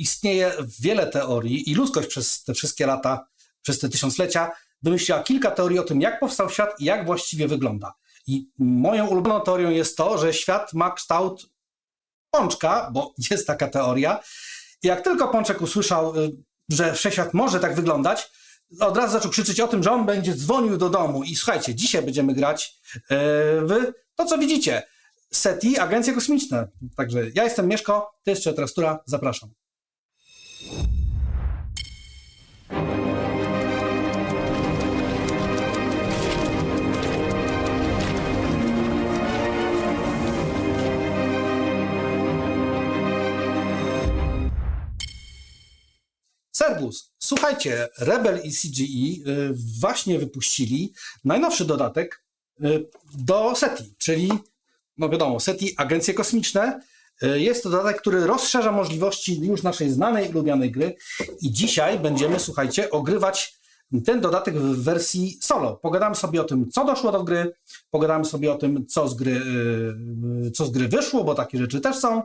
istnieje wiele teorii i ludzkość przez te wszystkie lata, przez te tysiąclecia wymyśliła kilka teorii o tym, jak powstał świat i jak właściwie wygląda. I moją ulubioną teorią jest to, że świat ma kształt pączka, bo jest taka teoria. I jak tylko pączek usłyszał, że wszechświat może tak wyglądać, od razu zaczął krzyczeć o tym, że on będzie dzwonił do domu. I słuchajcie, dzisiaj będziemy grać w to, co widzicie. SETI, agencje kosmiczne. Także ja jestem Mieszko, to jest Trestura, zapraszam. Servus. Słuchajcie, Rebel i CGE właśnie wypuścili najnowszy dodatek do SETI, czyli, no wiadomo, SETI, agencje kosmiczne. Jest to dodatek, który rozszerza możliwości już naszej znanej i lubianej gry i dzisiaj będziemy, słuchajcie, ogrywać ten dodatek w wersji solo. Pogadamy sobie o tym, co doszło do gry, pogadamy sobie o tym, co z gry wyszło, bo takie rzeczy też są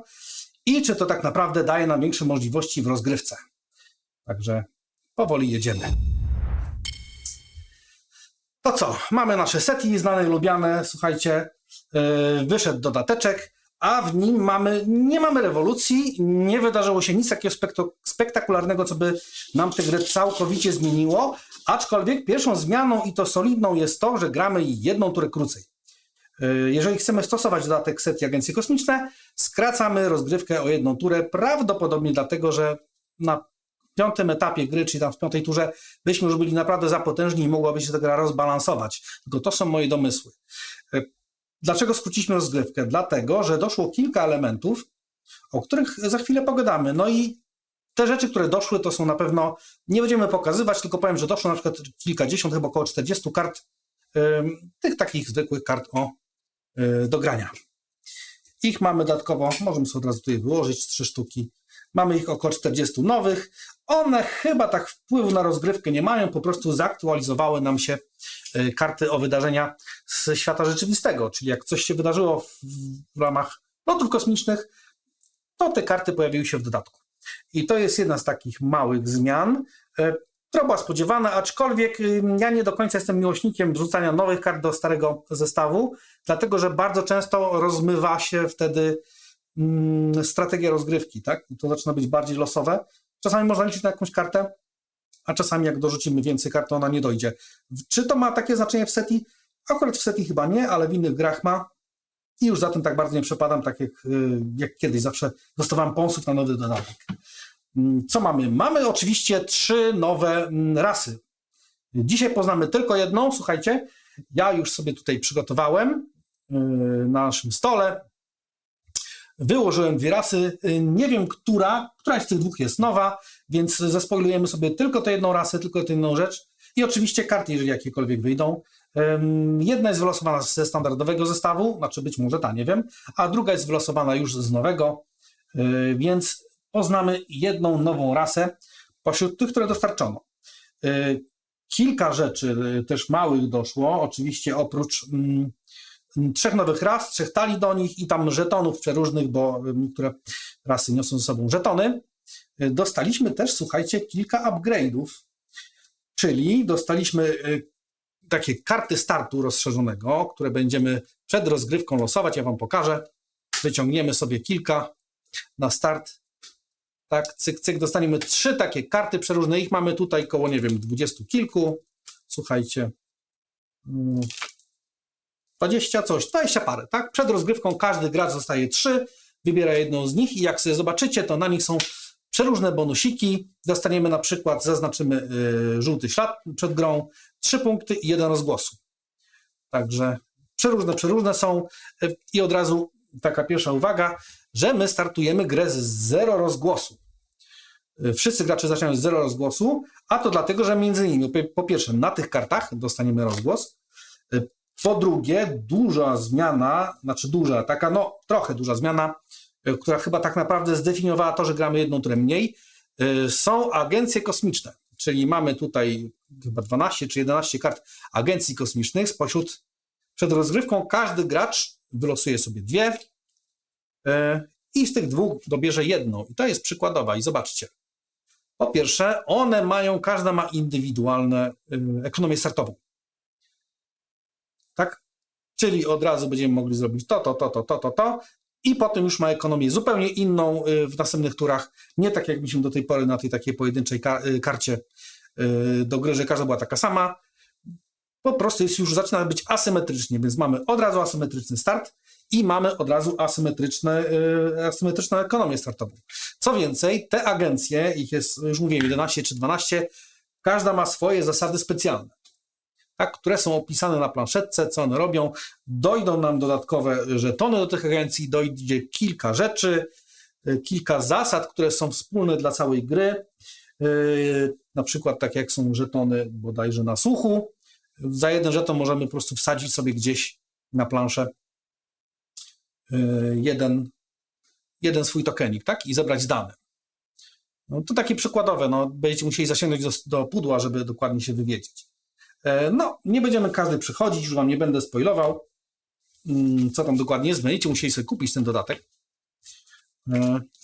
i czy to tak naprawdę daje nam większe możliwości w rozgrywce. Także powoli jedziemy. To co? Mamy nasze SETI znane i lubiane. Słuchajcie, wyszedł dodateczek, a w nim nie mamy rewolucji, nie wydarzyło się nic takiego spektakularnego, co by nam tę grę całkowicie zmieniło, aczkolwiek pierwszą zmianą i to solidną jest to, że gramy jedną turę krócej. Jeżeli chcemy stosować dodatek SETI Agencje Kosmiczne, skracamy rozgrywkę o jedną turę, prawdopodobnie dlatego, że na piątym etapie gry, czyli tam w piątej turze, byśmy już byli naprawdę za potężni i mogłaby się ta gra rozbalansować. Tylko to są moje domysły. Dlaczego skróciliśmy rozgrywkę? Dlatego, że doszło kilka elementów, o których za chwilę pogadamy. No i te rzeczy, które doszły, to są na pewno, nie będziemy pokazywać, tylko powiem, że doszło na przykład kilkadziesiąt, chyba około 40 kart, tych takich zwykłych kart do grania. Ich mamy dodatkowo, możemy sobie od razu tutaj wyłożyć 3 sztuki. Mamy ich około 40 nowych. One chyba tak wpływu na rozgrywkę nie mają, po prostu zaktualizowały nam się karty o wydarzenia z świata rzeczywistego. Czyli jak coś się wydarzyło w ramach lotów kosmicznych, to te karty pojawiły się w dodatku. I to jest jedna z takich małych zmian, która była spodziewana, aczkolwiek ja nie do końca jestem miłośnikiem wrzucania nowych kart do starego zestawu, dlatego że bardzo często rozmywa się wtedy strategia rozgrywki, tak? I to zaczyna być bardziej losowe. Czasami można liczyć na jakąś kartę, a czasami jak dorzucimy więcej kart, to ona nie dojdzie. Czy to ma takie znaczenie w SETI? Akurat w SETI chyba nie, ale w innych grach ma. I już za tym tak bardzo nie przepadam, tak jak kiedyś zawsze dostawałem pomysłów na nowy dodatek. Co mamy? Mamy oczywiście 3 nowe rasy. Dzisiaj poznamy tylko jedną, słuchajcie. Ja już sobie tutaj przygotowałem na naszym stole. Wyłożyłem 2 rasy, nie wiem, która z tych 2 jest nowa, więc zaspoilujemy sobie tylko tę jedną rasę, tylko tę jedną rzecz i oczywiście karty, jeżeli jakiekolwiek wyjdą. Jedna jest wylosowana ze standardowego zestawu, znaczy być może ta, nie wiem, a druga jest wylosowana już z nowego, więc poznamy jedną nową rasę pośród tych, które dostarczono. Kilka rzeczy też małych doszło, oczywiście oprócz 3 nowych ras, 3 talii do nich i tam żetonów przeróżnych, bo niektóre rasy niosą ze sobą żetony. Dostaliśmy też, słuchajcie, kilka upgrade'ów, czyli dostaliśmy takie karty startu rozszerzonego, które będziemy przed rozgrywką losować. Ja wam pokażę. Wyciągniemy sobie kilka na start. Tak, cyk, cyk. Dostaniemy 3 takie karty przeróżne. Ich mamy tutaj koło, nie wiem, 20 kilku. Słuchajcie. 20 parę, tak? Przed rozgrywką każdy gracz dostaje 3, wybiera jedną z nich i jak sobie zobaczycie, to na nich są przeróżne bonusiki. Dostaniemy na przykład, zaznaczymy żółty ślad przed grą, 3 punkty i 1 rozgłosu. Także przeróżne są i od razu taka pierwsza uwaga, że my startujemy grę z 0 rozgłosu. Wszyscy gracze zaczynają z 0 rozgłosu, a to dlatego, że między innymi po pierwsze na tych kartach dostaniemy rozgłos, po drugie duża zmiana, trochę duża zmiana, która chyba tak naprawdę zdefiniowała to, że gramy jedną turę mniej, są agencje kosmiczne, czyli mamy tutaj chyba 12 czy 11 kart agencji kosmicznych. Przed rozgrywką każdy gracz wylosuje sobie 2 i z tych dwóch dobierze jedną. I to jest przykładowa. I zobaczcie. Po pierwsze, one mają, każda ma indywidualną ekonomię startową. Tak? Czyli od razu będziemy mogli zrobić to. I potem już ma ekonomię zupełnie inną w następnych turach. Nie tak jak byliśmy do tej pory na tej takiej pojedynczej karcie do gry, że każda była taka sama. Po prostu już zaczyna być asymetrycznie, więc mamy od razu asymetryczny start i mamy od razu asymetryczną ekonomię startową. Co więcej, te agencje, ich jest, już mówiłem, 11 czy 12, każda ma swoje zasady specjalne, tak, które są opisane na planszetce, co one robią. Dojdą nam dodatkowe żetony do tych agencji, dojdzie kilka rzeczy, kilka zasad, które są wspólne dla całej gry. Na przykład tak jak są żetony bodajże na słuchu. Za jeden żeton możemy po prostu wsadzić sobie gdzieś na planszę jeden swój tokenik, tak? I zebrać dane. No, to takie przykładowe, no, będziecie musieli zasięgnąć do pudła, żeby dokładnie się wywiedzieć. No, nie będziemy każdy przychodzić, już wam nie będę spoilował, co tam dokładnie jest. Będziecie musieli sobie kupić ten dodatek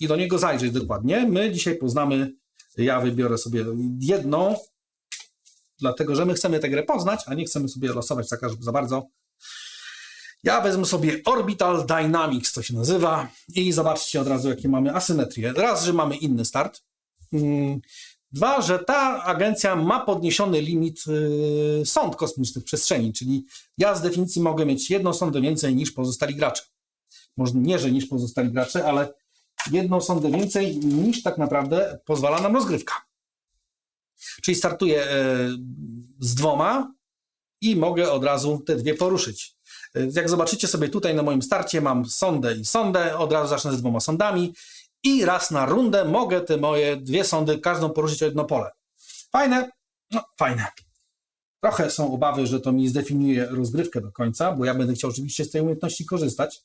i do niego zajrzeć dokładnie. My dzisiaj poznamy, ja wybiorę sobie jedną, dlatego że my chcemy tę grę poznać, a nie chcemy sobie losować tak za bardzo. Ja wezmę sobie Orbital Dynamics, to się nazywa, i zobaczcie od razu, jakie mamy asymetrię. Raz, że mamy inny start. Dwa, że ta agencja ma podniesiony limit sond kosmicznych w przestrzeni, czyli ja z definicji mogę mieć jedną sondę więcej niż pozostali gracze. Może nie, że niż pozostali gracze, ale jedną sondę więcej niż tak naprawdę pozwala nam rozgrywka. Czyli startuję z dwoma i mogę od razu te dwie poruszyć. Jak zobaczycie sobie tutaj na moim starcie mam sondę i sondę, od razu zacznę z dwoma sondami i raz na rundę mogę te moje dwie sondy, każdą poruszyć o jedno pole. Fajne? No fajne. Trochę są obawy, że to mi zdefiniuje rozgrywkę do końca, bo ja będę chciał oczywiście z tej umiejętności korzystać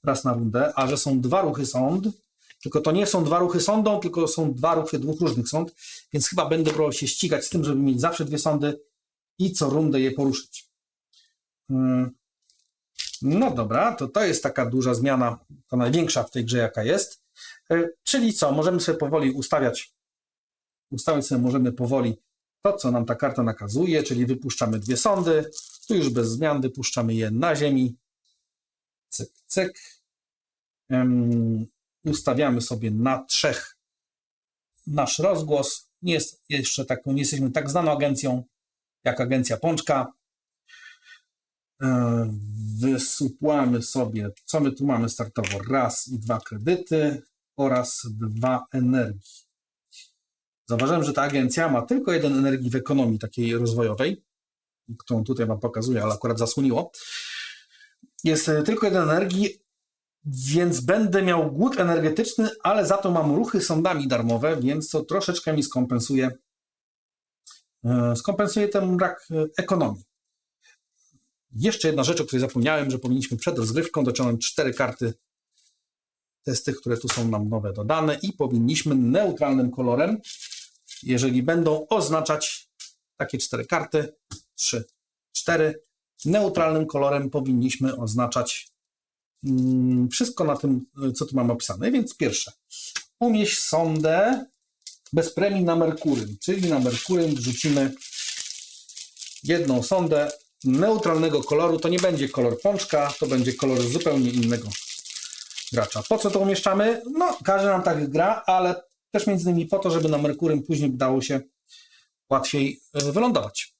raz na rundę, a że są dwa ruchy sond, tylko to nie są dwa ruchy sondą, tylko są dwa ruchy dwóch różnych sond, więc chyba będę próbował się ścigać z tym, żeby mieć zawsze dwie sondy i co rundę je poruszyć. No dobra, to jest taka duża zmiana, ta największa w tej grze jaka jest. Czyli co, możemy sobie powoli ustawiać sobie możemy powoli to, co nam ta karta nakazuje, czyli wypuszczamy dwie sondy, tu już bez zmian wypuszczamy je na ziemi. Cyk, cyk. Ustawiamy sobie na 3 nasz rozgłos. Nie jesteśmy tak znaną agencją jak agencja Pączka. Wysupłamy sobie, co my tu mamy startowo, 1 i 2 kredyty oraz 2 energii. Zauważyłem, że ta agencja ma tylko 1 energii w ekonomii takiej rozwojowej, którą tutaj wam pokazuję, ale akurat zasłoniło. Jest tylko 1 energii, więc będę miał głód energetyczny, ale za to mam ruchy sondami darmowe, więc to troszeczkę mi skompensuje ten brak ekonomii. Jeszcze jedna rzecz, o której zapomniałem, że powinniśmy przed rozgrywką dociągnąć 4 karty. Te z tych, które tu są nam nowe dodane i powinniśmy neutralnym kolorem, jeżeli będą oznaczać takie 4 karty, 3, 4, neutralnym kolorem powinniśmy oznaczać wszystko na tym, co tu mam opisane. Więc pierwsze, umieść sondę bez premii na Merkurym, czyli na Merkurym wrzucimy jedną sondę neutralnego koloru. To nie będzie kolor Pączka, to będzie kolor zupełnie innego gracza. Po co to umieszczamy? No, każdy nam tak gra, ale też między innymi po to, żeby na Merkurym później dało się łatwiej wylądować.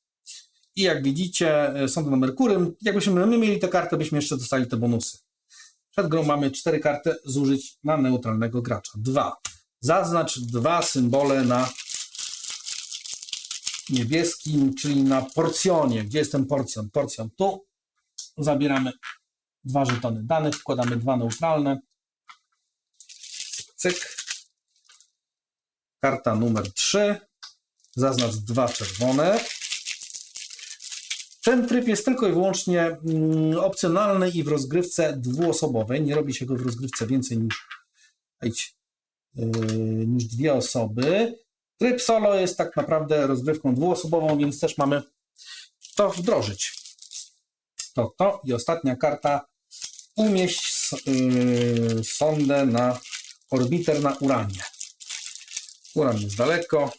I jak widzicie, sonda na Merkurym, jakbyśmy my mieli tę kartę, byśmy jeszcze dostali te bonusy. Przed grą mamy 4 karty zużyć na neutralnego gracza. 2. Zaznacz 2 symbole na niebieskim, czyli na porcjonie. Gdzie jest ten porcjon? Porcjon tu. Zabieramy 2 żetony danych, wkładamy 2 neutralne. Cyk. Karta numer 3. Zaznacz 2 czerwone. Ten tryb jest tylko i wyłącznie opcjonalny i w rozgrywce dwuosobowej. Nie robi się go w rozgrywce więcej niż 2 osoby. Tryb solo jest tak naprawdę rozgrywką dwuosobową, więc też mamy to wdrożyć. To i ostatnia karta. Umieść sondę na orbiter na Uranie. Uran jest daleko,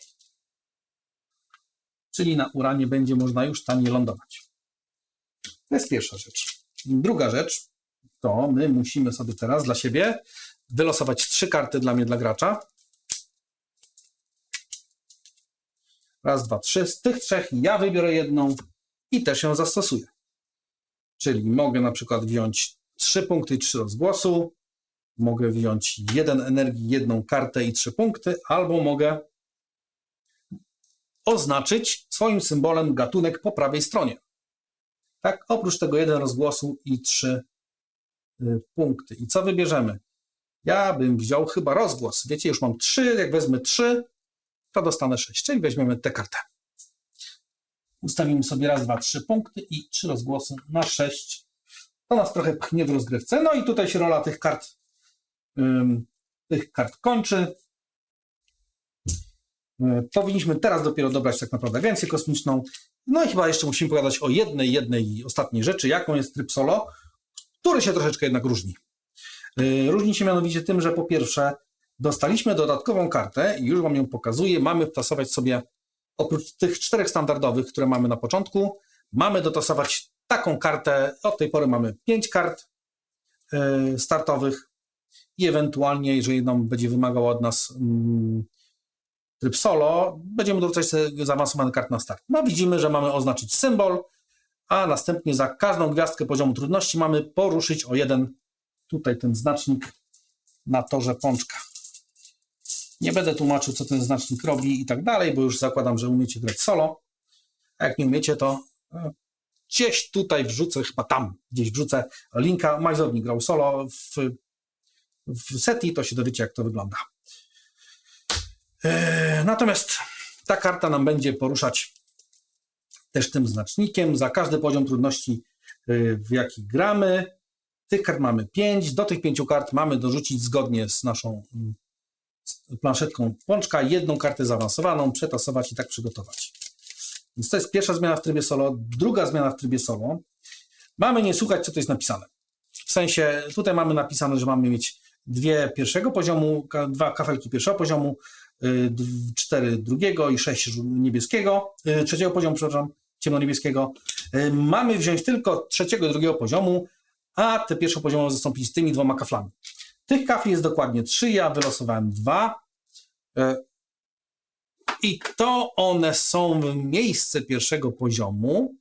czyli na Uranie będzie można już taniej lądować. To jest pierwsza rzecz. Druga rzecz to my musimy sobie teraz dla siebie wylosować 3 karty dla mnie, dla gracza. Raz, dwa, trzy. Z tych 3 ja wybiorę jedną i też ją zastosuję. Czyli mogę na przykład wziąć 3 punkty i 3 rozgłosu, mogę wziąć 1 energii, 1 kartę i 3 punkty, albo mogę oznaczyć swoim symbolem gatunek po prawej stronie. Tak, oprócz tego 1 rozgłosu i 3 punkty. I co wybierzemy? Ja bym wziął chyba rozgłos. Wiecie, już mam 3, jak wezmę 3, to dostanę 6, czyli weźmiemy tę kartę. Ustawimy sobie raz, 2, 3 punkty i 3 rozgłosy na 6. To nas trochę pchnie w rozgrywce. No i tutaj się rola tych kart kończy. Powinniśmy teraz dopiero dobrać tak naprawdę agencję kosmiczną. No i chyba jeszcze musimy pogadać o jednej ostatniej rzeczy, jaką jest tryb solo, który się troszeczkę jednak różni. Różni się mianowicie tym, że po pierwsze dostaliśmy dodatkową kartę i już Wam ją pokazuję. Mamy wtasować sobie, oprócz tych 4 standardowych, które mamy na początku, mamy dotasować taką kartę. Od tej pory mamy 5 kart startowych i ewentualnie, jeżeli nam będzie wymagało od nas tryb solo, będziemy dorzucać zaawansowane karty na start. No widzimy, że mamy oznaczyć symbol, a następnie za każdą gwiazdkę poziomu trudności mamy poruszyć o 1 tutaj ten znacznik na torze pączka. Nie będę tłumaczył, co ten znacznik robi i tak dalej, bo już zakładam, że umiecie grać solo. A jak nie umiecie, to gdzieś tutaj wrzucę, chyba tam gdzieś wrzucę linka. Majzownik grał solo w SETI, to się dowiecie, jak to wygląda. Natomiast ta karta nam będzie poruszać też tym znacznikiem za każdy poziom trudności, w jaki gramy. Tych kart mamy 5. Do tych 5 kart mamy dorzucić zgodnie z naszą planszetką pączka 1 kartę zaawansowaną, przetasować i tak przygotować. Więc to jest pierwsza zmiana w trybie solo. Druga zmiana w trybie solo. Mamy nie słuchać, co to jest napisane. W sensie tutaj mamy napisane, że mamy mieć 2 pierwszego poziomu, 2 kafelki pierwszego poziomu, 4 drugiego i 6 niebieskiego, trzeciego poziomu, przepraszam, ciemno-niebieskiego. Mamy wziąć tylko trzeciego i drugiego poziomu, a te pierwsze poziomy zastąpić tymi 2 kaflami. Tych kafli jest dokładnie 3, ja wylosowałem 2. I to one są w miejsce pierwszego poziomu.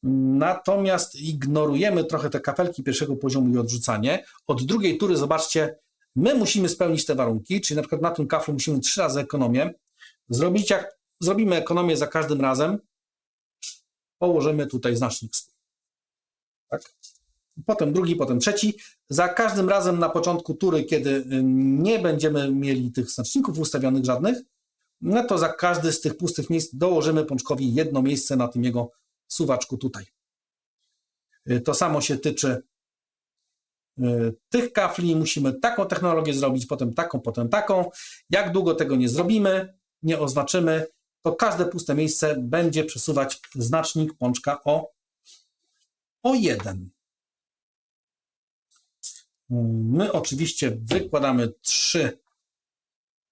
Natomiast ignorujemy trochę te kafelki pierwszego poziomu i odrzucanie. Od drugiej tury, zobaczcie, my musimy spełnić te warunki, czyli na przykład na tym kaflu musimy 3 razy ekonomię zrobić. Jak zrobimy ekonomię za każdym razem, położymy tutaj znacznik swój. Tak? Potem drugi, potem trzeci. Za każdym razem na początku tury, kiedy nie będziemy mieli tych znaczników ustawionych żadnych, no to za każdy z tych pustych miejsc dołożymy pączkowi 1 miejsce na tym jego suwaczku tutaj. To samo się tyczy tych kafli. Musimy taką technologię zrobić, potem taką. Jak długo tego nie zrobimy, nie oznaczymy, to każde puste miejsce będzie przesuwać znacznik pączka o 1. My oczywiście wykładamy 3,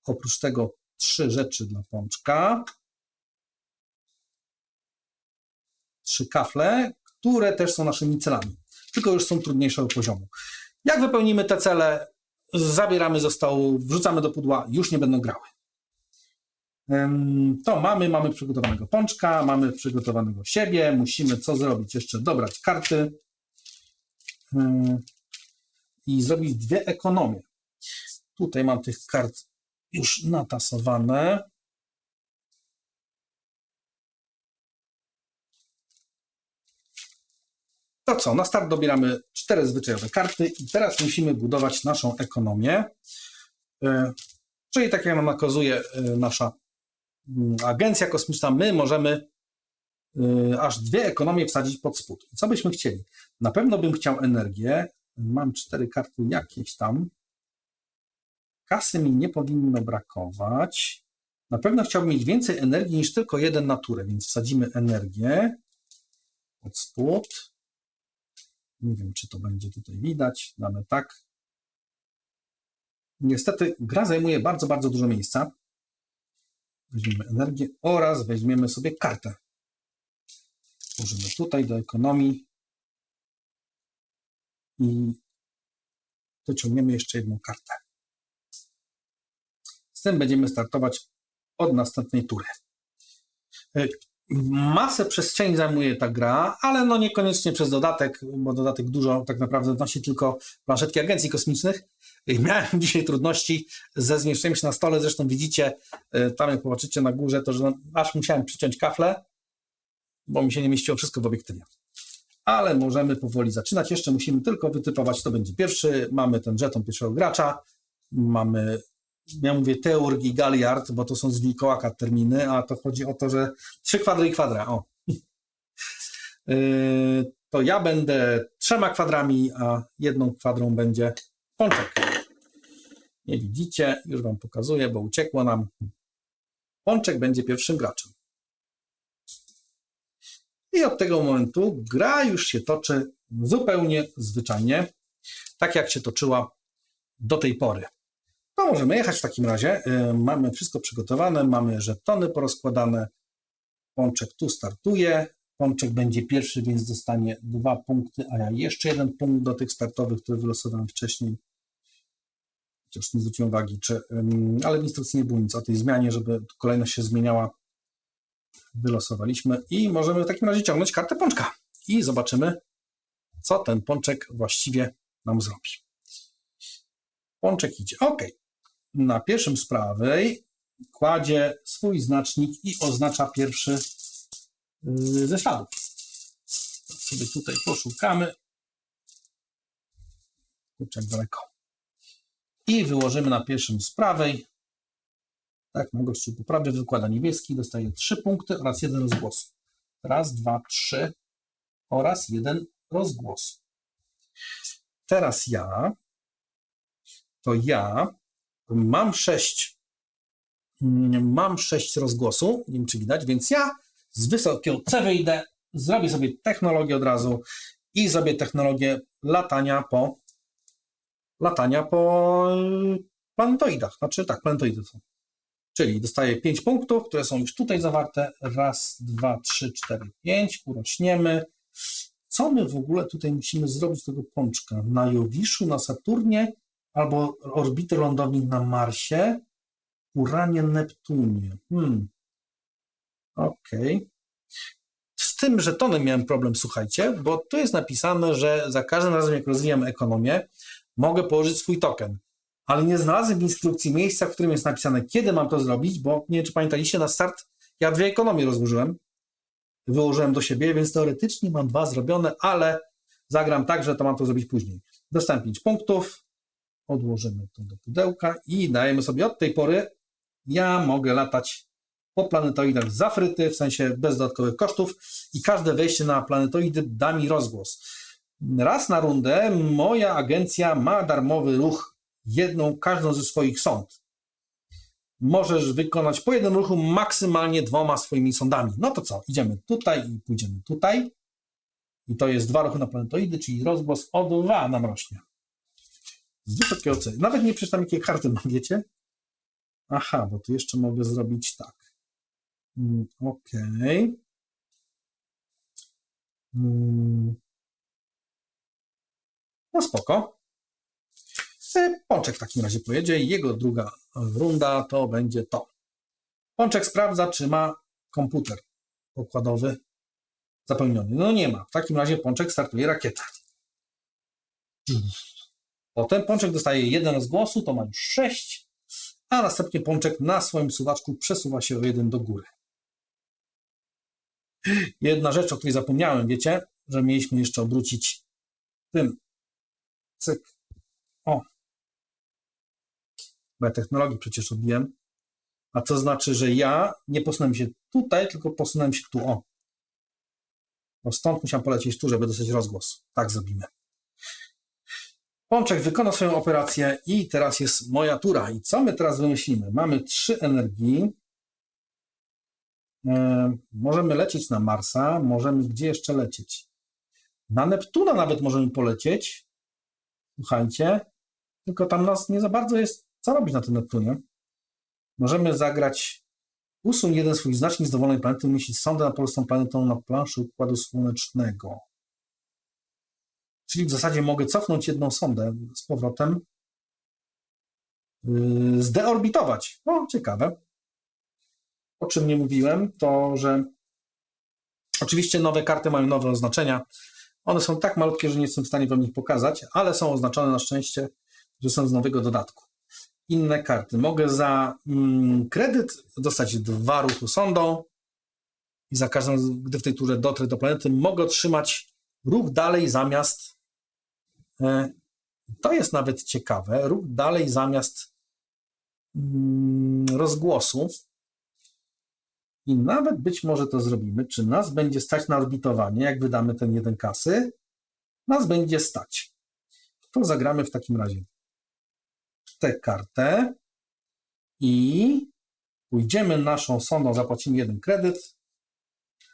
oprócz tego 3 rzeczy dla pączka. 3 kafle, które też są naszymi celami, tylko już są trudniejszego poziomu. Jak wypełnimy te cele, zabieramy ze stołu, wrzucamy do pudła, już nie będą grały. To mamy przygotowanego pączka, mamy przygotowanego siebie, musimy co zrobić? Jeszcze dobrać karty i zrobić 2 ekonomie. Tutaj mam tych kart już natasowane. To co? Na start dobieramy 4 zwyczajowe karty i teraz musimy budować naszą ekonomię. Czyli tak jak nam nakazuje nasza agencja kosmiczna, my możemy aż 2 ekonomie wsadzić pod spód. I co byśmy chcieli? Na pewno bym chciał energię. Mam 4 karty jakieś tam. Kasy mi nie powinno brakować. Na pewno chciałbym mieć więcej energii niż tylko 1 naturę, więc wsadzimy energię pod spód. Nie wiem, czy to będzie tutaj widać. Damy tak. Niestety gra zajmuje bardzo, bardzo dużo miejsca. Weźmiemy energię oraz weźmiemy sobie kartę. Włożymy tutaj do ekonomii i dociągniemy jeszcze jedną kartę. Z tym będziemy startować od następnej tury. Masę przestrzeni zajmuje ta gra, ale no niekoniecznie przez dodatek, bo dodatek dużo tak naprawdę wnosi tylko planszetki agencji kosmicznych. Miałem dzisiaj trudności ze zmieszczeniem się na stole, zresztą widzicie, tam jak popatrzycie na górze, to że aż musiałem przyciąć kaflę, bo mi się nie mieściło wszystko w obiektywie. Ale możemy powoli zaczynać. Jeszcze musimy tylko wytypować, kto będzie pierwszy. Mamy ten żeton pierwszego gracza. Mamy, ja mówię Teurg i Galliard, bo to są z wilkołaka terminy, a to chodzi o to, że 3 kwadry i kwadra. O. To ja będę 3 kwadrami, a 1 kwadrą będzie pączek. Nie widzicie, już wam pokazuję, bo uciekło nam. Pączek będzie pierwszym graczem. I od tego momentu gra już się toczy zupełnie zwyczajnie, tak jak się toczyła do tej pory. To możemy jechać w takim razie. Mamy wszystko przygotowane, mamy żetony porozkładane. Pączek tu startuje. Pączek będzie pierwszy, więc dostanie 2 punkty, a ja jeszcze 1 punkt do tych startowych, które wylosowałem wcześniej. Chociaż nie zwróciłem uwagi, ale w instrukcji nie było nic o tej zmianie, żeby kolejność się zmieniała. Wylosowaliśmy i możemy w takim razie ciągnąć kartę pączka i zobaczymy, co ten pączek właściwie nam zrobi. Pączek idzie. OK. Na pierwszym z prawej kładzie swój znacznik i oznacza pierwszy ze śladów. Sobie tutaj poszukamy. Kurczę, jak daleko. I wyłożymy na pierwszym z prawej. Tak, na gościu po prawej wykłada niebieski, dostaje 3 punkty oraz 1 rozgłos. Raz, 2, 3 oraz 1 rozgłos. Teraz ja mam 6 rozgłosu, nie wiem czy widać, więc ja z wysokiego C wyjdę, zrobię sobie technologię od razu i zrobię technologię latania po planetoidach. Znaczy tak, planetoidy są. Czyli dostaję 5 punktów, które są już tutaj zawarte. Raz, 2, 3, 4, 5. Urośniemy. Co my w ogóle tutaj musimy zrobić tego pączka? Na Jowiszu, na Saturnie albo orbiter lądownik na Marsie, Uranie, Neptunie. Okej. Z tym żetonem miałem problem, słuchajcie, bo tu jest napisane, że za każdym razem jak rozwijam ekonomię, mogę położyć swój token. Ale nie znalazłem w instrukcji miejsca, w którym jest napisane, kiedy mam to zrobić, bo nie wiem, czy pamiętaliście, na start ja 2 ekonomie wyłożyłem do siebie, więc teoretycznie mam 2 zrobione, ale zagram tak, że to mam to zrobić później. Dostałem 5 punktów, odłożymy to do pudełka i dajemy sobie od tej pory, ja mogę latać po planetoidach za fryty, w sensie bez dodatkowych kosztów i każde wejście na planetoidy da mi rozgłos. Raz na rundę moja agencja ma darmowy ruch, każdą ze swoich sond. Możesz wykonać po 1 ruchu maksymalnie 2 swoimi sondami. No to co? Idziemy tutaj i pójdziemy tutaj. I to jest 2 ruchy na planetoidy, czyli rozgłos o 2 nam rośnie. Z wysokiego C. Nawet nie przeczytam, jakie karty mam, wiecie? Aha, bo tu jeszcze mogę zrobić tak. Okej. No spoko. Pączek w takim razie pojedzie i jego druga runda to będzie to. Pączek sprawdza, czy ma komputer pokładowy zapełniony. No nie ma. W takim razie Pączek startuje rakietę. Potem Pączek dostaje 1 rozgłosu, to ma już 6, a następnie Pączek na swoim suwaczku przesuwa się o 1 do góry. Jedna rzecz, o której zapomniałem, wiecie, że mieliśmy jeszcze obrócić tym. Cyk. O. Bo ja technologii przecież odbiłem. A to znaczy, że ja nie posunąłem się tutaj, tylko posunąłem się tu. O. Bo stąd musiałem polecieć tu, żeby dostać rozgłos. Tak zrobimy. Pączek wykonał swoją operację i teraz jest moja tura. I co my teraz wymyślimy? Mamy 3 energii. Możemy lecieć na Marsa. Możemy gdzie jeszcze lecieć? Na Neptuna nawet możemy polecieć. Słuchajcie. Tylko tam nas nie za bardzo jest co robić na tym Neptunie. Możemy zagrać usuń jeden swój znacznik z dowolnej planety, umieścić sondę na polu z tą planetą na planszy Układu Słonecznego. Czyli w zasadzie mogę cofnąć jedną sondę z powrotem. Zdeorbitować. No, ciekawe. O czym nie mówiłem, to że oczywiście nowe karty mają nowe oznaczenia. One są tak malutkie, że nie jestem w stanie wam ich pokazać, ale są oznaczone na szczęście, że są z nowego dodatku. Inne karty. Mogę za kredyt dostać 2 ruchy sondą i za każdym, gdy w tej turze dotrę do planety, mogę otrzymać ruch dalej zamiast to jest nawet ciekawe, ruch dalej zamiast rozgłosu. I nawet być może to zrobimy. Czy nas będzie stać na orbitowanie, jak wydamy ten 1 kasy? Nas będzie stać. To zagramy w takim razie tę kartę i pójdziemy naszą sondą, zapłacimy 1 kredyt.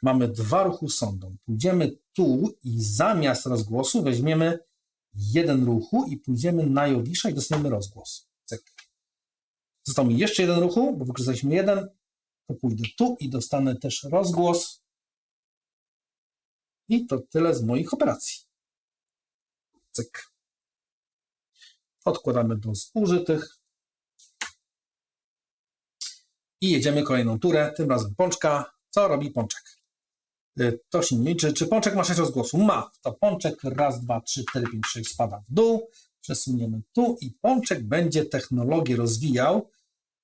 Mamy 2 ruchu sondą. Pójdziemy tu i zamiast rozgłosu weźmiemy 1 ruchu i pójdziemy na Jowisza i dostaniemy rozgłos. Cyk. Został mi jeszcze 1 ruchu, bo wykorzystaliśmy 1. To pójdę tu i dostanę też rozgłos. I to tyle z moich operacji. Cyk. Odkładamy do zużytych. I jedziemy kolejną turę, tym razem Pączka. Co robi Pączek? To się nie liczy. Czy Pączek ma 6 rozgłosów? Ma. To Pączek 1, 2, 3, 4, 5, 6 spada w dół. Przesuniemy tu i Pączek będzie technologię rozwijał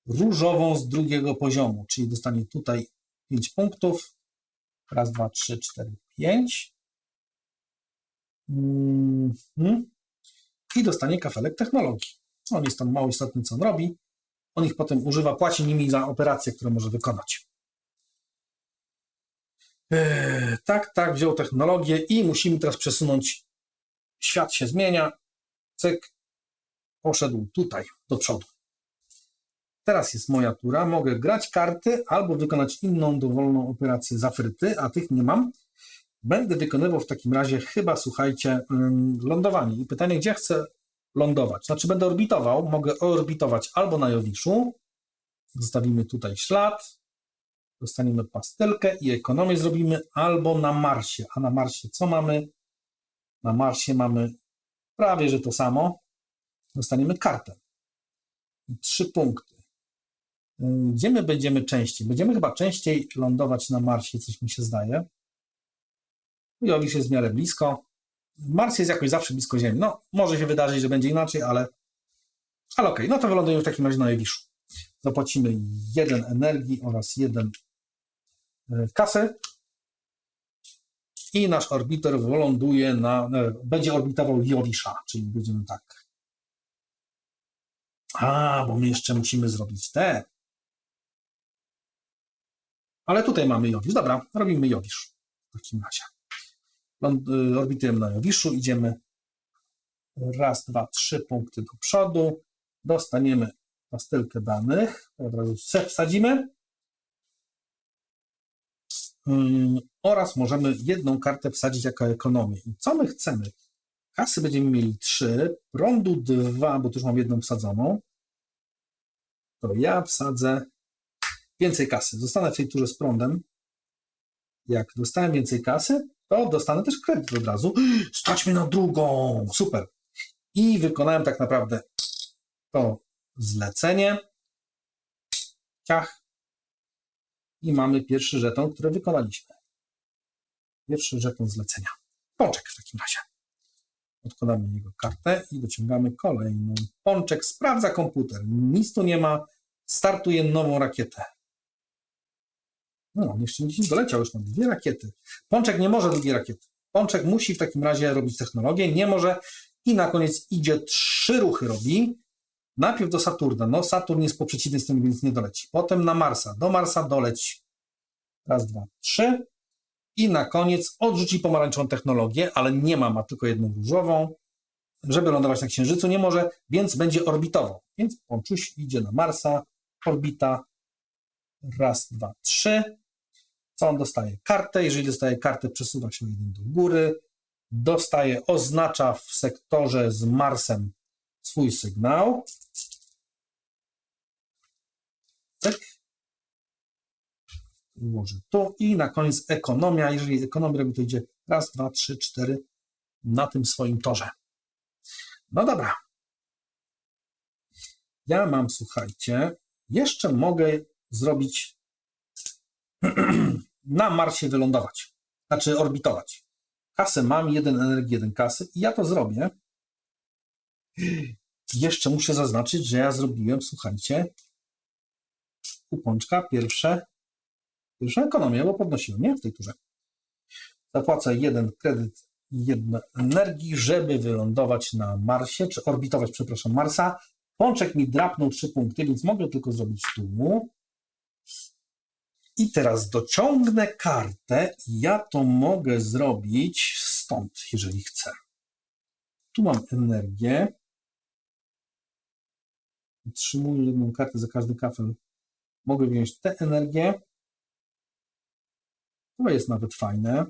różową z 2. poziomu, czyli dostanie tutaj 5 punktów. 1, 2, 3, 4, 5. I dostanie kafelek technologii. On jest tam mało istotny, co on robi. On ich potem używa, płaci nimi za operacje, które może wykonać. Tak, wziął technologię i musimy teraz przesunąć. Świat się zmienia. Cyk. Poszedł tutaj, do przodu. Teraz jest moja tura. Mogę grać karty albo wykonać inną dowolną operację z afryty, a tych nie mam. Będę wykonywał w takim razie chyba, słuchajcie, lądowanie. I pytanie, gdzie chcę lądować? Znaczy będę orbitował. Mogę orbitować albo na Jowiszu. Zostawimy tutaj ślad. Dostaniemy pastylkę i ekonomię zrobimy, albo na Marsie. A na Marsie co mamy? Na Marsie mamy prawie, że to samo. Dostaniemy kartę. I 3 punkty. Gdzie my będziemy częściej? Będziemy chyba częściej lądować na Marsie, coś mi się zdaje. Jowisz jest w miarę blisko. Mars jest jakoś zawsze blisko Ziemi. No, może się wydarzyć, że będzie inaczej, ale okej. No to wylądujemy w takim razie na Jowiszu. Zapłacimy 1 energii oraz 1 kasy. I nasz orbiter wyląduje będzie orbitował Jowisza, czyli będziemy tak. Bo my jeszcze musimy zrobić te. Ale tutaj mamy Jowisz. Dobra, robimy Jowisz w takim razie. Orbitujemy na Jowiszu, idziemy 1, 2, 3 punkty do przodu. Dostaniemy pastylkę danych. Od razu wsadzimy. Oraz możemy 1 kartę wsadzić jako ekonomię. I co my chcemy? Kasy będziemy mieli 3, prądu 2, bo tu już mam 1 wsadzoną. To ja wsadzę więcej kasy. Zostanę w tej turze z prądem. Jak dostałem więcej kasy, to dostanę też kredyt od razu. Stać mnie na drugą! Super! I wykonałem tak naprawdę to zlecenie. Ciach. I mamy pierwszy żeton, który wykonaliśmy. Pierwszy żeton zlecenia. Pączek w takim razie. Odkładamy jego kartę i dociągamy kolejną. Pączek sprawdza komputer. Nic tu nie ma. Startuje nową rakietę. No, jeszcze nie doleciał, już mam 2 rakiety. Pączek nie może 2 rakiety. Pączek musi w takim razie robić technologię. Nie może. I na koniec idzie 3 ruchy robi. Najpierw do Saturna. No, Saturn jest po przeciwnej stronie, więc nie doleci. Potem na Marsa. Do Marsa doleci. 1, 2, 3. I na koniec odrzuci pomarańczową technologię, ale nie ma tylko 1 różową. Żeby lądować na Księżycu nie może, więc będzie orbitował. Więc Pączuś idzie na Marsa, orbita. 1, 2, 3. Co on dostaje? Kartę. Jeżeli dostaje kartę, przesuwa się 1 do góry. dostaje, oznacza w sektorze z Marsem swój sygnał. Tak. Ułożę tu i na koniec ekonomia. Jeżeli ekonomię robi, to idzie raz, dwa, trzy, cztery na tym swoim torze. No dobra. Ja mam, słuchajcie, jeszcze mogę zrobić na Marsie wylądować, znaczy orbitować. Kasę mam, 1 energii, 1 kasy i ja to zrobię. Jeszcze muszę zaznaczyć, że ja zrobiłem, słuchajcie, u Pączka pierwszą ekonomię, bo podnosiłem, nie? W tej turze. Zapłacę 1 kredyt i 1 energii, żeby wylądować na Marsie, czy orbitować, przepraszam, Marsa. Pączek mi drapnął 3 punkty, więc mogę tylko zrobić tu. I teraz dociągnę kartę i ja to mogę zrobić stąd, jeżeli chcę. Tu mam energię. Otrzymuję 1 kartę za każdy kafel. Mogę wziąć tę energię. To jest nawet fajne.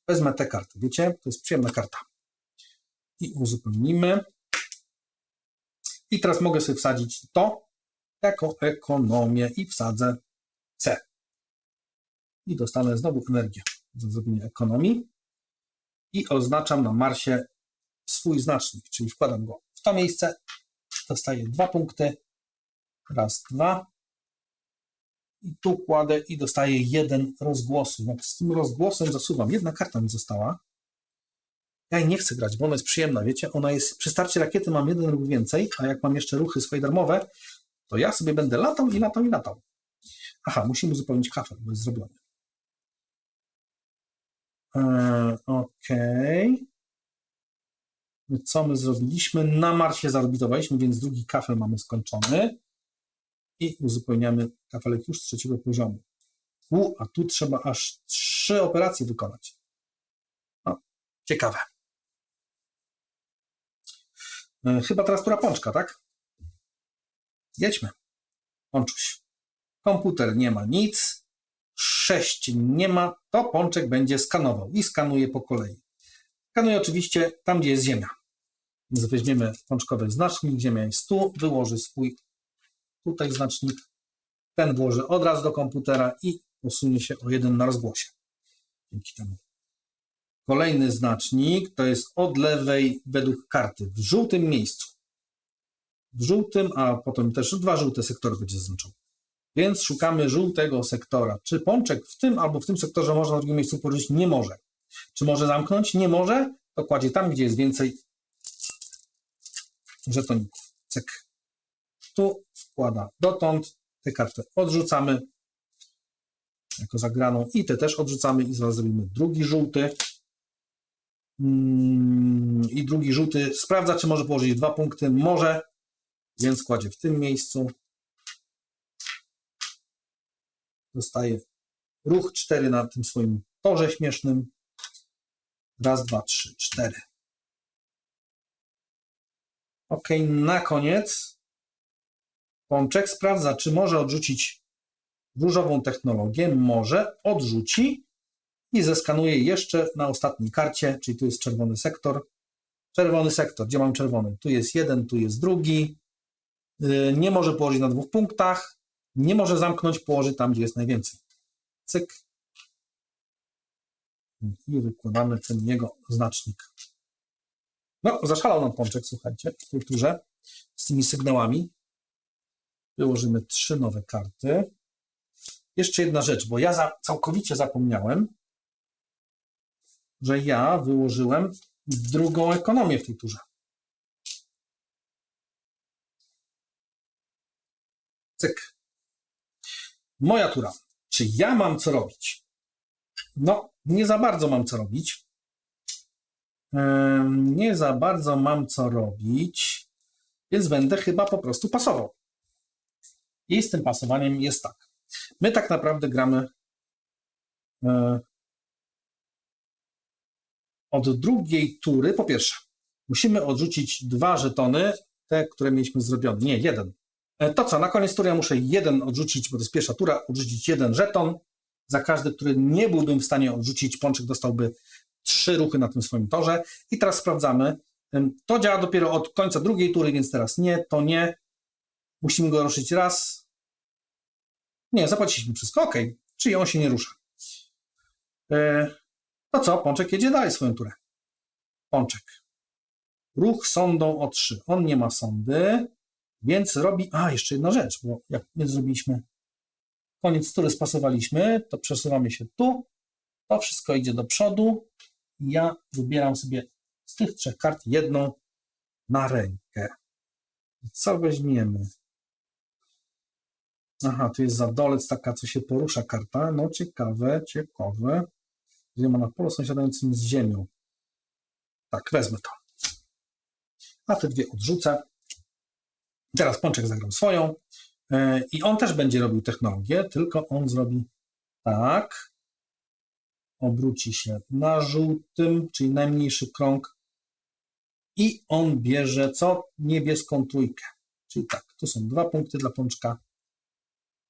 Wezmę tę kartę, wiecie? To jest przyjemna karta. I uzupełnimy. I teraz mogę sobie wsadzić to jako ekonomię i wsadzę C. I dostanę znowu energię za zrobienie ekonomii. I oznaczam na Marsie swój znacznik, czyli wkładam go w to miejsce. Dostaję 2 punkty. Raz, 2. I tu kładę i dostaję 1 rozgłosu. Jak z tym rozgłosem zasuwam, 1 karta mi została. Ja jej nie chcę grać, bo ona jest przyjemna, wiecie? Ona jest, przy starcie rakiety mam 1 ruch więcej, a jak mam jeszcze ruchy swoje darmowe, to ja sobie będę latał i latał i latał. Aha, musimy uzupełnić kafel, bo jest zrobiony. Okej. Co my zrobiliśmy? Na Marsie zaorbitowaliśmy, więc drugi kafel mamy skończony. I uzupełniamy kafelek już z 3. poziomu. A tu trzeba aż 3 operacje wykonać. No, ciekawe. Chyba teraz tura Pączka, tak? Jedźmy. Pączuś. Komputer nie ma nic. 6 nie ma. To Pączek będzie skanował i skanuje po kolei. Skanuje oczywiście tam, gdzie jest Ziemia. Więc weźmiemy pączkowy znacznik. Ziemia jest tu. Wyłoży swój tutaj znacznik. Ten włoży od razu do komputera i posunie się o 1 na rozgłosie. Dzięki temu. Kolejny znacznik to jest od lewej według karty, w żółtym miejscu. W żółtym, a potem też 2 żółte sektory będzie zaznaczone. Więc szukamy żółtego sektora. Czy Pączek w tym albo w tym sektorze można na drugim miejscu położyć? Nie może. Czy może zamknąć? Nie może. To kładzie tam, gdzie jest więcej żetoników. Cyk. Tu wkłada dotąd. Tę kartę odrzucamy jako zagraną i te też odrzucamy i zaraz zrobimy drugi żółty. I drugi żółty sprawdza, czy może położyć 2 punkty. Może, więc kładzie w tym miejscu. Dostaje ruch 4 na tym swoim torze śmiesznym. Raz, 2, 3, 4. Ok, na koniec Pączek sprawdza, czy może odrzucić różową technologię. Może, odrzuci i zeskanuje jeszcze na ostatniej karcie, czyli tu jest czerwony sektor. Czerwony sektor, gdzie mam czerwony? Tu jest 1, tu jest drugi. Nie może położyć na 2 punktach. Nie może zamknąć, położy tam, gdzie jest najwięcej. Cyk. I wykładamy ten jego znacznik. No, zaszalał nam Pączek, słuchajcie, w tej turze z tymi sygnałami. Wyłożymy 3 nowe karty. Jeszcze jedna rzecz, bo ja całkowicie zapomniałem, że ja wyłożyłem drugą ekonomię w tej turze. Cyk. Moja tura. Czy ja mam co robić? No, nie za bardzo mam co robić. Nie za bardzo mam co robić, więc będę chyba po prostu pasował. I z tym pasowaniem jest tak. My tak naprawdę gramy od drugiej tury. Po pierwsze, musimy odrzucić 2 żetony, te, które mieliśmy zrobione. Nie, 1. To co, na koniec tury ja muszę 1 odrzucić, bo to jest pierwsza tura, odrzucić 1 żeton. Za każdy, który nie byłbym w stanie odrzucić, Pączek dostałby 3 ruchy na tym swoim torze. I teraz sprawdzamy. To działa dopiero od końca drugiej tury, więc teraz nie, to nie. Musimy go ruszyć raz. Nie, zapłaciliśmy wszystko. OK, czyli on się nie rusza. To co? Pączek jedzie dalej swoją turę. Pączek. Ruch sondą o 3. On nie ma sondy, więc robi... jeszcze jedna rzecz, bo jak my zrobiliśmy koniec tury, spasowaliśmy, to przesuwamy się tu. To wszystko idzie do przodu. Ja wybieram sobie z tych 3 kart jedną na rękę. I co weźmiemy? Aha, tu jest zadolec taka, co się porusza karta. No ciekawe. Gdzie ma na polu sąsiadującym z ziemią. Tak, wezmę to. A te 2 odrzucę. Teraz Pączek zagrał swoją. I on też będzie robił technologię, tylko on zrobi tak. Obróci się na żółtym, czyli najmniejszy krąg. I on bierze co? Niebieską trójkę. Czyli tak, tu są 2 punkty dla Pączka.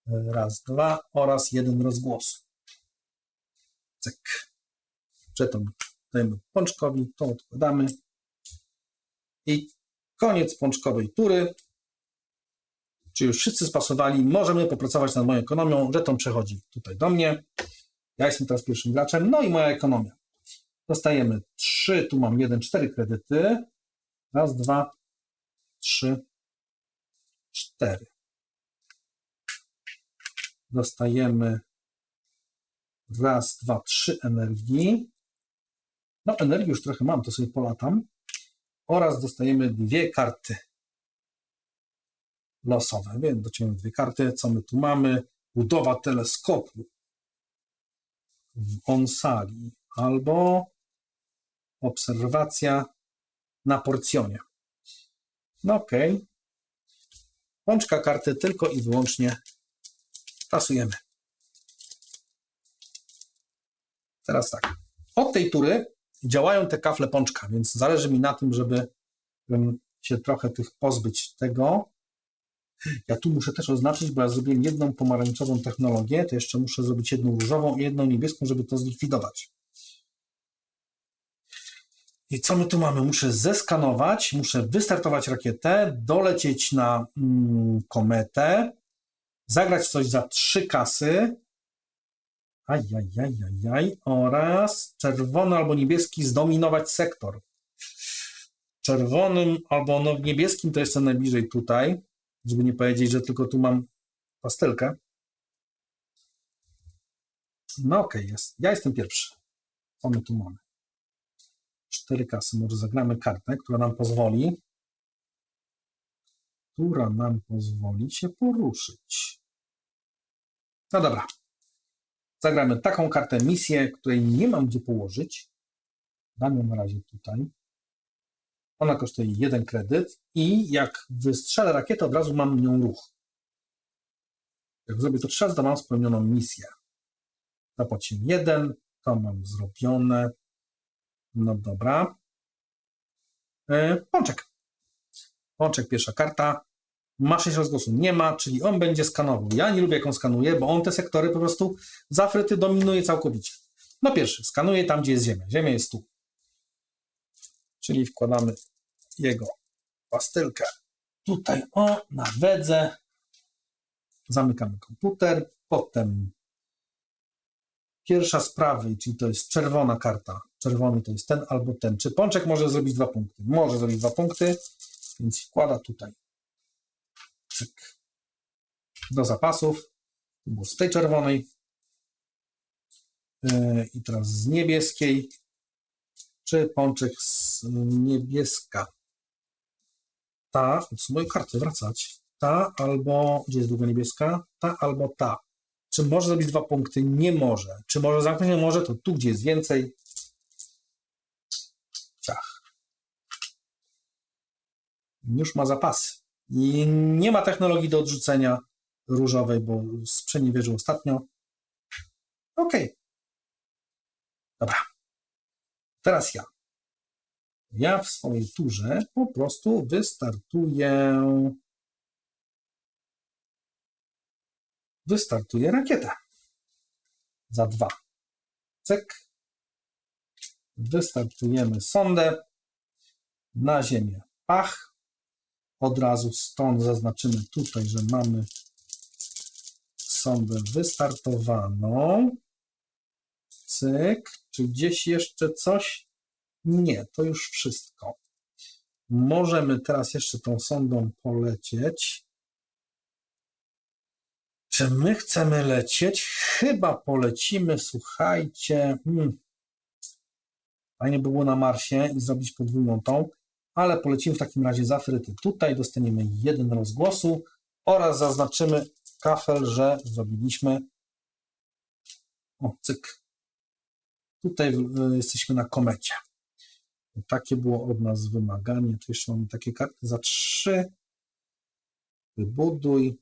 Raz, 2 oraz 1 rozgłosu. Cyk. Żeton dajemy Pączkowi, to odkładamy. I koniec pączkowej tury. Czy już wszyscy spasowali? Możemy popracować nad moją ekonomią. Żeton przechodzi tutaj do mnie. Ja jestem teraz pierwszym graczem. No i moja ekonomia. Dostajemy 3, tu mam 1, 4 kredyty. Raz, 2, 3, 4. Dostajemy raz, 2, 3 energii. No energii już trochę mam, to sobie polatam. Oraz dostajemy 2 karty losowe. Więc dociągniemy 2 karty. Co my tu mamy? Budowa teleskopu w Onsali albo obserwacja na porcjonie. No okej. Pączka karty tylko i wyłącznie tasujemy. Teraz tak. Od tej tury działają te kafle Pączka, więc zależy mi na tym, żeby się trochę pozbyć tego. Ja tu muszę też oznaczyć, bo ja zrobiłem jedną pomarańczową technologię, to jeszcze muszę zrobić jedną różową i jedną niebieską, żeby to zlikwidować. I co my tu mamy? Muszę zeskanować, muszę wystartować rakietę, dolecieć na kometę, zagrać coś za 3 kasy, oraz czerwony albo niebieski zdominować sektor. Czerwonym albo niebieskim to jestem najbliżej tutaj, żeby nie powiedzieć, że tylko tu mam pastelkę. No okej, jest. Ja jestem pierwszy. Co my tu mamy? 4 kasy. Może zagramy kartę, która nam pozwoli się poruszyć. No dobra. Zagramy taką kartę misję, której nie mam gdzie położyć. Dam ją na razie tutaj. Ona kosztuje 1 kredyt i jak wystrzelę rakietę, od razu mam nią ruch. Jak zrobię to 3 razy, to mam spełnioną misję. Zapłaciłem 1, to mam zrobione. No dobra. Pączek. Pączek, pierwsza karta. Ma 6 rozgłosów. Nie ma, czyli on będzie skanował. Ja nie lubię, jak on skanuje, bo on te sektory po prostu z Afryty dominuje całkowicie. No pierwszy, skanuje tam, gdzie jest ziemia. Ziemia jest tu. Czyli wkładamy jego pastelkę tutaj, na wedze. Zamykamy komputer. Potem pierwsza z prawej, czyli to jest czerwona karta. Czerwony to jest ten albo ten. Czy Pączek może zrobić 2 punkty? Może zrobić 2 punkty, więc wkłada tutaj. Cyk. Do zapasów. To było z tej czerwonej. I teraz z niebieskiej. Czy Pączek z niebieska? Ta, to są moje karty, wracać. Ta albo, gdzie jest druga niebieska? Ta albo ta. Czy może zrobić 2 punkty? Nie może. Czy może zamknąć? Nie może, to tu, gdzie jest więcej. Ciach. Już ma zapasy. I nie ma technologii do odrzucenia różowej, bo sprzeniewierzył ostatnio. Okej. Dobra. Teraz ja. Ja w swojej turze po prostu wystartuję rakietę. Za 2. Cyk. Wystartujemy sondę na Ziemię. Pach. Od razu stąd zaznaczymy tutaj, że mamy sondę wystartowaną. Cyk. Czy gdzieś jeszcze coś? Nie, to już wszystko. Możemy teraz jeszcze tą sondą polecieć. Czy my chcemy lecieć? Chyba polecimy, słuchajcie. Fajnie by było na Marsie i zrobić podwójną tą, ale polecimy w takim razie z Afryty. Tutaj dostaniemy 1 rozgłosu oraz zaznaczymy kafel, że zrobiliśmy. O, cyk. Tutaj jesteśmy na komecie. Takie było od nas wymaganie. Tu jeszcze mamy takie karty za 3. Wybuduj.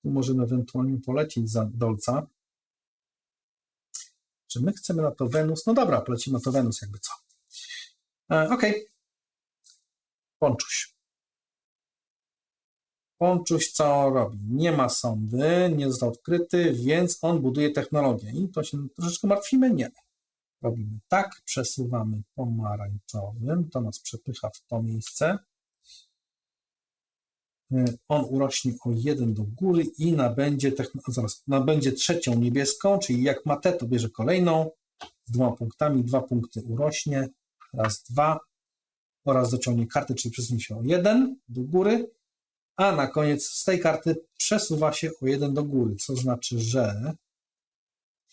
Tu możemy ewentualnie polecieć za dolca. Czy my chcemy na to Wenus? No dobra, polecimy na to Wenus, jakby co. Ok. Ponczuś. Ponczuś co robi? Nie ma sondy, nie został odkryty, więc on buduje technologię. I to się troszeczkę martwimy? Nie. Robimy tak, przesuwamy pomarańczowym, to nas przepycha w to miejsce. On urośnie o 1 do góry i nabędzie trzecią niebieską, czyli jak ma T, to bierze kolejną z 2 punktami, 2 punkty urośnie, raz, 2 oraz dociągnie kartę, czyli przesunie się o 1 do góry, a na koniec z tej karty przesuwa się o 1 do góry, co znaczy, że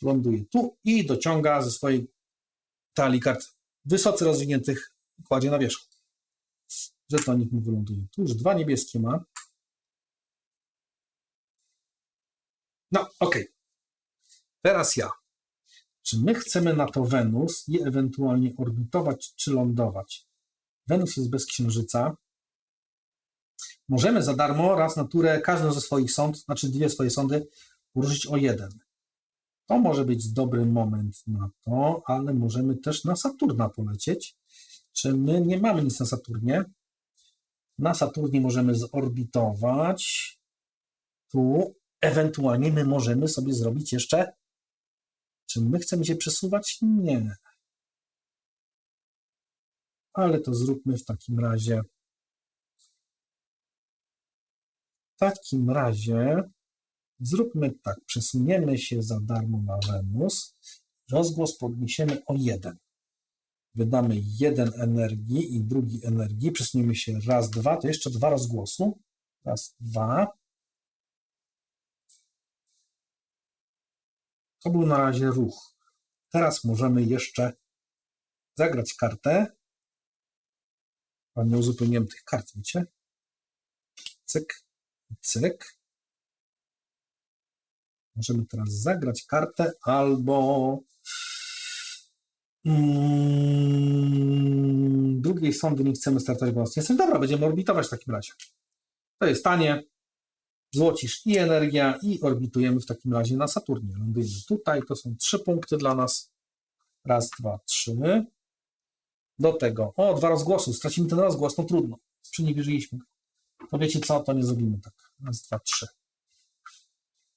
ląduje tu i dociąga ze swojej talii kart wysoce rozwiniętych i kładzie na wierzchu. Żetonik mu wyląduje. Tu już 2 niebieskie ma. No, ok. Teraz ja. Czy my chcemy na to Wenus i ewentualnie orbitować, czy lądować? Wenus jest bez księżyca. Możemy za darmo raz na turę każdą ze swoich sond, znaczy 2 swoje sondy, uruszyć o 1. To może być dobry moment na to, ale możemy też na Saturna polecieć. Czy my nie mamy nic na Saturnie? Na Saturnie możemy zorbitować. Tu ewentualnie my możemy sobie zrobić jeszcze. Czy my chcemy się przesuwać? Nie. Ale to zróbmy w takim razie. Zróbmy tak. Przesuniemy się za darmo na Wenus. Rozgłos podniesiemy o 1. Wydamy 1 energii i drugi energii. Przesuniemy się raz, 2. To jeszcze 2 rozgłosu. Raz, 2. To był na razie ruch. Teraz możemy jeszcze zagrać kartę. A nie uzupełniłem tych kart, wiecie? Cyk, cyk. Możemy teraz zagrać kartę albo drugiej sondy nie chcemy startować, bo nas nie chcemy. Dobra, będziemy orbitować w takim razie. To jest tanie. Złocisz i energia i orbitujemy w takim razie na Saturnie. Lądujemy tutaj, to są 3 punkty dla nas. Raz, 2, 3. Do tego, 2 rozgłosy, stracimy ten rozgłos, no trudno. Sprzeniewierzyliśmy go. To wiecie co, to nie zrobimy tak. Raz, 2, 3.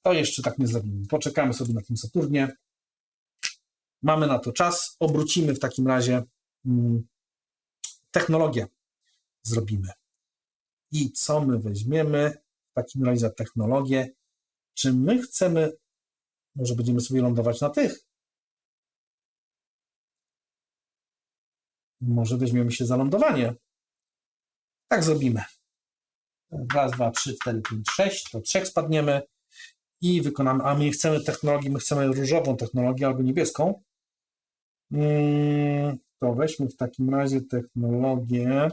To jeszcze tak nie zrobimy. Poczekamy sobie na tym Saturnie. Mamy na to czas. Obrócimy w takim razie technologię. Zrobimy. I co my weźmiemy w takim razie za technologię? Czy my chcemy, może będziemy sobie lądować na tych? Może weźmiemy się za lądowanie. Tak zrobimy. Raz, 2, 3, 4, 5, 6. To 3 spadniemy i wykonamy. A my nie chcemy technologii, my chcemy różową technologię albo niebieską. To weźmy w takim razie technologię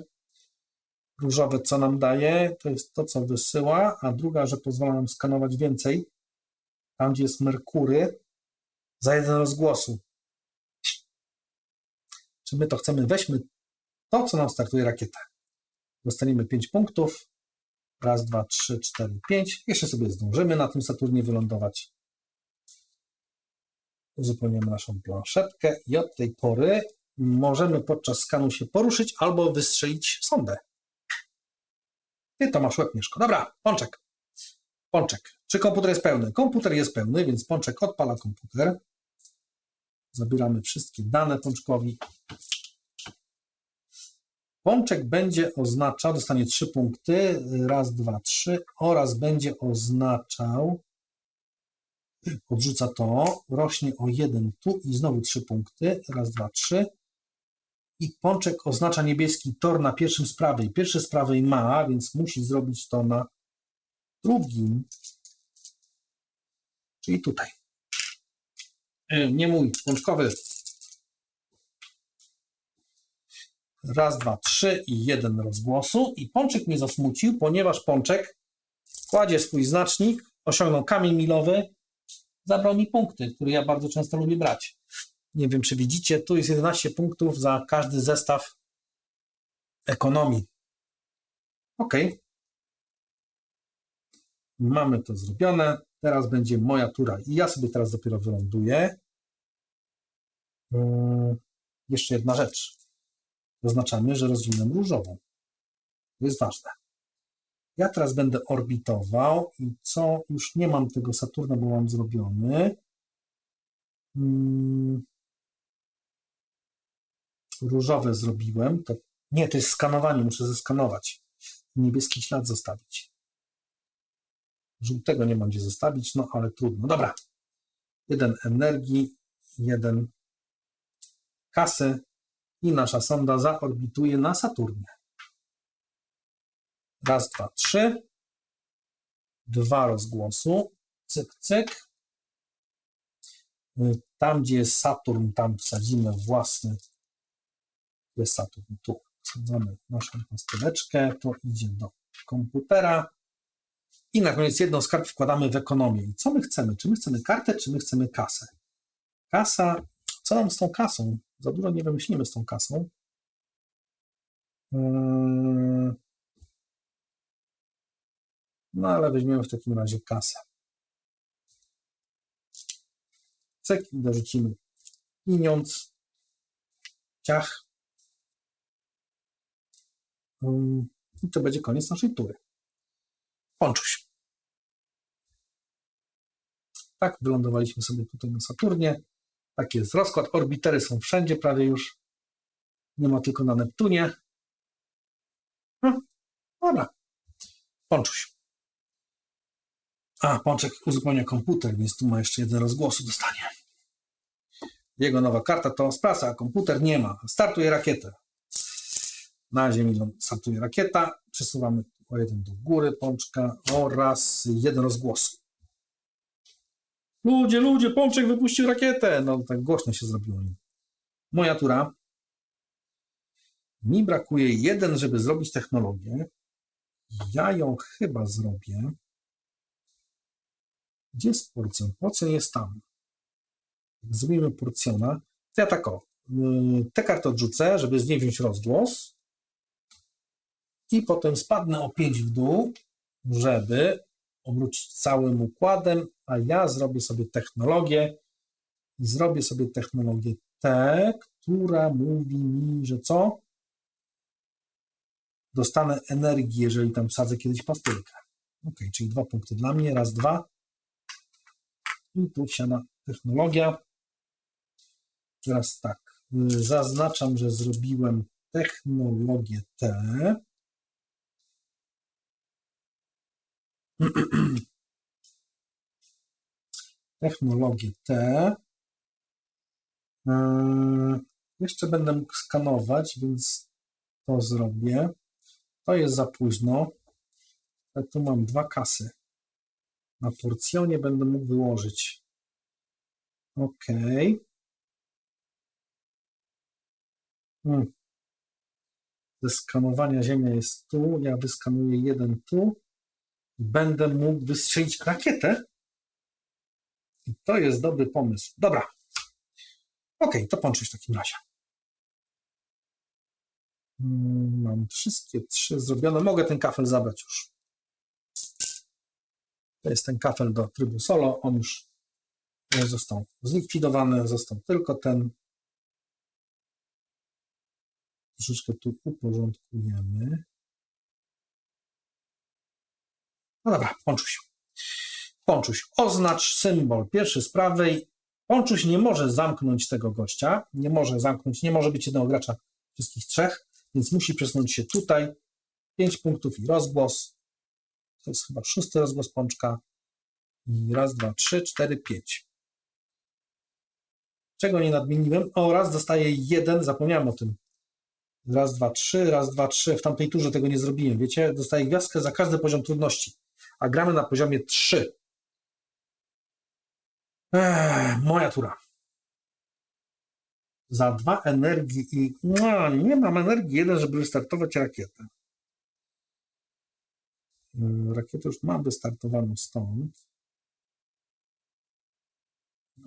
różowe, co nam daje, to jest to, co wysyła, a druga, że pozwala nam skanować więcej, tam gdzie jest Merkury, za 1 rozgłosu. Czy my to chcemy? Weźmy to, co nam startuje rakietę. Dostaniemy 5 punktów. Raz, 2, 3, 4, 5. Jeszcze sobie zdążymy na tym Saturnie wylądować. Uzupełniamy naszą planszetkę i od tej pory możemy podczas skanu się poruszyć albo wystrzelić sondę. Ty to masz łeb, Mieszko. Dobra, Pączek. Pączek. Czy komputer jest pełny? Komputer jest pełny, więc Pączek odpala komputer. Zabieramy wszystkie dane Pączkowi. Pączek będzie oznaczał, dostanie 3 punkty, raz, 2, 3 oraz będzie oznaczał, odrzuca to, rośnie o 1 tu i znowu 3 punkty, raz, 2, 3 i Pączek oznacza niebieski tor na pierwszym z prawej. Pierwszy z prawej ma, więc musi zrobić to na drugim, czyli tutaj. Nie mój, Pączkowy. Raz, 2, 3 i 1 rozgłosu. I Pączek mnie zasmucił, ponieważ Pączek kładzie swój znacznik, osiągnął kamień milowy, zabrał mi punkty, które ja bardzo często lubię brać. Nie wiem, czy widzicie, tu jest 11 punktów za każdy zestaw ekonomii. OK. Mamy to zrobione. Teraz będzie moja tura. I ja sobie teraz dopiero wyląduję. Jeszcze jedna rzecz. Zaznaczamy, że rozwinę różową. To jest ważne. Ja teraz będę orbitował i co? Już nie mam tego Saturna, bo mam zrobiony. Różowe zrobiłem. Nie, to jest skanowanie. Muszę zeskanować. Niebieski ślad zostawić. Żółtego nie mam gdzie zostawić, no ale trudno. Dobra. 1 energii, 1 kasy i nasza sonda zaorbituje na Saturnie. Raz, 2, 3. 2 rozgłosu. Cyk, cyk. Tam, gdzie jest Saturn, tam wsadzimy własny. Jest Saturn, tu. Wsadzamy naszą pastyleczkę, to idzie do komputera. I na koniec jedną z kart wkładamy w ekonomię. I co my chcemy? Czy my chcemy kartę, czy my chcemy kasę? Kasa, co nam z tą kasą? Za dużo nie wymyślimy z tą kasą. No ale weźmiemy w takim razie kasę. Cyk i dorzucimy pieniądz. Ciach. I to będzie koniec naszej tury. Pączuś. Tak, wylądowaliśmy sobie tutaj na Saturnie. Taki jest rozkład. Orbitery są wszędzie prawie już. Nie ma tylko na Neptunie. Dobra. Pączuś. Pączek uzupełnia komputer, więc tu ma jeszcze 1 rozgłosu dostanie. Jego nowa karta to Sprasa, a komputer nie ma. Startuje rakietę. Na Ziemi startuje rakieta. Przesuwamy o 1 do góry Pączka oraz 1 rozgłosu. Ludzie, Pączek wypuścił rakietę. No tak głośno się zrobiło. Moja tura. Mi brakuje 1, żeby zrobić technologię. Ja ją chyba zrobię. Gdzie jest porcjon? Porcjon jest tam. Jak zrobimy porcjona, to ja tak tę kartę odrzucę, żeby z niej wziąć rozgłos i potem spadnę o 5 w dół, żeby obrócić całym układem, a ja zrobię sobie technologię i zrobię sobie technologię tę, która mówi mi, że co? Dostanę energię, jeżeli tam wsadzę kiedyś pastylkę. OK, czyli 2 punkty dla mnie, raz, 2. I tu wsiada technologia. Teraz tak, zaznaczam, że zrobiłem technologię tę. Technologię tę. Jeszcze będę mógł skanować, więc to zrobię. To jest za późno. Ja tu mam 2 kasy. Na porcjonie będę mógł wyłożyć. OK. Ze skanowania ziemia jest tu. Ja wyskanuję 1 tu. Będę mógł wystrzelić rakietę. I to jest dobry pomysł. Dobra. OK, to Pączuś w takim razie. Mam wszystkie 3 zrobione. Mogę ten kafel zabrać już. To jest ten kafel do trybu solo. On już został zlikwidowany. Został tylko ten. Troszeczkę tu uporządkujemy. No dobra, Pączuś. Pączuś, oznacz symbol pierwszy z prawej Ponczuś nie może zamknąć tego gościa, nie może zamknąć, nie może być jednego gracza wszystkich trzech, więc musi przesunąć się tutaj. 5 punktów i rozgłos. To jest chyba 6. rozgłos pączka. I raz, dwa, trzy, 4, 5. Czego nie nadmieniłem? O, raz dostaje 1, zapomniałem o tym. Raz, dwa, trzy, raz, dwa, trzy. W tamtej turze tego nie zrobiłem, wiecie? Dostaję gwiazdkę za każdy poziom trudności, a gramy na poziomie 3. Moja tura. Za 2 energii i... No, nie mam energii 1, żeby wystartować rakietę. Rakietę już mam wystartowaną stąd.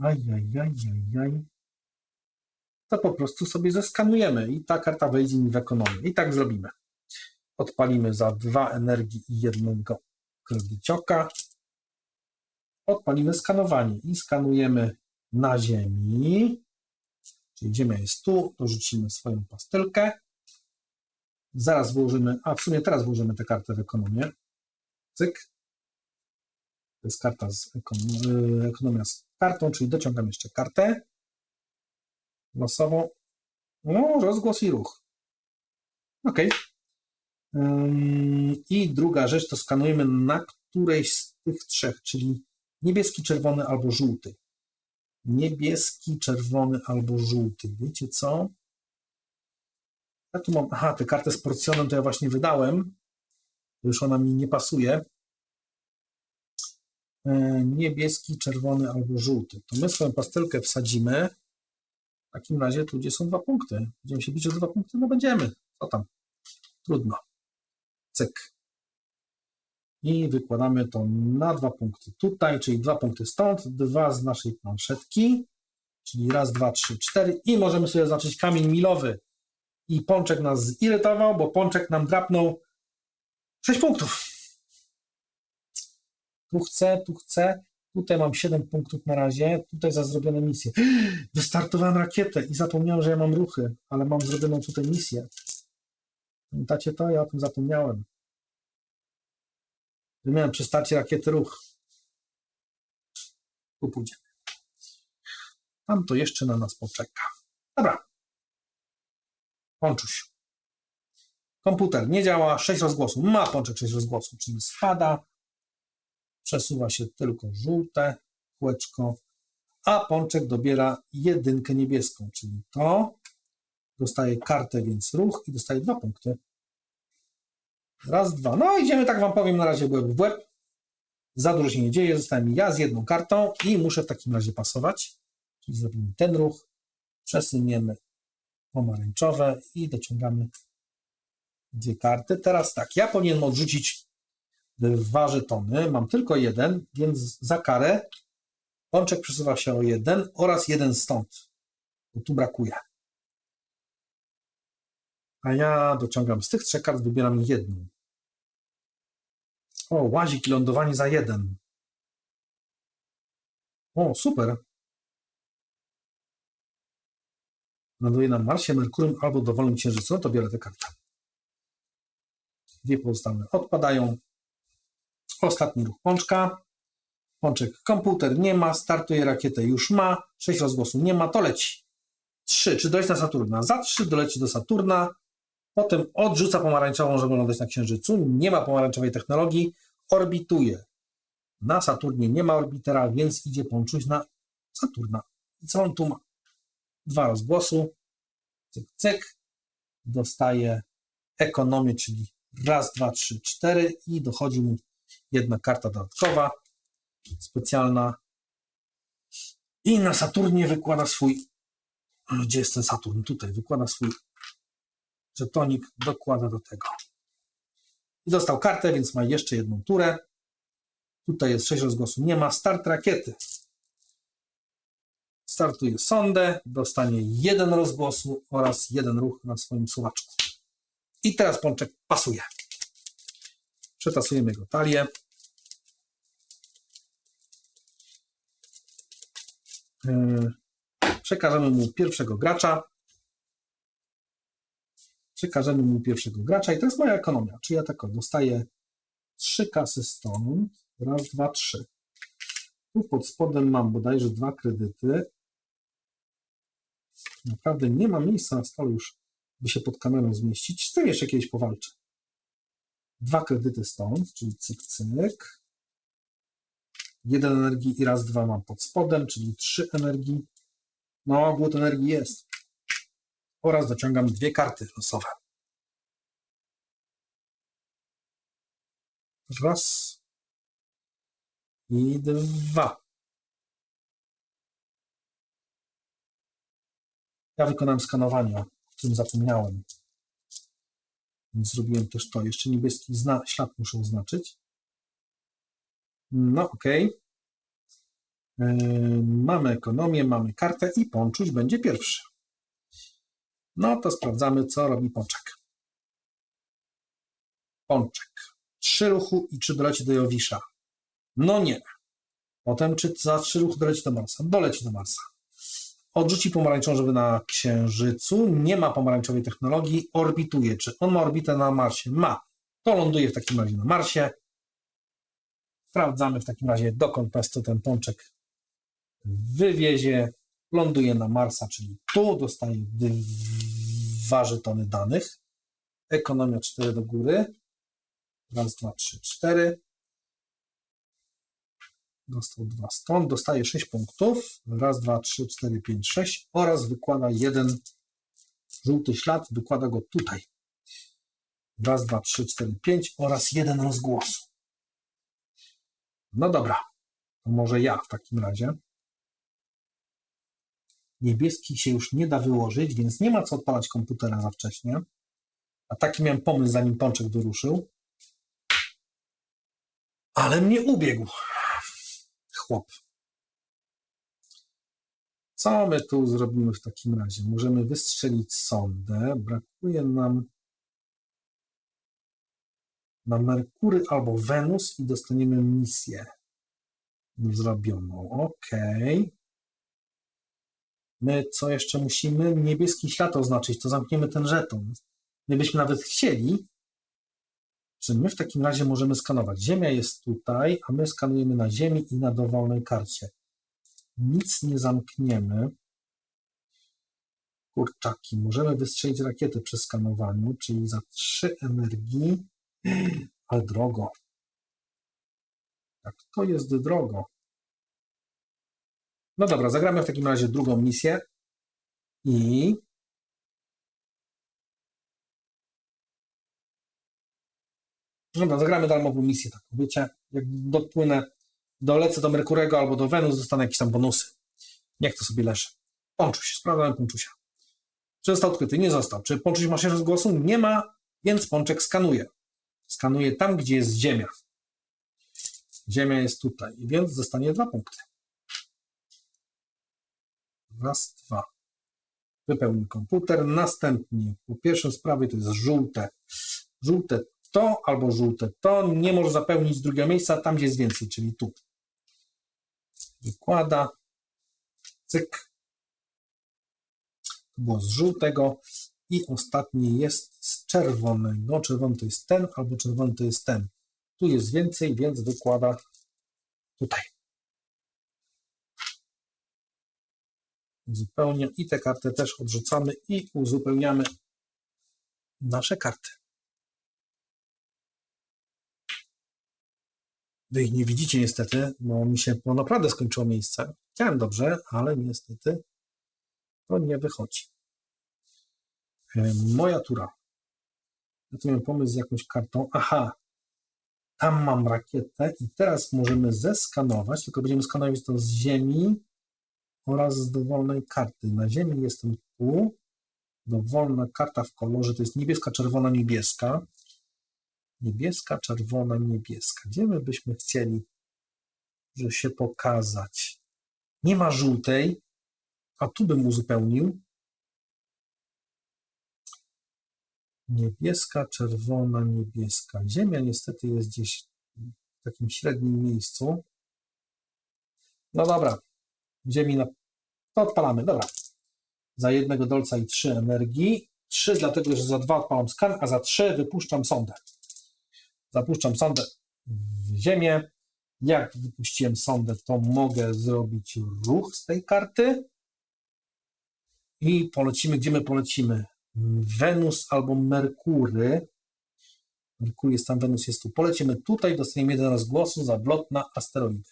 Ajajajajaj. To po prostu sobie zeskanujemy i ta karta wejdzie mi w ekonomię. I tak zrobimy. Odpalimy za 2 energii i 1 kredycioka. Odpalimy skanowanie i skanujemy na ziemi. Czyli ziemia jest tu, dorzucimy swoją pastylkę. Zaraz włożymy, a w sumie teraz włożymy tę kartę w ekonomię. Cyk. To jest karta z ekonomia z kartą, czyli dociągam jeszcze kartę losową. No, rozgłos i ruch. OK. I druga rzecz to skanujemy na którejś z tych trzech, czyli niebieski, czerwony albo żółty. Niebieski, czerwony albo żółty. Wiecie co? Ja tu mam, tę kartę z porcjonem to ja właśnie wydałem. Już ona mi nie pasuje. Niebieski, czerwony albo żółty. To my swoją pastelkę wsadzimy. W takim razie tu, gdzie są 2 punkty. Będziemy się bić o 2 punkty? No będziemy. Co tam? Trudno. Cyk. I wykładamy to na 2 punkty tutaj, czyli 2 punkty stąd, 2 z naszej planszetki, czyli raz, 2, 3, 4 i możemy sobie zaznaczyć kamień milowy. I Pączek nas zirytował, bo Pączek nam drapnął 6 punktów. Tu chcę. Tutaj mam 7 punktów na razie. Tutaj za zrobione misje. Wystartowałem rakietę i zapomniałem, że ja mam ruchy, ale mam zrobioną tutaj misję. Pamiętacie to? Ja o tym zapomniałem. Że miałem przy starcie rakiety ruch. Tu pójdziemy. Tam to jeszcze na nas poczeka. Dobra. Pączuś. Komputer nie działa. 6 rozgłosów. Ma Pączek 6 rozgłosów, czyli spada. Przesuwa się tylko żółte kółeczko, a Pączek dobiera 1 niebieską, czyli to. Dostaje kartę, więc ruch i dostaje 2 punkty. Raz, 2. No idziemy, tak wam powiem, na razie łeb w łeb. Za dużo się nie dzieje, zostałem ja z 1 kartą i muszę w takim razie pasować. Czyli zrobimy ten ruch, przesuniemy pomarańczowe i dociągamy 2 karty. Teraz tak, ja powinienem odrzucić 2 żetony, mam tylko 1, więc za karę Pączek przesuwa się o 1 oraz 1 stąd, bo tu brakuje. A ja dociągam z tych 3 kart, wybieram 1. O, łazik i lądowanie za 1. O, super. Ląduje na Marsie, Merkurym albo dowolnym księżycu. No to biorę tę kartę. 2 pozostałe odpadają. Ostatni ruch Pączka. Pączek komputer nie ma, startuje rakietę już ma, 6 rozgłosów nie ma, to leci. 3, czy dojść na Saturna? Za 3 doleci do Saturna, potem odrzuca pomarańczową, żeby lądować na Księżycu, nie ma pomarańczowej technologii, orbituje. Na Saturnie nie ma orbitera, więc idzie Pączuś na Saturna. I co on tu ma? 2 rozgłosu, cyk, cyk, dostaje ekonomię, czyli raz, 2, 3, 4 i dochodzi mu 1 karta dodatkowa, specjalna. I na Saturnie wykłada swój, gdzie jest ten Saturn? Tutaj wykłada swój żetonik, dokłada do tego. I dostał kartę, więc ma jeszcze 1 turę. Tutaj jest 6 rozgłosów, nie ma. Start rakiety. Startuje sondę, dostanie 1 rozgłosu oraz 1 ruch na swoim suwaczku. I teraz Pączek pasuje. Przetasujemy jego talię. Przekażemy mu pierwszego gracza. I to jest moja ekonomia. Czyli ja tak dostaję 3 kasy stąd. Raz, 2, 3. Tu pod spodem mam bodajże 2 kredyty. Naprawdę nie ma miejsca na stole już, by się pod kamerą zmieścić. Z tym jeszcze kiedyś powalczę. 2 kredyty stąd, czyli cyk, cyk. 1 energii i raz, 2 mam pod spodem, czyli 3 energii. No, głód energii jest. Oraz dociągam 2 karty losowe. Raz i 2. Ja wykonałem skanowanie, o którym zapomniałem. Więc zrobiłem też to. Jeszcze niebieski ślad muszę oznaczyć. No ok. Mamy ekonomię, mamy kartę i Ponczuś będzie pierwszy. No to sprawdzamy, co robi Pączek. Pączek. 3 ruchu i czy doleci do Jowisza? No nie. Potem czy za 3 ruchy doleci do Marsa? Doleci do Marsa. Odrzuci pomarańczowy na Księżycu. Nie ma pomarańczowej technologii. Orbituje. Czy on ma orbitę na Marsie? Ma. To ląduje w takim razie na Marsie. Sprawdzamy w takim razie, dokąd nas to ten Pączek wywiezie. Ląduje na Marsa, czyli tu. Dostaje 2 żetony danych. Ekonomia 4 do góry. Raz, 2, 3, 4. Dostał 2 stąd. Dostaje 6 punktów. Raz, 2, 3, 4, 5, 6. Oraz wykłada 1 żółty ślad. Wykłada go tutaj. Raz, 2, 3, 4, 5 oraz 1 rozgłosu. No dobra. To może ja w takim razie. Niebieski się już nie da wyłożyć, więc nie ma co odpalać komputera za wcześnie. A taki miałem pomysł, zanim Pączek wyruszył. Ale mnie ubiegł. Chłop. Co my tu zrobimy w takim razie? Możemy wystrzelić sondę. Brakuje nam na Merkury albo Wenus i dostaniemy misję zrobioną. Ok. My co jeszcze musimy? Niebieski ślad oznaczyć, to zamkniemy ten żeton. Gdybyśmy nawet chcieli, czy my w takim razie możemy skanować. Ziemia jest tutaj, a my skanujemy na Ziemi i na dowolnej karcie. Nic nie zamkniemy. Kurczaki, możemy wystrzelić rakietę przy skanowaniu, czyli za 3 energii, ale drogo. Tak, to jest drogo. No dobra, zagramy w takim razie drugą misję i dobra, zagramy darmową misję taką, wiecie, jak dolecę do Merkurego albo do Wenus, dostanę jakieś tam bonusy. Niech to sobie leży. Ponczuś, sprawdzamy Ponczusia. Czy został odkryty? Nie został. Czy Ponczuś ma się rozgłosu? Nie ma, więc Pączek skanuje. Skanuje tam, gdzie jest Ziemia. Ziemia jest tutaj, więc dostanie 2 punkty. Raz, 2. Wypełni komputer. Następnie po pierwszym sprawie to jest żółte. Żółte to albo żółte to. Nie może zapełnić drugiego miejsca tam, gdzie jest więcej, czyli tu. Wykłada. Cyk. To było z żółtego. I ostatni jest z czerwonego. Czerwony to jest ten, albo czerwony to jest ten. Tu jest więcej, więc wykłada tutaj. Uzupełnia i tę kartę też odrzucamy i uzupełniamy nasze karty. Wy ich nie widzicie niestety, bo mi się naprawdę skończyło miejsce. Chciałem dobrze, ale niestety to nie wychodzi. Moja tura. Ja tu miałem pomysł z jakąś kartą. Aha, tam mam rakietę i teraz możemy zeskanować, tylko będziemy skanować to z Ziemi oraz z dowolnej karty. Na Ziemi jestem tu. Dowolna karta w kolorze to jest niebieska, czerwona, niebieska. Niebieska, czerwona, niebieska. Gdzie my byśmy chcieli, żeby się pokazać? Nie ma żółtej, a tu bym uzupełnił. Niebieska, czerwona, niebieska. Ziemia niestety jest gdzieś w takim średnim miejscu. No dobra. Ziemi to odpalamy. Dobra. Za 1 dolca i 3 energii. 3 dlatego, że za 2 odpalam skan, a za 3 wypuszczam sondę. Zapuszczam sondę w Ziemię Jak wypuściłem sondę, to mogę zrobić ruch z tej karty i polecimy, gdzie my polecimy? Wenus albo Merkury. Merkury jest tam, Wenus jest tu. Polecimy tutaj, dostaniemy 1 rozgłosu za wlot na asteroidy.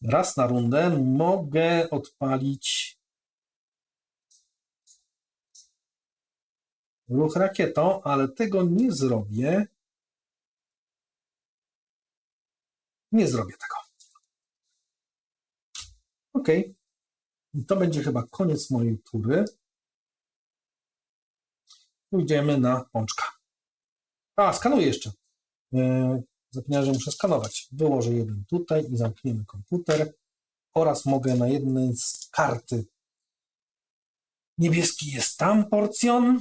Raz na rundę mogę odpalić ruch rakietą, ale tego nie zrobię. Nie zrobię tego. Ok. I to będzie chyba koniec mojej tury. Pójdziemy na pączka. A, skanuję jeszcze. Zapomniałem, że muszę skanować. Wyłożę jeden tutaj i zamkniemy komputer. Oraz mogę na jednej z karty. Niebieski jest tam porcjon.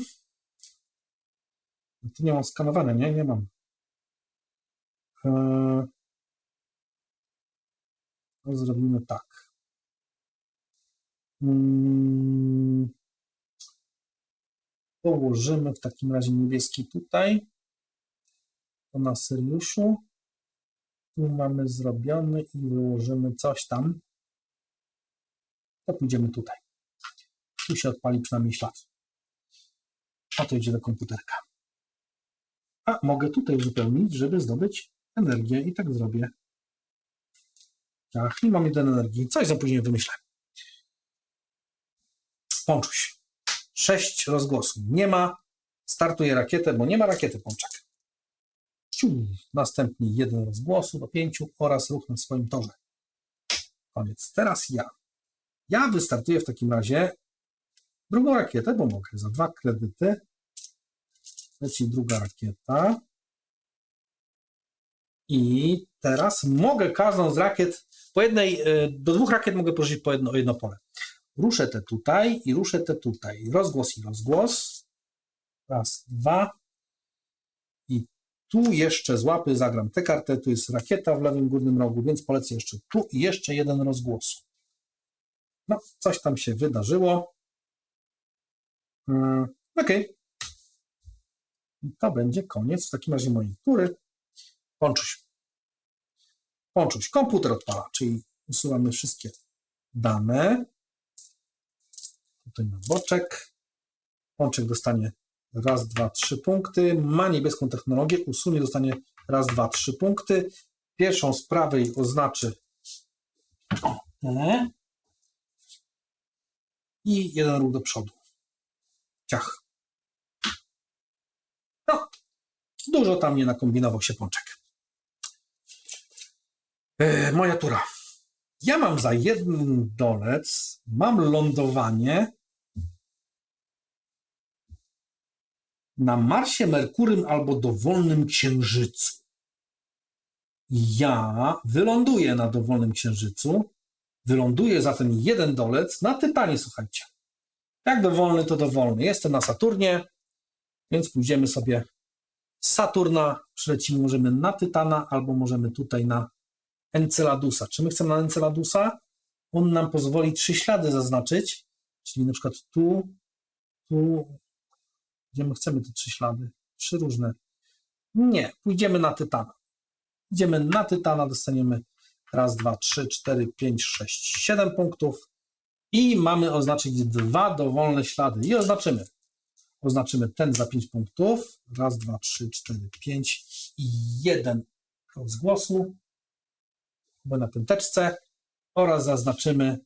Tu nie mam skanowane, nie? Nie mam. To zrobimy tak. Położymy w takim razie niebieski tutaj. To na Syriuszu. Tu mamy zrobiony i wyłożymy coś tam. To pójdziemy tutaj. Tu się odpali przynajmniej ślad. A to idzie do komputerka. A mogę tutaj uzupełnić, żeby zdobyć energię i tak zrobię. Tak, i mam 1 energii. Coś za później wymyślę. Pączuś. 6 rozgłosów. Nie ma. Startuję rakietę, bo nie ma rakiety pączek. Następnie 1 rozgłosu do 5 oraz ruch na swoim torze. Koniec. Teraz ja. Ja wystartuję w takim razie drugą rakietę, bo mogę za 2 kredyty. Leci druga rakieta. I teraz mogę każdą z rakiet, do 2 rakiet mogę poruszyć po jedno pole. Ruszę te tutaj i ruszę te tutaj. Rozgłos i rozgłos. Raz, 2. I tu jeszcze z łapy zagram tę kartę. Tu jest rakieta w lewym górnym rogu, więc polecę jeszcze tu i jeszcze 1 rozgłos. No, coś tam się wydarzyło. Ok. I to będzie koniec w takim razie mojej tury. Pączuś. Pączuś. Komputer odpala, czyli usuwamy wszystkie dane. Tutaj na boczek. Pączek dostanie raz, 2, 3 punkty. Ma niebieską technologię. Usunie, dostanie raz, 2, 3 punkty. Pierwszą z prawej oznaczy i 1 ruch do przodu. Ciach. No, dużo tam nie nakombinował się pączek. Moja tura. Ja mam za 1 dolec, mam lądowanie na Marsie, Merkurym albo dowolnym księżycu. Ja wyląduję na dowolnym księżycu, wyląduję zatem 1 dolec na Tytanie, słuchajcie. Jak dowolny, to dowolny. Jestem na Saturnie, więc pójdziemy sobie z Saturna, przylecimy, możemy na Tytana, albo możemy tutaj na Enceladusa. Czy my chcemy na Enceladusa? On nam pozwoli 3 ślady zaznaczyć, czyli na przykład tu, gdzie my chcemy te 3 ślady? 3 różne. Nie, pójdziemy na Tytana. Idziemy na Tytana, dostaniemy raz, 2, 3, 4, 5, 6, 7 punktów i mamy oznaczyć 2 dowolne ślady i oznaczymy. Oznaczymy ten za 5 punktów. Raz, 2, 3, 4, 5 i 1 rozgłosu bo na piąteczce oraz zaznaczymy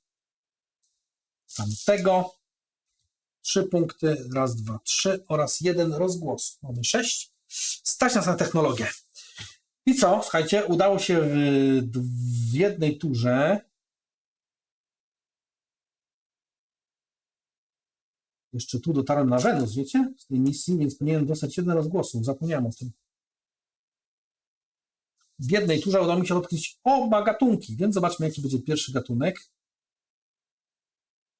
tamtego. 3 punkty, raz, 2, 3 oraz 1 rozgłos. Mamy 6. Stać nas na technologię. I co? Słuchajcie, udało się w jednej turze jeszcze tu dotarłem na Wenus, wiecie? Z tej misji, więc powinienem dostać 1 rozgłosu. Zapomniałem o tym. W jednej turze udało mi się odkryć oba gatunki, więc zobaczmy, jaki będzie pierwszy gatunek.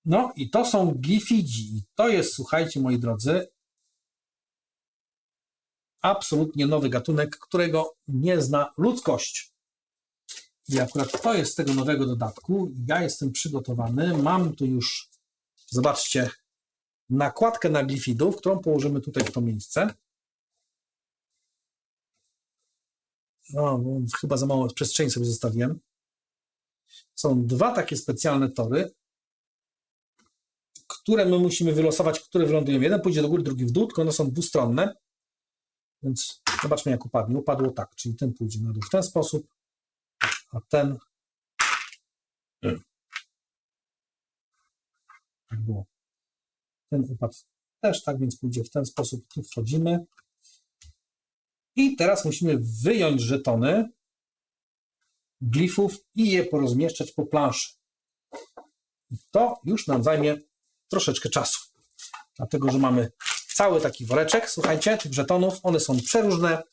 No i to są glifidzi. To jest, słuchajcie, moi drodzy, absolutnie nowy gatunek, którego nie zna ludzkość. I akurat to jest z tego nowego dodatku. Ja jestem przygotowany. Mam tu już, zobaczcie, nakładkę na glifidów, którą położymy tutaj w to miejsce. No, chyba za mało przestrzeni sobie zostawiłem. Są dwa takie specjalne tory, które my musimy wylosować, które wylądują. Jeden pójdzie do góry, drugi w dół, tylko one są dwustronne. Więc zobaczmy, jak upadnie. Upadło tak, czyli ten pójdzie na dół w ten sposób, a ten tak było. Ten upadł też tak, więc pójdzie w ten sposób. Tu wchodzimy. I teraz musimy wyjąć żetony glifów i je porozmieszczać po planszy. I to już nam zajmie troszeczkę czasu. Dlatego, że mamy cały taki woreczek, słuchajcie, tych żetonów. One są przeróżne.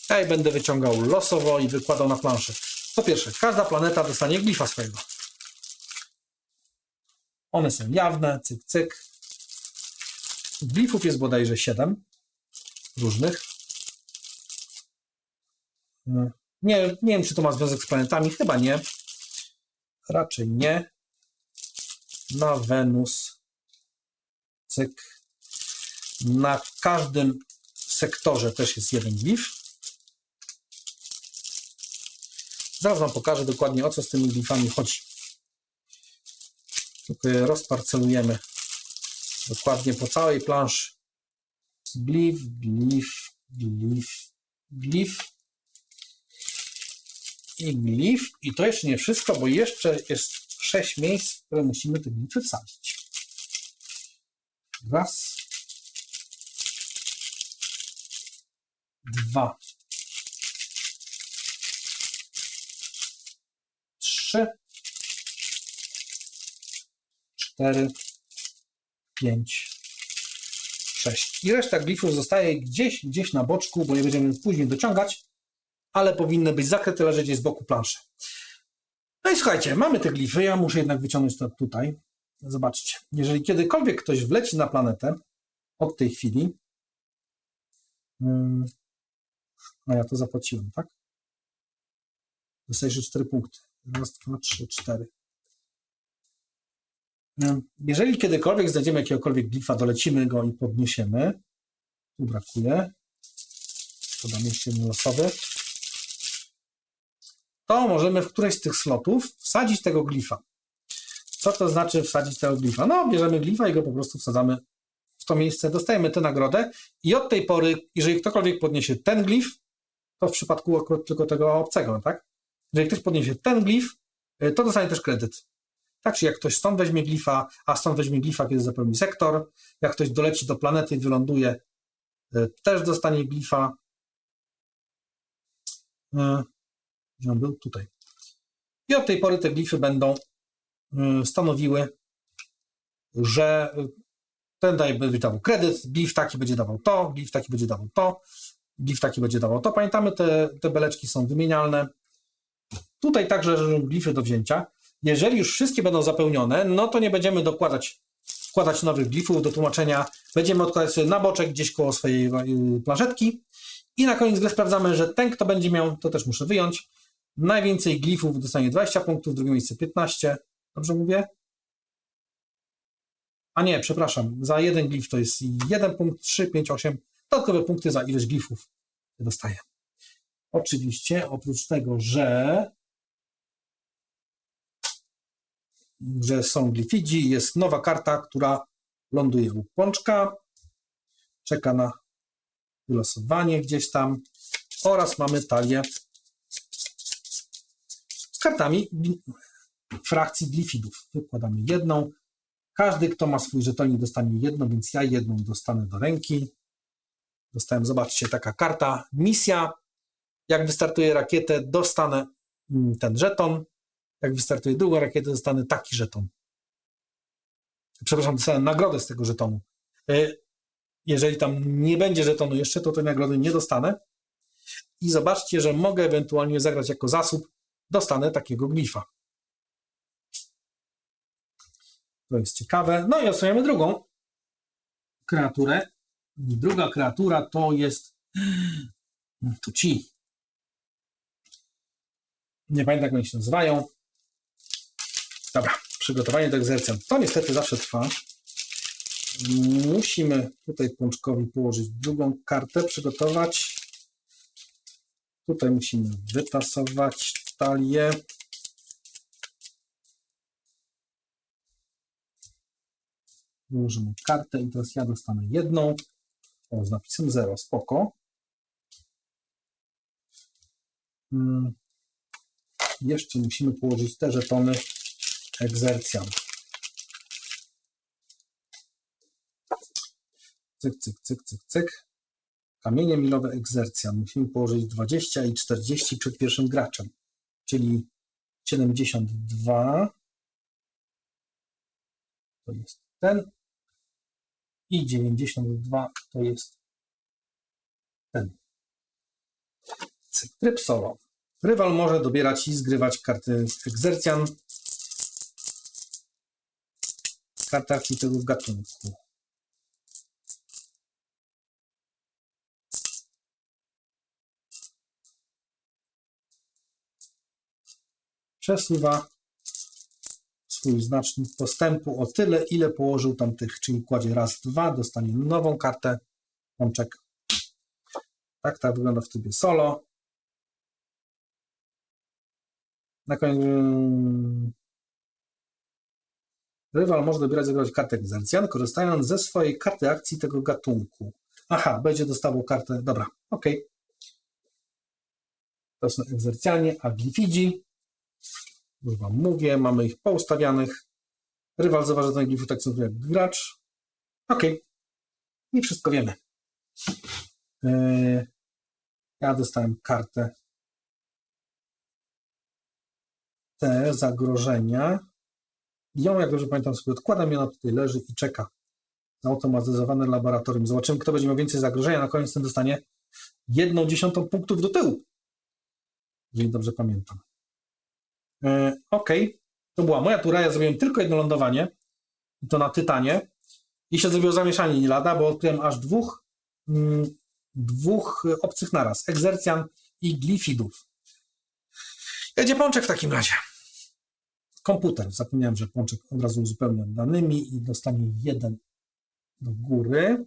Ja je będę wyciągał losowo i wykładał na planszę. Po pierwsze, każda planeta dostanie glifa swojego. One są jawne, cyk, cyk. Glifów jest bodajże 7 różnych. Nie wiem, czy to ma związek z planetami. Chyba nie. Raczej nie. Na Wenus. Cyk. Na każdym sektorze też jest jeden glif. Zaraz wam pokażę dokładnie, o co z tymi glifami chodzi. Tylko je rozparcelujemy dokładnie po całej planszy. Glif, glif, glif, glif i glif. I to jeszcze nie wszystko, bo jeszcze jest 6 miejsc, w które musimy te glify wsadzić. Raz. 2. 3. 4. 5. 6. I reszta glifów zostaje gdzieś na boczku, bo je będziemy później dociągać, ale powinny być zakryte, leżeć gdzieś z boku planszy. No i słuchajcie, mamy te glify, ja muszę jednak wyciągnąć to tutaj. Zobaczcie, jeżeli kiedykolwiek ktoś wleci na planetę od tej chwili, no ja to zapłaciłem, tak? Dostajesz 4 punkty. Raz, 2, 3, 4. Jeżeli kiedykolwiek znajdziemy jakiegokolwiek glifa, dolecimy go i podniesiemy. Tu brakuje. Podam jeszcze jeden losowy. To możemy w którejś z tych slotów wsadzić tego glifa. Co to znaczy wsadzić tego glifa? No, bierzemy glifa i go po prostu wsadzamy w to miejsce, dostajemy tę nagrodę i od tej pory, jeżeli ktokolwiek podniesie ten glif, to w przypadku akurat tylko tego obcego, tak? Jeżeli ktoś podniesie ten glif, to dostanie też kredyt. Tak, czy jak ktoś stąd weźmie glifa, a stąd weźmie glifa, kiedy zapełni sektor, jak ktoś doleci do planety i wyląduje, też dostanie glifa. Gdzie on był? Tutaj. I od tej pory te glify będą stanowiły, że ten będzie dawał kredyt, glif taki będzie dawał to, glif taki będzie dawał to, glif taki będzie dawał to. Pamiętamy, te beleczki są wymienialne. Tutaj także leżą glify do wzięcia. Jeżeli już wszystkie będą zapełnione, no to nie będziemy wkładać nowych glifów do tłumaczenia. Będziemy odkładać sobie na boczek gdzieś koło swojej planszetki. I na koniec gry sprawdzamy, że ten, kto będzie miał, to też muszę wyjąć, najwięcej glifów dostanie 20 punktów, drugie miejsce 15. Dobrze mówię? A nie, przepraszam, za jeden glif to jest 1 punkt, 3, 5, 8. Dodatkowe punkty za ileś glifów dostaję. Oczywiście, oprócz tego, że są glifidzi, jest nowa karta, która ląduje u Pączka, czeka na wylosowanie gdzieś tam oraz mamy talię z kartami frakcji glifidów. Wykładamy jedną. Każdy, kto ma swój żetonik, dostanie jedną, więc ja jedną dostanę do ręki. Dostałem, zobaczcie, taka karta. Misja. Jak wystartuję rakietę, dostanę ten żeton. Jak wystartuję drugą rakietę, dostanę taki żeton. Przepraszam, dostanę nagrodę z tego żetonu. Jeżeli tam nie będzie żetonu jeszcze, to tej nagrody nie dostanę. I zobaczcie, że mogę ewentualnie zagrać jako zasób. Dostanę takiego glifa. To jest ciekawe. No i odsłaniamy drugą kreaturę. Druga kreatura to jest to ci. Nie pamiętam, jak oni się nazywają. Dobra, przygotowanie do egzercjum. To niestety zawsze trwa. Musimy tutaj Pączkowi położyć drugą kartę, przygotować. Tutaj musimy wytasować talię. Wyłożymy kartę i teraz ja dostanę jedną. O, z napisem 0, spoko. Jeszcze musimy położyć te żetony egzercjan. Cyk, cyk, cyk, cyk, cyk. Kamienie milowe egzercjan. Musimy położyć 20 i 40 przed pierwszym graczem, czyli 72. To jest ten. I 92 to jest ten. Cyk, tryb solo. Rywal może dobierać i zgrywać karty egzercjan. Karty akcji tego gatunku. Przesuwa swój znacznik postępu o tyle, ile położył tam tych, czyli kładzie raz, dwa, dostanie nową kartę, pączek. Tak wygląda w trybie solo. Na koniec rywal może dobierać i zagrać kartę egzercjan, korzystając ze swojej karty akcji tego gatunku. Aha, będzie dostawał kartę, dobra, ok. To są egzercjanie, a glifidzi. Już wam mówię, mamy ich poustawianych. Rywal zauważy ten glify tak samo jak gracz. Ok. I wszystko wiemy. Ja dostałem kartę. Te zagrożenia. Ją, jak dobrze pamiętam, sobie odkładam i ona tutaj leży i czeka. Zautomatyzowane laboratorium. Zobaczymy, kto będzie miał więcej zagrożenia. Na koniec ten dostanie 1/10 punktów do tyłu. Jeżeli dobrze pamiętam. Ok, to była moja tura. Ja zrobiłem tylko jedno lądowanie. I to na Tytanie. I się zrobiło zamieszanie nie lada, bo odkryłem aż dwóch obcych naraz. Egzercjan i glifidów. Jedzie Pączek w takim razie. Komputer. Zapomniałem, że Pączek od razu uzupełnia danymi i dostanie 1 do góry.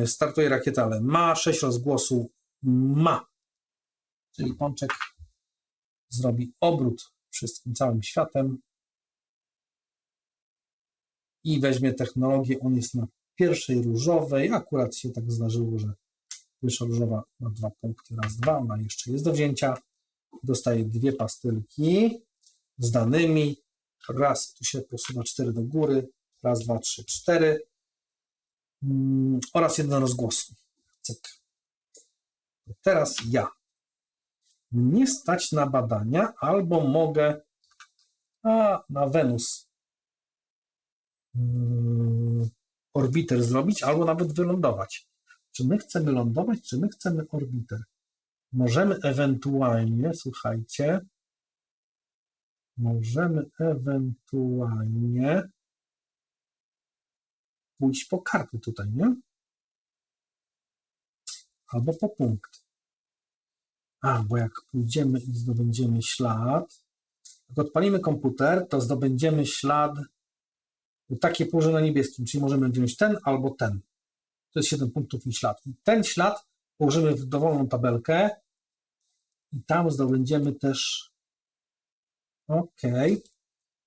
Startuje rakieta, ale ma 6 rozgłosu. Ma. Czyli Pączek zrobi obrót wszystkim całym światem i weźmie technologię. On jest na pierwszej różowej. Akurat się tak zdarzyło, że pierwsza różowa ma 2 punkty. Raz, 2. Ona jeszcze jest do wzięcia. Dostaje 2 pastylki z danymi. Raz, tu się posuwa 4 do góry. Raz, 2, 3, 4. Oraz 1 rozgłosu. Cyk. Teraz ja. Nie stać na badania, albo mogę na Wenus orbiter zrobić, albo nawet wylądować. Czy my chcemy lądować, czy my chcemy orbiter? Możemy ewentualnie, słuchajcie, pójść po karty tutaj, nie? Albo po punkt. Bo jak pójdziemy i zdobędziemy ślad, jak odpalimy komputer, to zdobędziemy ślad takie położone na niebieskim, czyli możemy wziąć ten albo ten. To jest 7 punktów i ślad. I ten ślad położymy w dowolną tabelkę i tam zdobędziemy też. Ok.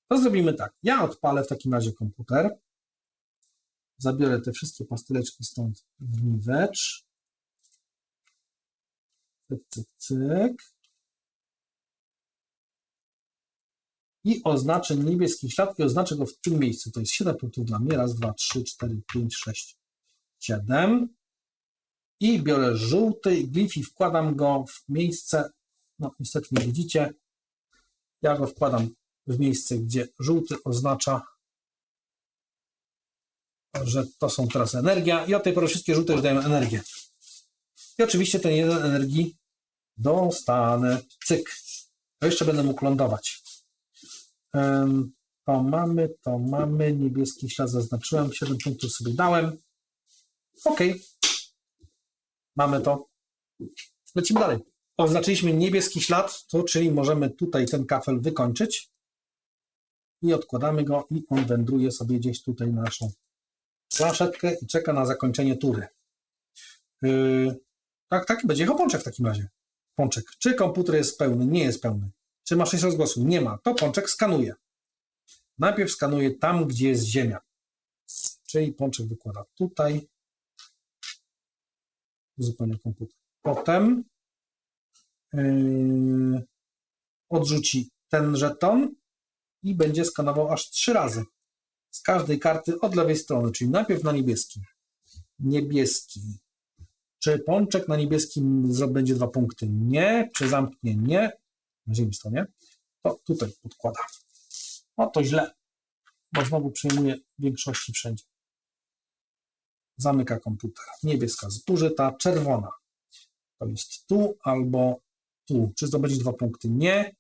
To zrobimy tak. Ja odpalę w takim razie komputer. Zabiorę te wszystkie pastyleczki stąd w niwecz. Cyk, cyk, cyk. I oznaczę niebieski ślad i oznaczę go w tym miejscu. To jest 7 punktów dla mnie. Raz, 2, 3, 4, 5, 6, 7. I biorę żółty glif i wkładam go w miejsce. No niestety nie widzicie. Ja go wkładam w miejsce, gdzie żółty oznacza, że to są teraz energia. I od tej pory wszystkie żółte już dają energię. I oczywiście ten jeden energii dostanę. Cyk. To jeszcze będę mógł lądować. To mamy. Niebieski ślad zaznaczyłem. 7 punktów sobie dałem. Ok. Mamy to. Lecimy dalej. Oznaczyliśmy niebieski ślad, czyli możemy tutaj ten kafel wykończyć. I odkładamy go i on wędruje sobie gdzieś tutaj na naszą planszetkę i czeka na zakończenie tury. Tak, taki będzie jechał Pączek w takim razie. Pączek. Czy komputer jest pełny? Nie jest pełny. Czy ma 6 rozgłosów? Nie ma. To Pączek skanuje. Najpierw skanuje tam, gdzie jest ziemia. Czyli Pączek wykłada tutaj. Uzupełnia komputer. Potem odrzuci ten żeton i będzie skanował aż 3 razy. Z każdej karty od lewej strony, czyli najpierw na niebieski. Niebieski. Czy Pączek na niebieskim będzie 2 punkty? Nie. Czy zamknie? Nie. Na ziemi stronie. To tutaj podkłada. No to źle, bo znowu przyjmuje większości wszędzie. Zamyka komputer. Niebieska zużyta, czerwona. To jest tu albo tu. Czy zdobędzie 2 punkty? Nie.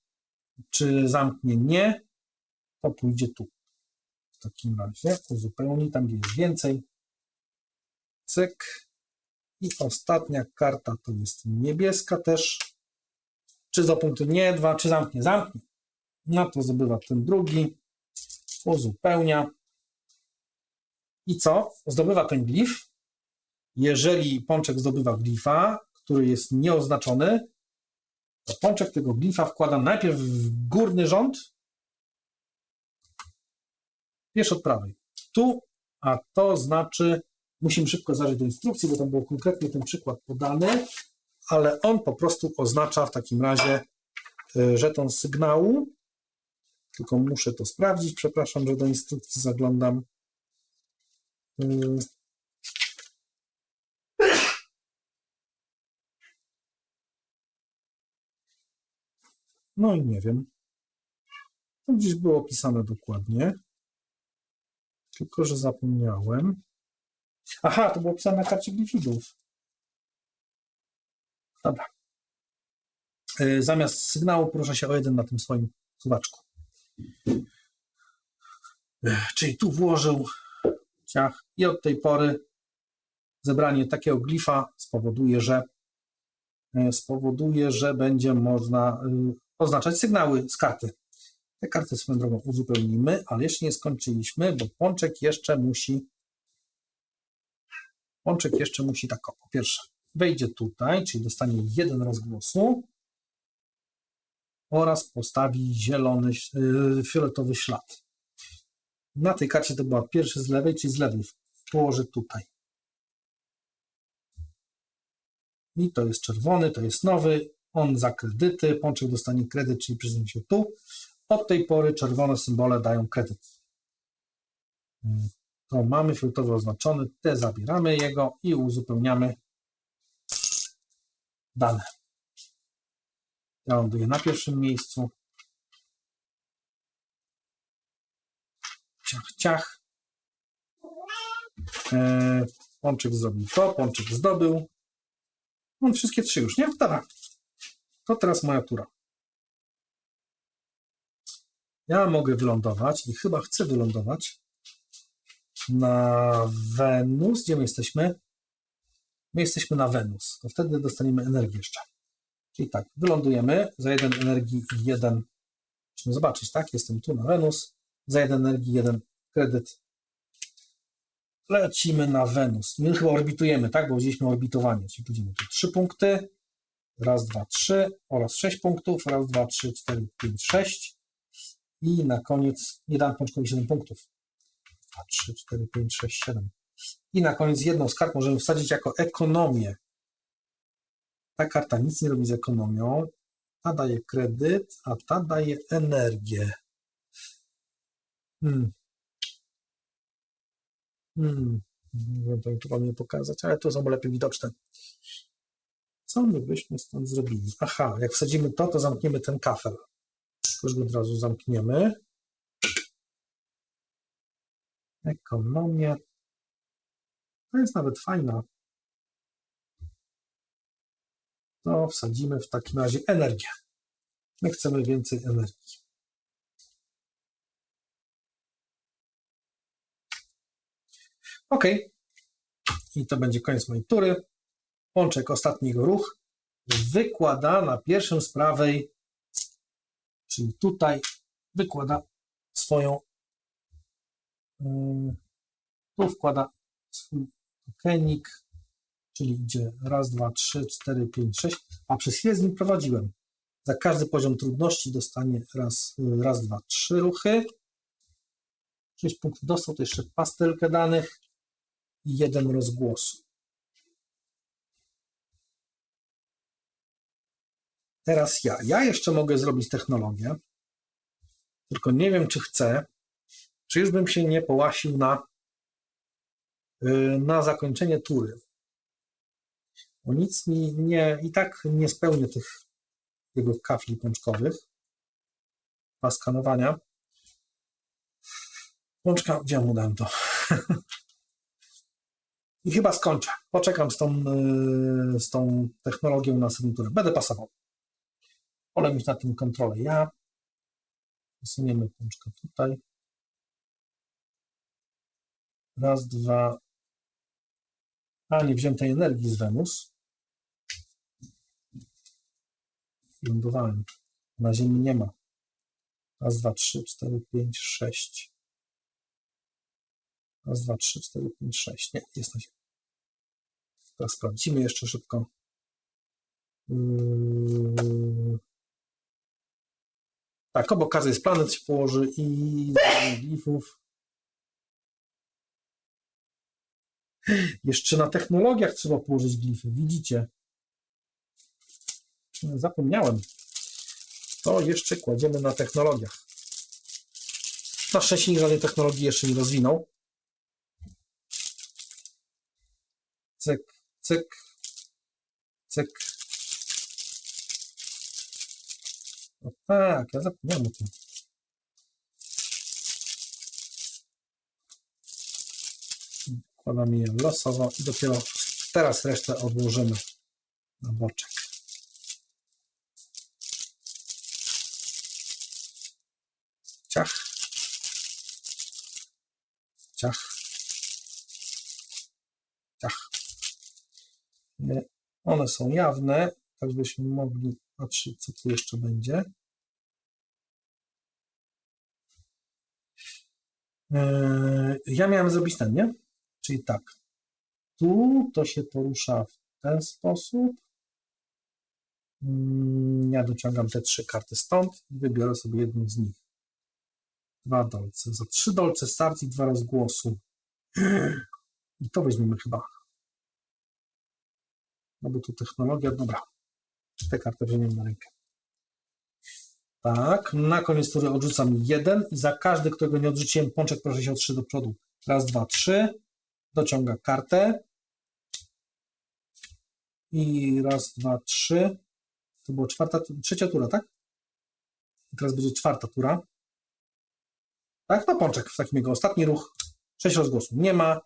Czy zamknie? Nie. To pójdzie tu. W takim razie uzupełni tam, gdzie jest więcej. Cyk. I ostatnia karta to jest niebieska też. Czy za punkty? Nie. 2. Czy zamknie? Zamknie. No to zdobywa ten drugi. Uzupełnia. I co? Zdobywa ten glif. Jeżeli Pączek zdobywa glifa, który jest nieoznaczony, to Pączek tego glifa wkłada najpierw w górny rząd, pierwszy od prawej. Tu, a to znaczy, musimy szybko zajrzeć do instrukcji, bo tam był konkretnie ten przykład podany, ale on po prostu oznacza w takim razie żeton sygnału. Tylko muszę to sprawdzić. Przepraszam, że do instrukcji zaglądam. No i nie wiem. To gdzieś było opisane dokładnie. Tylko że zapomniałem. Aha, to było opisane na karcie glifidów. Dobra. Zamiast sygnału proszę się o 1 na tym swoim suwaczku. Czyli tu włożył ciach i od tej pory zebranie takiego glifa spowoduje, że będzie można oznaczać sygnały z karty. Te karty swoją drogą uzupełnimy, ale jeszcze nie skończyliśmy, bo Pączek jeszcze musi tak, po pierwsze wejdzie tutaj, czyli dostanie 1 rozgłosu oraz postawi fioletowy ślad. Na tej karcie to była pierwszy z lewej, czyli z lewej położy tutaj. I to jest czerwony, to jest nowy, on za kredyty, Pączek dostanie kredyt, czyli przyzna się tu. Od tej pory czerwone symbole dają kredyt. To mamy fioletowy oznaczony, te zabieramy jego i uzupełniamy dane. Ja ląduję na pierwszym miejscu. Ciach, ciach. Pączek zrobił to, Pączek zdobył. Mam wszystkie 3 już, nie? Dobra. To teraz moja tura. Ja mogę wylądować i chyba chcę wylądować na Wenus. Gdzie my jesteśmy? My jesteśmy na Wenus. To wtedy dostaniemy energię jeszcze. Czyli tak, wylądujemy za 1 energii i 1. Musimy zobaczyć, tak? Jestem tu na Wenus. Za 1 energii 1 kredyt. Lecimy na Wenus. My chyba orbitujemy, tak? Bo widzieliśmy orbitowanie. Czyli pójdziemy tu 3 punkty. Raz, 2, 3 oraz 6 punktów. Raz, 2, 3, 4, 5, 6. I na koniec nie dam Pączkowi 7 punktów. 2, 3, 4, 5, 6, 7. I na koniec jedną z kart możemy wsadzić jako ekonomię. Ta karta nic nie robi z ekonomią. Ta daje kredyt, a ta daje energię. Nie wiem, to wam pokazać, ale to są lepiej widoczne. Co my byśmy stąd zrobili? Aha, jak wsadzimy to, to zamkniemy ten kafel. Już go od razu zamkniemy. Ekonomia. To jest nawet fajna. To wsadzimy w takim razie energię. My chcemy więcej energii. OK. I to będzie koniec mojej tury. Pączek, ostatni jego ruch. Wykłada na pierwszym z prawej, czyli tutaj, wykłada swoją, tu wkłada swój tokenik, czyli idzie raz, dwa, trzy, cztery, pięć, sześć, a przez chwilę z nim prowadziłem. Za każdy poziom trudności dostanie raz, dwa, trzy ruchy. 6 punktów dostał, to jeszcze pastylkę danych i 1 rozgłosu. Teraz ja jeszcze mogę zrobić technologię, tylko nie wiem, czy chcę, czy już bym się nie połasił na zakończenie tury. Bo nic mi i tak nie spełnię tych jego kafli pączkowych. Dla skanowania. Pączka, gdzie mu dałem to? I chyba skończę. Poczekam z tą technologią na następną turę. Będę pasował. Wolę mieć na tym kontrolę ja. Usuniemy pączkę tutaj. Raz, dwa. A, nie wziąłem tej energii z Wenus. Lądowałem. Na Ziemi nie ma. Raz, dwa, trzy, cztery, pięć, sześć. Raz, dwa, trzy, cztery, pięć, sześć. Nie, jest na Ziemi. Teraz sprawdzimy jeszcze szybko. Tak, obok każdej z planet się położy i glifów. Jeszcze na technologiach trzeba położyć glify. Widzicie? Zapomniałem. To jeszcze kładziemy na technologiach. Na szczęście nikt żadnej technologii jeszcze nie rozwinął. Cyk, cyk, cyk. No tak, ja zapomniałem o tym. Wkładamy je losowo i dopiero teraz resztę odłożymy na boczek. Ciach. Ciach. Ciach. One są jawne, tak żebyśmy mogli patrzeć, co tu jeszcze będzie. Ja miałem zrobić ten, nie? Czyli tak. Tu to się porusza w ten sposób. Ja dociągam te 3 karty stąd i wybiorę sobie jedną z nich. 2 dolce. Za 3 dolce start i 2 rozgłosu. I to weźmiemy chyba. No bo tu technologia, dobra. Tę kartę weźmiemy na rękę. Tak, na koniec tury odrzucam 1 i za każdy, którego nie odrzuciłem, pączek proszę się o 3 do przodu. Raz, dwa, 3. Dociąga kartę. I raz, dwa, 3. To była trzecia tura, tak? I teraz będzie 4. tura. Tak, no pączek w takim jego ostatni ruch. 6 rozgłosów nie ma.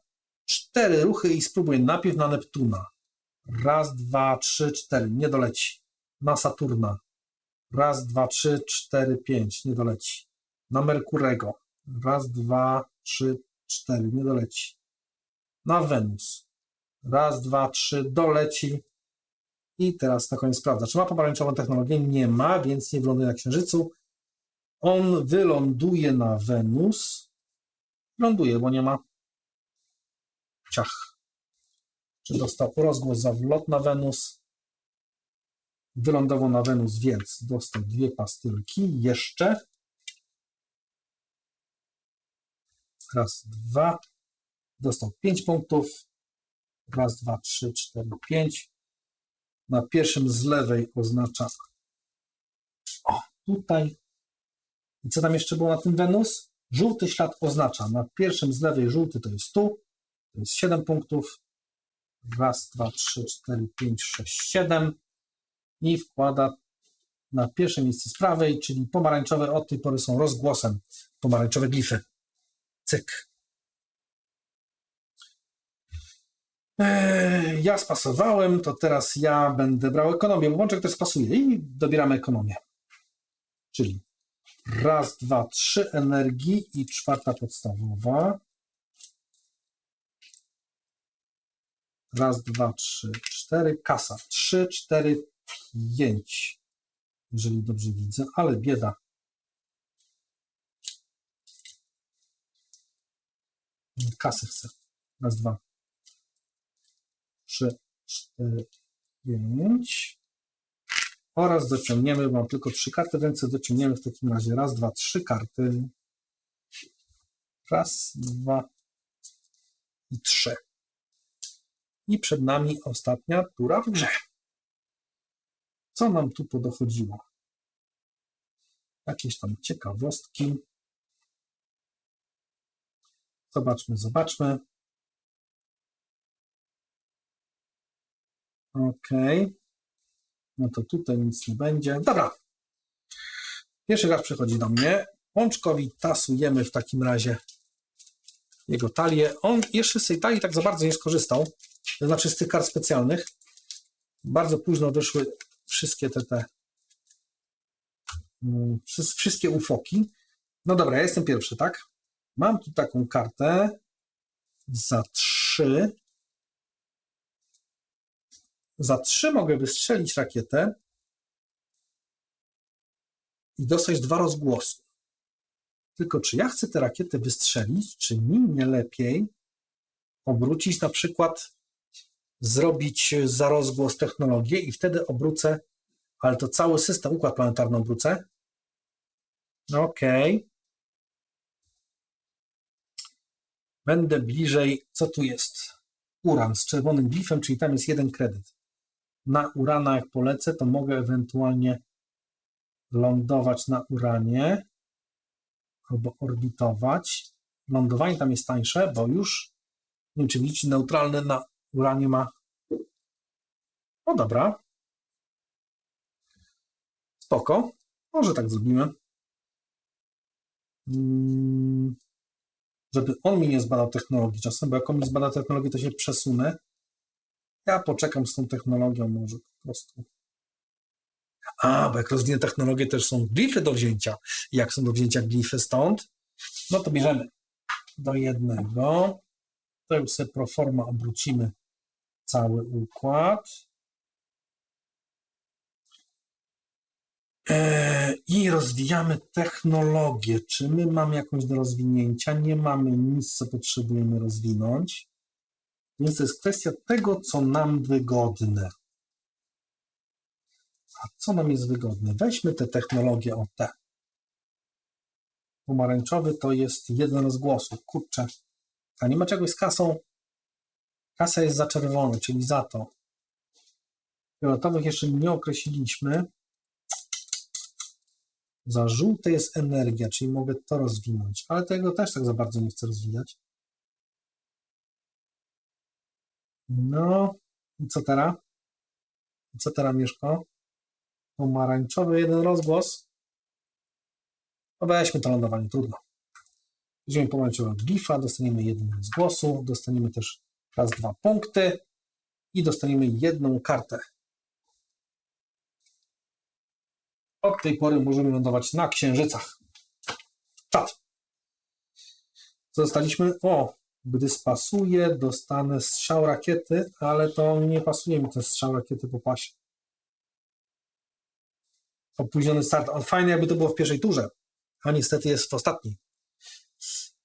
4 ruchy i spróbuję najpierw na Neptuna. Raz, dwa, 3, 4. Nie doleci. Na Saturna. Raz, dwa, 3, 4, 5. Nie doleci. Na Merkurego. Raz, dwa, 3, 4. Nie doleci. Na Wenus. Raz, dwa, 3. Doleci. I teraz na koniec sprawdza, czy ma pomarańczową technologię? Nie ma, więc nie wyląduje na Księżycu. On wyląduje na Wenus. Ląduje, bo nie ma. Ciach. Czy dostał rozgłos za wlot na Wenus? Wylądował na Wenus, więc dostał 2 pastylki. Jeszcze. Raz, 2. Dostał 5 punktów. Raz, 2, 3, 4, 5. Na pierwszym z lewej oznacza tutaj. I co tam jeszcze było na tym Wenus? Żółty ślad oznacza. Na pierwszym z lewej żółty to jest tu. To jest 7 punktów. Raz, 2, 3, 4, 5, 6, 7. I wkłada na pierwsze miejsce z prawej, czyli pomarańczowe od tej pory są rozgłosem. Pomarańczowe glify. Cyk. Ja spasowałem, to teraz ja będę brał ekonomię, bo Bączek też spasuje i dobieramy ekonomię. Czyli raz, 2, 3 energii i 4 podstawowa. Raz, 2, 3, 4. Kasa. 3, 4, 5. Jeżeli dobrze widzę, ale bieda. Kasy chcę. Raz, 2, 3, 4, 5 oraz dociągniemy, mam tylko 3 karty w ręce, dociągniemy w takim razie raz, dwa, 3 karty. Raz, 2 i 3. I przed nami ostatnia tura w grze. Co nam tu podochodziło? Jakieś tam ciekawostki. Zobaczmy. OK. No to tutaj nic nie będzie. Dobra. Pierwszy raz przychodzi do mnie. Pączkowi tasujemy w takim razie jego talię. On jeszcze z tej talii tak za bardzo nie skorzystał. To znaczy z tych kart specjalnych. Bardzo późno wyszły wszystkie wszystkie ufoki. No dobra, ja jestem pierwszy, tak? Mam tu taką kartę za 3. Za 3 mogę wystrzelić rakietę i dostać 2 rozgłosy. Tylko czy ja chcę tę rakietę wystrzelić, czy mi nie lepiej obrócić, na przykład zrobić za rozgłos technologię i wtedy obrócę, ale to cały system, układ planetarny obrócę. OK. Będę bliżej, co tu jest? Uran z czerwonym glifem, czyli tam jest 1 kredyt. Na Urana jak polecę, to mogę ewentualnie lądować na Uranie albo orbitować. Lądowanie tam jest tańsze, bo już, nie wiem, czy widzicie, neutralny na Uranie ma. No dobra. Spoko. Może tak zrobimy. Żeby on mi nie zbadał technologii czasem, bo jak on mi zbada technologię, to się przesunę. Ja poczekam z tą technologią może po prostu. Bo jak rozwinę technologię, też są glify do wzięcia. Jak są do wzięcia glify stąd, no to bierzemy do jednego. To już sobie pro forma obrócimy cały układ. I rozwijamy technologię. Czy my mamy jakąś do rozwinięcia? Nie mamy nic, co potrzebujemy rozwinąć. Więc to jest kwestia tego, co nam wygodne. A co nam jest wygodne? Weźmy tę technologię o te. Pomarańczowy to jest 1 rozgłosu. Kurczę. A nie ma czegoś z kasą. Kasa jest za czerwony, czyli za to. Fioletowych jeszcze nie określiliśmy. Za żółte jest energia, czyli mogę to rozwinąć. Ale tego też tak za bardzo nie chcę rozwijać. No. I co teraz? Co teraz, Mieszko? Pomarańczowy 1 rozgłos. No weźmy to lądowanie, trudno. Weźmiemy pomarańczowego glifa, dostaniemy 1 rozgłosu, dostaniemy też raz 2 punkty i dostaniemy 1 kartę. Od tej pory możemy lądować na księżycach. Czad. Co dostaliśmy? Gdy spasuje, dostanę strzał rakiety, ale to nie pasuje mi ten strzał rakiety po pasie. Opóźniony start. Fajnie, jakby to było w pierwszej turze, a niestety jest w ostatniej.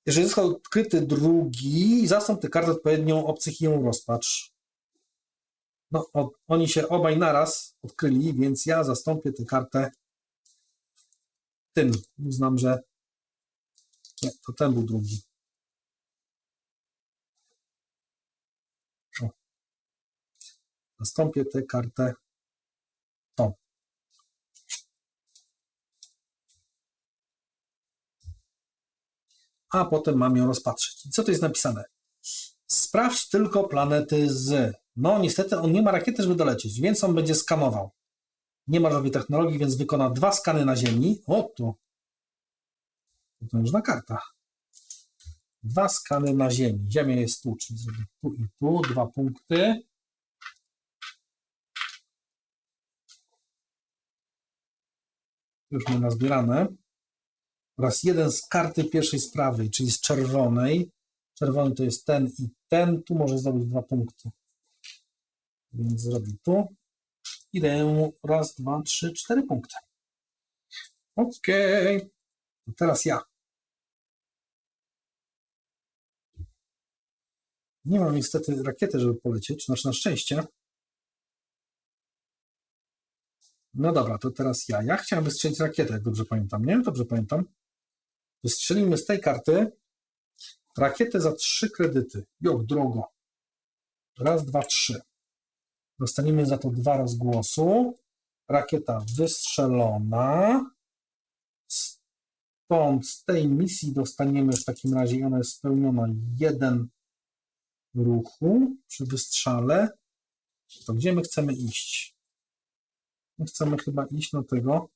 Jeżeli został odkryty drugi, zastąp tę kartę odpowiednią opcję i ją rozpacz. No, oni się obaj naraz odkryli, więc ja zastąpię tę kartę tym. Uznam, że nie, to ten był drugi. Zastąpię tę kartę tą. A potem mam ją rozpatrzeć. I co tu jest napisane? Sprawdź tylko planety z. No niestety on nie ma rakiety, żeby dolecieć, więc on będzie skanował. Nie ma żadnej technologii, więc wykona 2 skany na Ziemi. To różna karta. 2 skany na Ziemi. Ziemia jest tu, czyli zrobię tu i tu. 2 punkty. Już mamy nazbierane. Oraz 1 z karty pierwszej z prawej, czyli z czerwonej. Czerwony to jest ten i ten. Tu może zdobyć 2 punkty. Więc zrobię tu. I daję mu raz, 2, 3, 4 punkty. OK. To teraz ja. Nie mam niestety rakiety, żeby polecieć. Znaczy na szczęście. No dobra, to teraz ja. Ja chciałem wystrzelić rakietę, jak dobrze pamiętam, nie? Dobrze pamiętam. Wystrzelimy z tej karty rakietę za 3 kredyty. Jo, drogo. Raz, dwa, 3. Dostaniemy za to 2 rozgłosu. Rakieta wystrzelona. Stąd z tej misji dostaniemy w takim razie, ona jest spełniona 1 ruchu przy wystrzale. To gdzie my chcemy iść? My chcemy chyba iść do tego.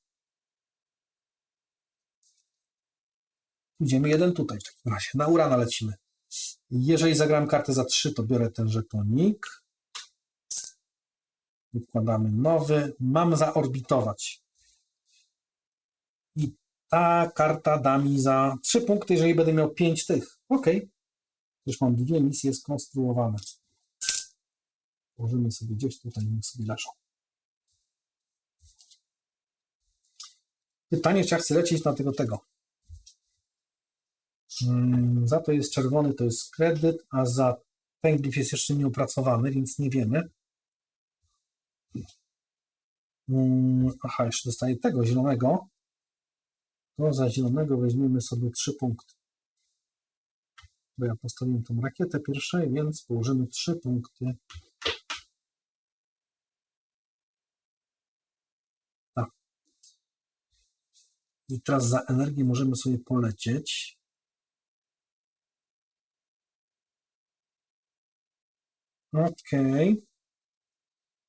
Idziemy 1 tutaj w takim razie. Na Urana lecimy. Jeżeli zagram kartę za 3, to biorę ten żetonik. Wkładamy nowy. Mam zaorbitować. I ta karta da mi za 3 punkty, jeżeli będę miał 5 tych. Ok. Już mam 2 misje skonstruowane. Położymy sobie gdzieś tutaj, niech sobie leżą. Pytanie, czy ja chcę lecieć na tego. Za to jest czerwony, to jest kredyt, a za ten glif jest jeszcze nieopracowany, więc nie wiemy. Aha, jeszcze dostaję tego zielonego. To za zielonego weźmiemy sobie 3 punkty. Bo ja postawiłem tą rakietę pierwszej, więc położymy 3 punkty. Tak. I teraz za energię możemy sobie polecieć. Ok.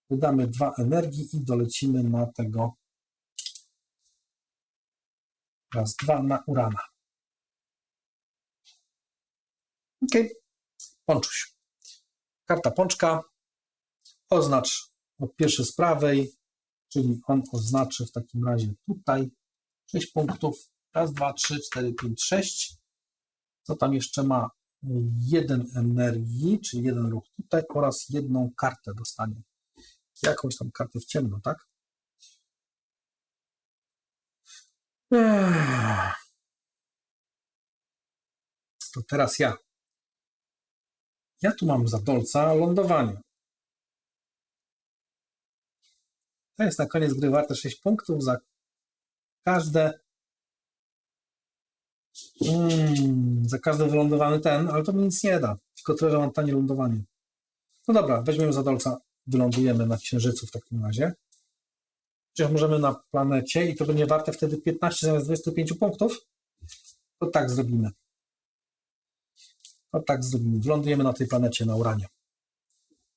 Wydamy 2 energii i dolecimy na tego. Raz, 2 na Urana. Ok. Pączuś. Karta pączka. Oznacz od pierwszy z prawej, czyli on oznaczy w takim razie tutaj 6 punktów. Raz, 2, 3, 4, 5, 6. Co tam jeszcze ma? 1 energii, czyli 1 ruch tutaj oraz 1 kartę dostanie. Jakąś tam kartę w ciemno, tak? To teraz ja. Ja tu mam za dolca lądowanie. To jest na koniec gry warte 6 punktów za każde za każdy wylądowany ten, ale to mi nic nie da. Tylko tyle, że mam tanie lądowanie. No dobra, weźmiemy za dolca, wylądujemy na Księżycu w takim razie. Przecież możemy na planecie i to będzie warte wtedy 15 zamiast 25 punktów. To tak zrobimy. Wylądujemy na tej planecie, na Uranie.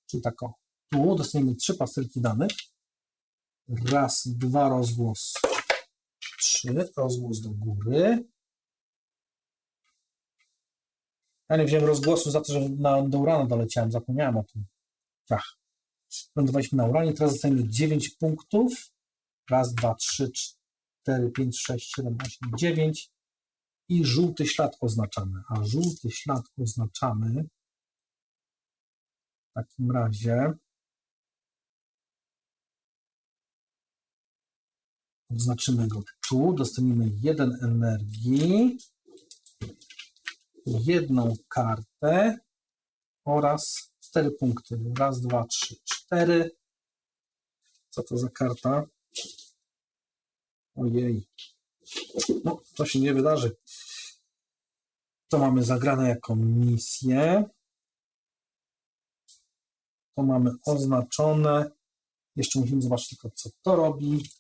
Czyli tak o. Tu dostaniemy 3 pastelki danych. Raz, 2 rozgłos. 3 rozgłos do góry. Ja nie wziąłem rozgłosu za to, że do Urana doleciałem. Zapomniałem o tym. Lądowaliśmy na Uranie. Teraz dostajemy 9 punktów. Raz, 2, 3, 4, 5, 6, 7, 8, 9. I żółty ślad oznaczamy. A żółty ślad oznaczamy w takim razie oznaczymy go tu. Dostaniemy 1 energii, 1 kartę oraz 4 punkty. Raz, 2, 3, 4. Co to za karta? Ojej. No, to się nie wydarzy. To mamy zagrane jako misję. To mamy oznaczone. Jeszcze musimy zobaczyć tylko, co to robi.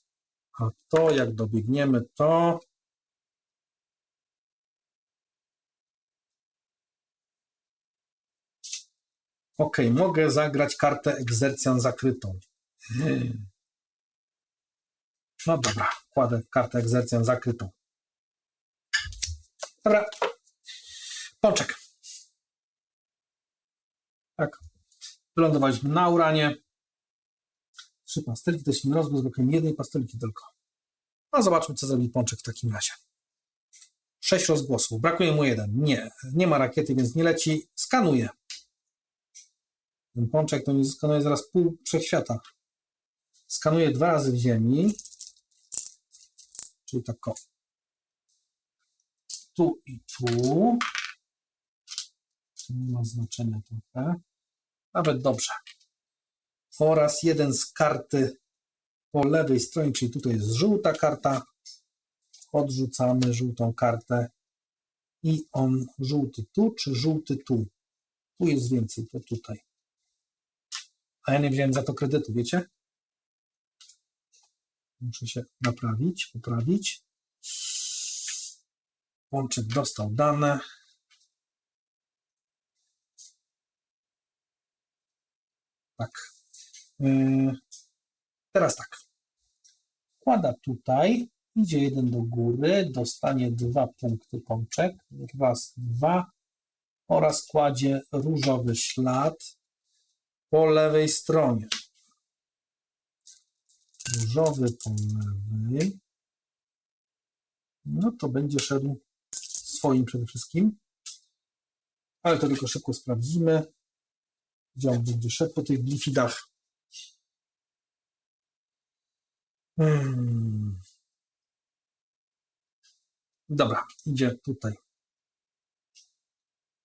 A to, jak dobiegniemy, to ok, mogę zagrać kartę egzercjan zakrytą. No dobra, kładę kartę egzercjan zakrytą. Dobra. Pączek. Tak. Wylądowaliśmy na Uranie. 3 pastelki, to jest rozgłos, brakuje 1 pastelki tylko. No zobaczmy, co zrobi Pączek w takim razie. 6 rozgłosów. Brakuje mu 1. Nie ma rakiety, więc nie leci. Skanuje. Ten Pączek to nie skanuje zaraz pół wszechświata. Skanuje 2 razy w ziemi. Czyli tak o. Tu i tu. Nie ma znaczenia trochę. Nawet dobrze. Oraz 1 z karty po lewej stronie, czyli tutaj jest żółta karta, odrzucamy żółtą kartę i on żółty tu, czy żółty tu? Tu jest więcej, to tutaj. A ja nie wziąłem za to kredytu, wiecie? Muszę się poprawić. Łączek dostał dane. Tak. Teraz tak. Wkłada tutaj, idzie 1 do góry, dostanie 2 punkty pączek. Raz, 2. Oraz kładzie różowy ślad po lewej stronie. Różowy po lewej. No to będzie szedł swoim przede wszystkim. Ale to tylko szybko sprawdzimy. Gdzie on będzie szedł po tych glifidach. Dobra, idzie tutaj.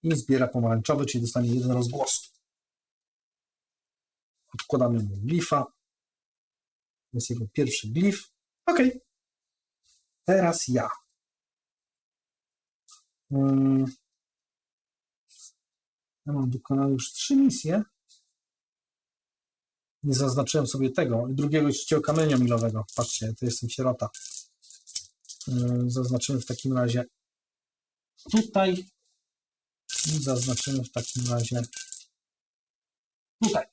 I zbiera pomarańczowy, czyli dostanie 1 rozgłos. Odkładamy mu glifa. To jest jego pierwszy glif. Ok. Teraz ja. Ja mam wykonane już 3 misje. Nie zaznaczyłem sobie tego. Drugiego trzeciego kamienia milowego. Patrzcie, to jestem sierota. Zaznaczymy w takim razie tutaj. I zaznaczymy w takim razie tutaj.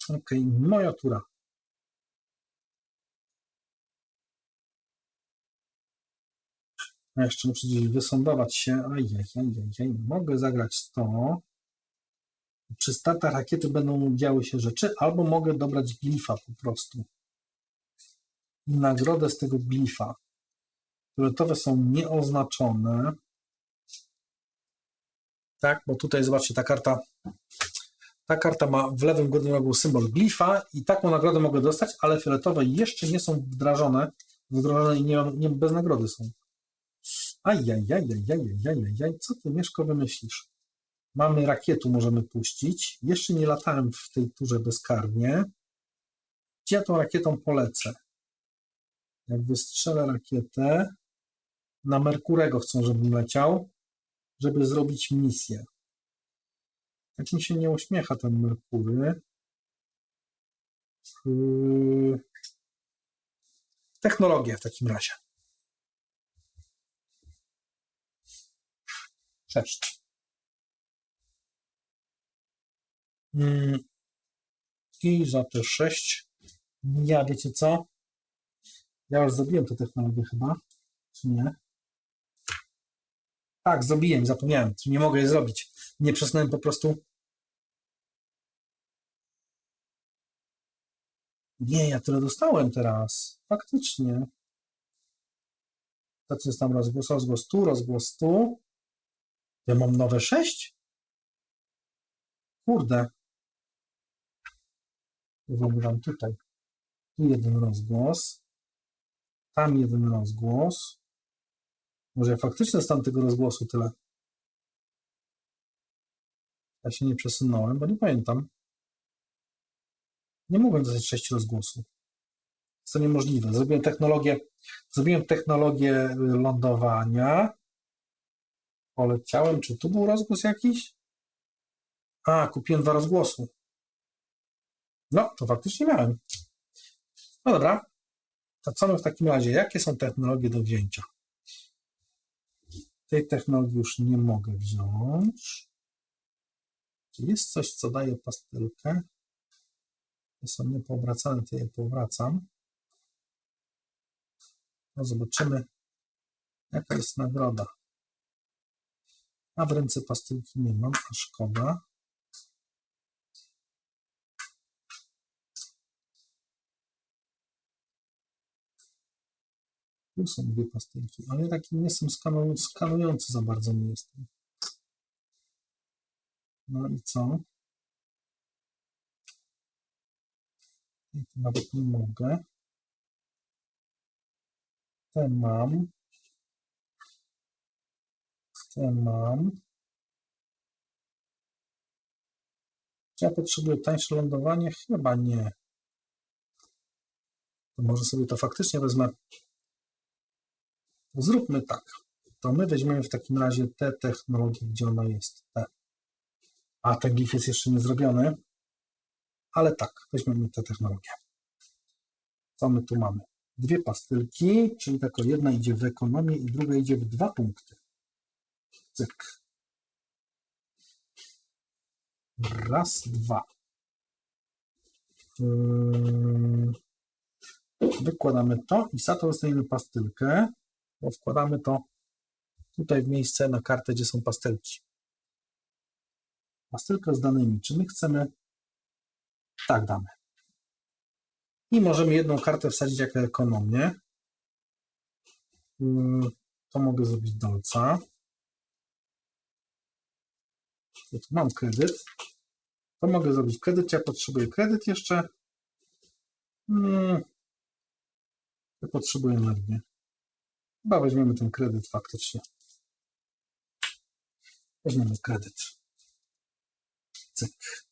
Ok, moja tura. Ja jeszcze muszę gdzieś wysądować się. Ajajajajaj. Mogę zagrać to. Przy startach rakiety będą działy się rzeczy, albo mogę dobrać glifa po prostu. I nagrodę z tego glifa. Fioletowe są nieoznaczone. Tak, bo tutaj zobaczcie, ta karta ma w lewym górnym rogu symbol glifa i taką nagrodę mogę dostać, ale fioletowe jeszcze nie są wdrażane i nie bez nagrody są. Ajajajajajajajaj, co ty, Mieszko, wymyślisz? Mamy rakietu, możemy puścić. Jeszcze nie latałem w tej turze bezkarnie. Gdzie ja tą rakietą polecę? Jak wystrzelę rakietę, na Merkurego chcą, żebym leciał, żeby zrobić misję. Tak mi się nie uśmiecha ten Merkury. Technologię w takim razie. 6. I za te 6 ja, wiecie co? Ja już zrobiłem tę technologię chyba, czy nie? Tak, zrobiłem, zapomniałem, nie mogę jej zrobić. Nie przesunąłem po prostu. Nie, ja tyle dostałem teraz. Faktycznie. To co jest tam rozgłos tu. Ja mam nowe 6? Kurde. Ja wybieram tutaj. Tu 1 rozgłos. Tam 1 rozgłos. Może ja faktycznie z tamtego rozgłosu tyle. Ja się nie przesunąłem, bo nie pamiętam. Nie mogłem dostać 6 rozgłosów. Jest to niemożliwe. Zrobiłem technologię lądowania. Poleciałem. Czy tu był rozgłos jakiś? A, kupiłem 2 rozgłosy. No, to faktycznie miałem. No dobra. To co my w takim razie? Jakie są technologie do wzięcia? Tej technologii już nie mogę wziąć. Czy jest coś, co daje pastelkę? Są niepoobracane, to je powracam. No zobaczymy, jaka jest nagroda. A w ręce pastelki nie mam, a szkoda. Tu są 2 pastelki, ale ja taki nie jestem skanujący za bardzo nie jestem. No i co? I tu nawet nie mogę. Ten mam. Ten mam. Czy ja potrzebuję tańsze lądowanie? Chyba nie. To może sobie to faktycznie wezmę. Zróbmy tak. To my weźmiemy w takim razie tę technologię, gdzie ona jest. A ten glif jest jeszcze nie zrobiony. Ale tak, weźmiemy tę technologię. Co my tu mamy? 2 pastylki, czyli tylko jedna idzie w ekonomię i druga idzie w 2 punkty. Cyk. Raz, 2. Wykładamy to i za to dostajemy pastylkę, bo wkładamy to tutaj w miejsce na kartę, gdzie są pastelki. Pastylkę z danymi. Czy my chcemy? Tak, damy. I możemy jedną kartę wsadzić jako ekonomię. To mogę zrobić dolca. Tu mam kredyt. To mogę zrobić kredyt. Ja potrzebuję kredyt jeszcze. Ja potrzebuję energię. Chyba weźmiemy ten kredyt faktycznie. Weźmiemy kredyt. Cyk.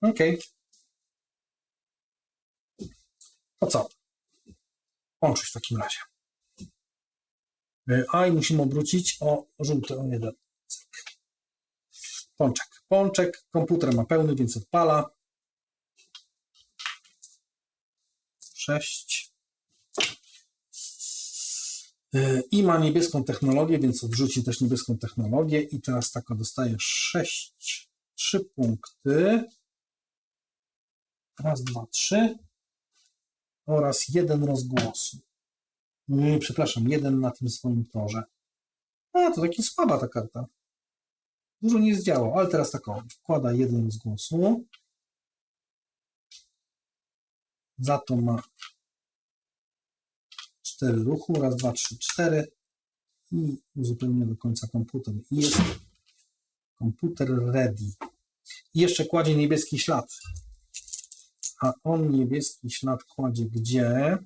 OK. To co? Łączyć w takim razie. A i musimy obrócić o żółty, o 1. Cyk. Pączek. Pączek. Komputer ma pełny, więc odpala. 6. I ma niebieską technologię, więc odrzuci też niebieską technologię. I teraz taka dostaje 6. 3 punkty. Raz, 2, 3. Oraz 1 rozgłosu. Przepraszam, 1 na tym swoim torze. A, to taki słaba ta karta. Dużo nie zdziałał, ale teraz taką. Wkłada 1 rozgłosu. Za to ma 4 ruchu. Raz, 2, 3, 4. I uzupełnia do końca komputer. I jest komputer ready. I jeszcze kładzie niebieski ślad. A on niebieski ślad kładzie gdzie?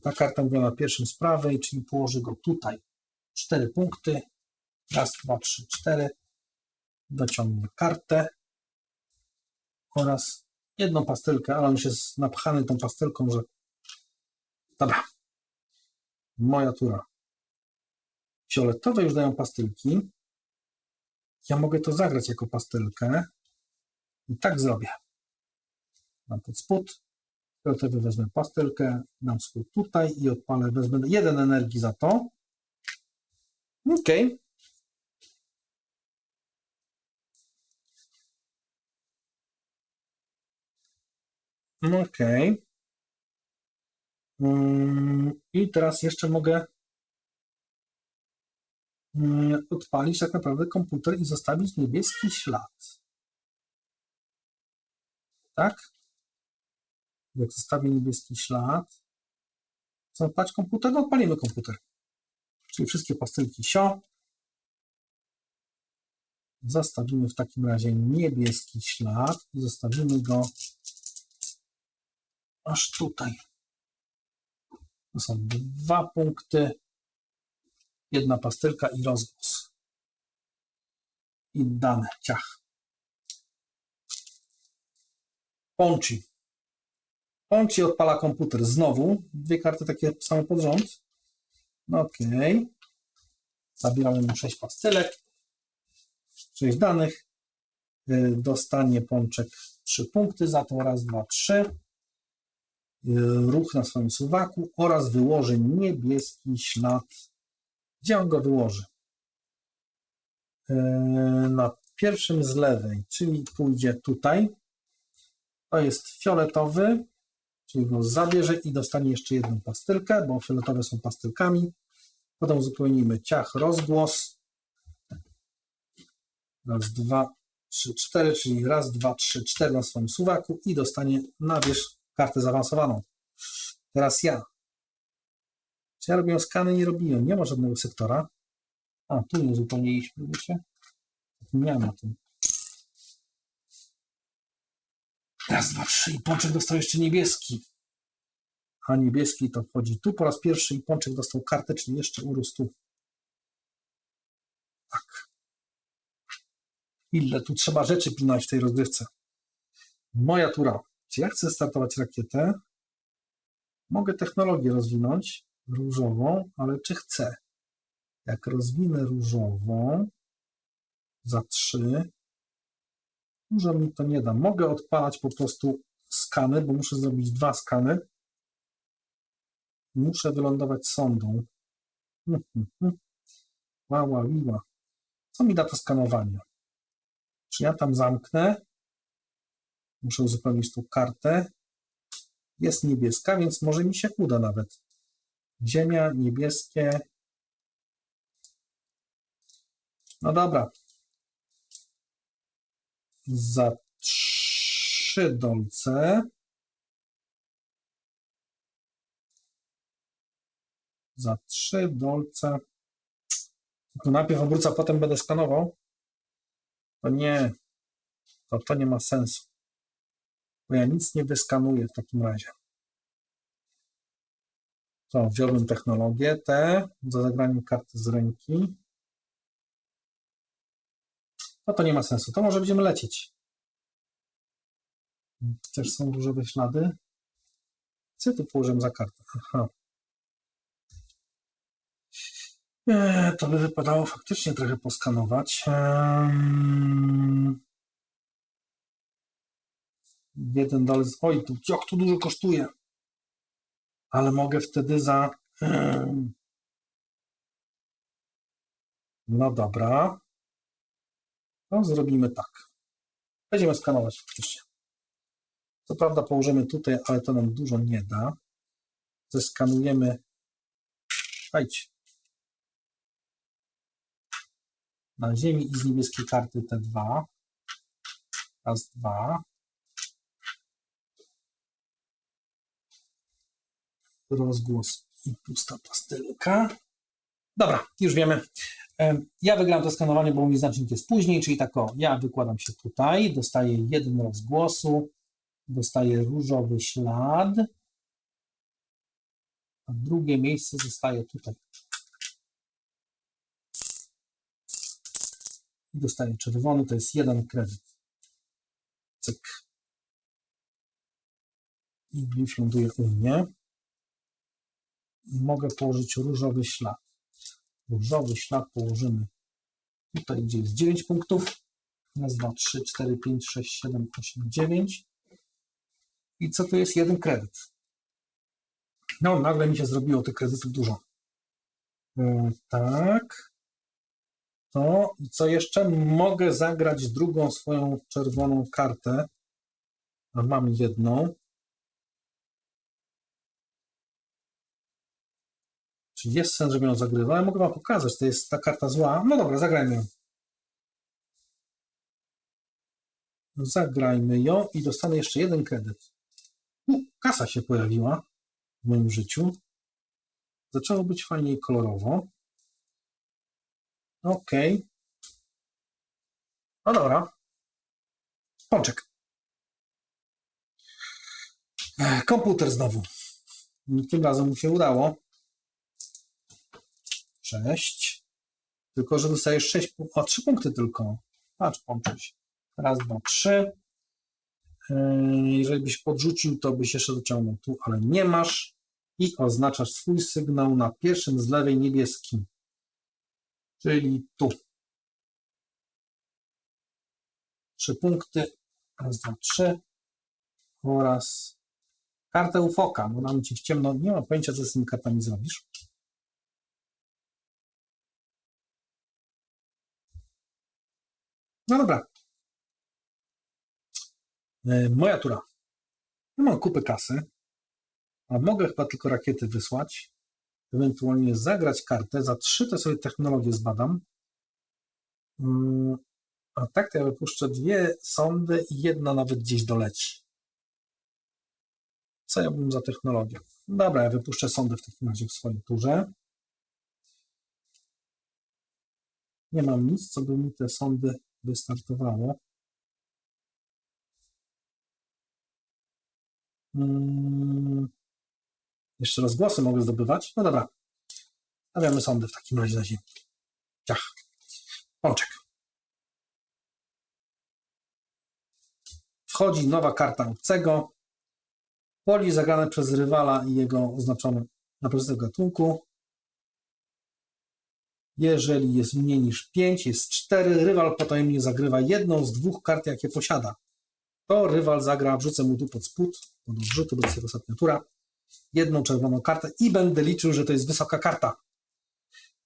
Ta karta mówiła na pierwszym z prawej, czyli położy go tutaj. 4 punkty. Raz, 2, 3, 4. Dociągnie kartę. Oraz 1 pastelkę, ale on już jest napchany tą pastelką, że... Dobra. Moja tura. Fioletowe już dają pastelki. Ja mogę to zagrać jako pastelkę. I tak zrobię. Mam pod spód. Fioletowy wezmę pastelkę. Dam spód tutaj i odpalę. Wezmę 1 energii za to. OK. OK. I teraz jeszcze mogę odpalić tak naprawdę komputer i zostawić niebieski ślad. Tak? Jak zostawię niebieski ślad, chcę odpalić komputer, no odpalimy komputer. Czyli wszystkie pastelki sio. Zostawimy w takim razie niebieski ślad i zostawimy go aż tutaj. To są 2 punkty, 1 pastelka i rozgłos. I dane, ciach. Pączy. Pączy odpala komputer. Znowu 2 karty takie same pod rząd. No OK. Zabieramy mu 6 pastelek. 6 danych. Dostanie pączek 3 punkty za to. Raz, 2, 3. Ruch na swoim suwaku oraz wyłoży niebieski ślad. Gdzie on go wyłoży? Na pierwszym z lewej, czyli pójdzie tutaj. To jest fioletowy, czyli go zabierze i dostanie jeszcze 1 pastylkę, bo fioletowe są pastylkami. Potem uzupełnimy ciach, rozgłos. Raz, 2, 3, 4, czyli raz, 2, 3, 4 na swoim suwaku i dostanie na wierzch kartę zaawansowaną. Teraz ja. Czy ja robiłem skany? Nie robiłem. Nie ma żadnego sektora. A, tu nie uzupełniliśmy, wiecie? Miałem na tym. Raz, 2, 3 i pączek dostał jeszcze niebieski. A niebieski to wchodzi tu po raz pierwszy i pączek dostał kartę, czyli jeszcze urósł tu. Tak. Ile tu trzeba rzeczy pilnować w tej rozgrywce. Moja tura. Czy ja chcę startować rakietę? Mogę technologię rozwinąć, różową, ale czy chcę? Jak rozwinę różową za 3, dużo mi to nie da. Mogę odpalać po prostu skany, bo muszę zrobić 2 skany. Muszę wylądować sondą. Wiła. Co mi da to skanowanie? Czy ja tam zamknę? Muszę uzupełnić tą kartę. Jest niebieska, więc może mi się uda nawet. Ziemia, niebieskie. No dobra. Za 3 dolce. Za 3 dolce. Tylko najpierw obrócę, a potem będę skanował. To nie. To nie ma sensu. Bo ja nic nie wyskanuję w takim razie. To wziąłbym technologię tę za zagranie karty z ręki. No to nie ma sensu. To może będziemy lecieć. Też są różowe ślady. Co tu położyłem za kartę? Aha. To by wypadało faktycznie trochę poskanować. 1 dolar. Oj, jak to dużo kosztuje. Ale mogę wtedy za... No dobra. To zrobimy tak. Będziemy skanować faktycznie. Co prawda położymy tutaj, ale to nam dużo nie da. Zeskanujemy. Słuchajcie. Na ziemi i z niebieskiej karty te 2. Raz, 2. Rozgłos i pusta pastylka. Dobra, już wiemy. Ja wygram to skanowanie, bo mój znacznik jest później, czyli tak o, ja wykładam się tutaj, dostaję 1 rozgłosu, dostaję różowy ślad, a drugie miejsce zostaje tutaj. I dostaję czerwony, to jest 1 kredyt. Cyk. I glif ląduje u mnie. Mogę położyć różowy ślad. Różowy ślad położymy tutaj, gdzie jest 9 punktów. Raz, 2, 3, 4, 5, 6, 7, 8, 9. I co to jest? 1 kredyt. No, nagle mi się zrobiło tych kredytów dużo. Tak. To i co jeszcze? Mogę zagrać drugą swoją czerwoną kartę. A mam jedną. Czyli jest sens, żebym ją zagrywał, ale mogę wam pokazać, to jest ta karta zła. No dobra, zagrajmy ją. Zagrajmy ją i dostanę jeszcze 1 kredyt. Kasa się pojawiła w moim życiu. Zaczęło być fajnie i kolorowo. Ok. No dobra. Pączek. Komputer znowu. Tym razem mu się udało. 6. Tylko, że dostajesz 6 punktów. O, 3 punkty tylko. Patrz, Pączuś. Raz, 2, 3. Jeżeli byś podrzucił, to byś jeszcze dociągnął tu, ale nie masz. I oznaczasz swój sygnał na pierwszym z lewej niebieskim. Czyli tu. 3 punkty. Raz, 2, 3. Oraz kartę ufoka. Bo nam ci w ciemno. Nie mam pojęcia, co z tymi kartami zrobisz. No dobra. Moja tura. Ja mam kupę kasy, a mogę chyba tylko rakiety wysłać, ewentualnie zagrać kartę. Za 3 to sobie technologię zbadam. A tak to ja wypuszczę 2 sondy i 1 nawet gdzieś doleci. Co ja bym za technologię? Dobra, ja wypuszczę sondę w takim razie w swojej turze. Nie mam nic, co by mi te sondy wystartowało. Jeszcze rozgłosy mogę zdobywać. No dobra. Stawiamy sondy w takim razie na ziemi. Ciach. Pączek. Wchodzi nowa karta obcego. Poli zagrane przez rywala i jego oznaczone na pozycji gatunku. Jeżeli jest mniej niż 5, jest 4, rywal potajemnie zagrywa jedną z 2 kart, jakie posiada. To rywal zagra, wrzucę mu tu pod spód, pod odrzutu, bo to jest ostatnia tura, jedną czerwoną kartę i będę liczył, że to jest wysoka karta.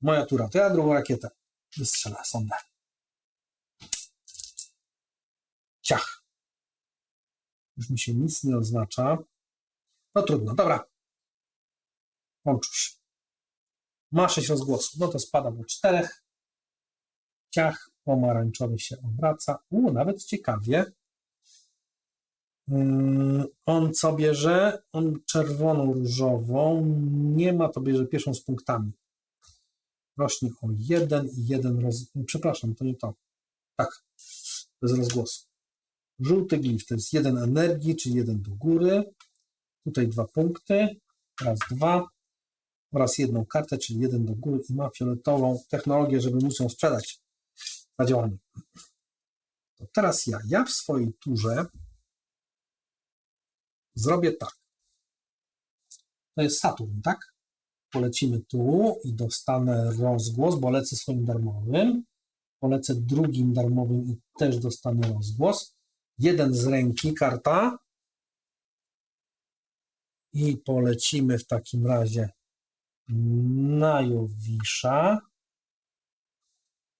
Moja tura, to ja drugą rakietę wystrzelę, sondę. Ciach. Już mi się nic nie oznacza. No trudno, dobra. Łączysz. Ma 6 rozgłosów, no to spada do 4. Ciach, pomarańczowy się obraca. Nawet ciekawie. On co bierze? On czerwoną, różową. Nie ma, to bierze pierwszą z punktami. Rośnie o 1 i 1 Przepraszam, to nie to. Tak, bez rozgłosu. Żółty glif to jest 1 energii, czyli 1 do góry. Tutaj 2 punkty. Raz, 2. Oraz 1 kartę, czyli 1 do góry i ma fioletową technologię, żeby móc ją sprzedać za działanie. To teraz ja w swojej turze zrobię tak. To jest Saturn, tak? Polecimy tu i dostanę rozgłos, bo lecę swoim darmowym. Polecę drugim darmowym i też dostanę rozgłos. 1 z ręki karta. I polecimy w takim razie na Jowisza.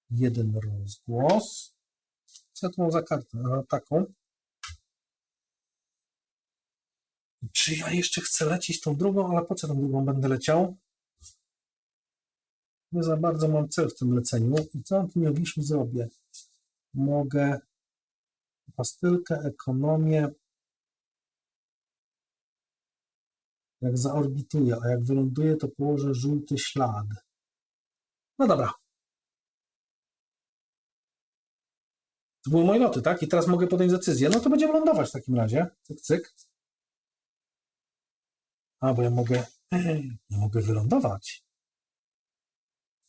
1 rozgłos. Co ja tu mam za kartę? Aha, taką. Czy ja jeszcze chcę lecieć tą drugą, ale po co tą drugą będę leciał? Nie za bardzo mam cel w tym leceniu. I co na tym Jowiszu zrobię? Mogę pastylkę, ekonomię. Jak zaorbituję, a jak wyląduję, to położę żółty ślad. No dobra. To były moje loty, tak? I teraz mogę podjąć decyzję. No to będziemy lądować w takim razie. Cyk, cyk. A, bo ja nie mogę wylądować.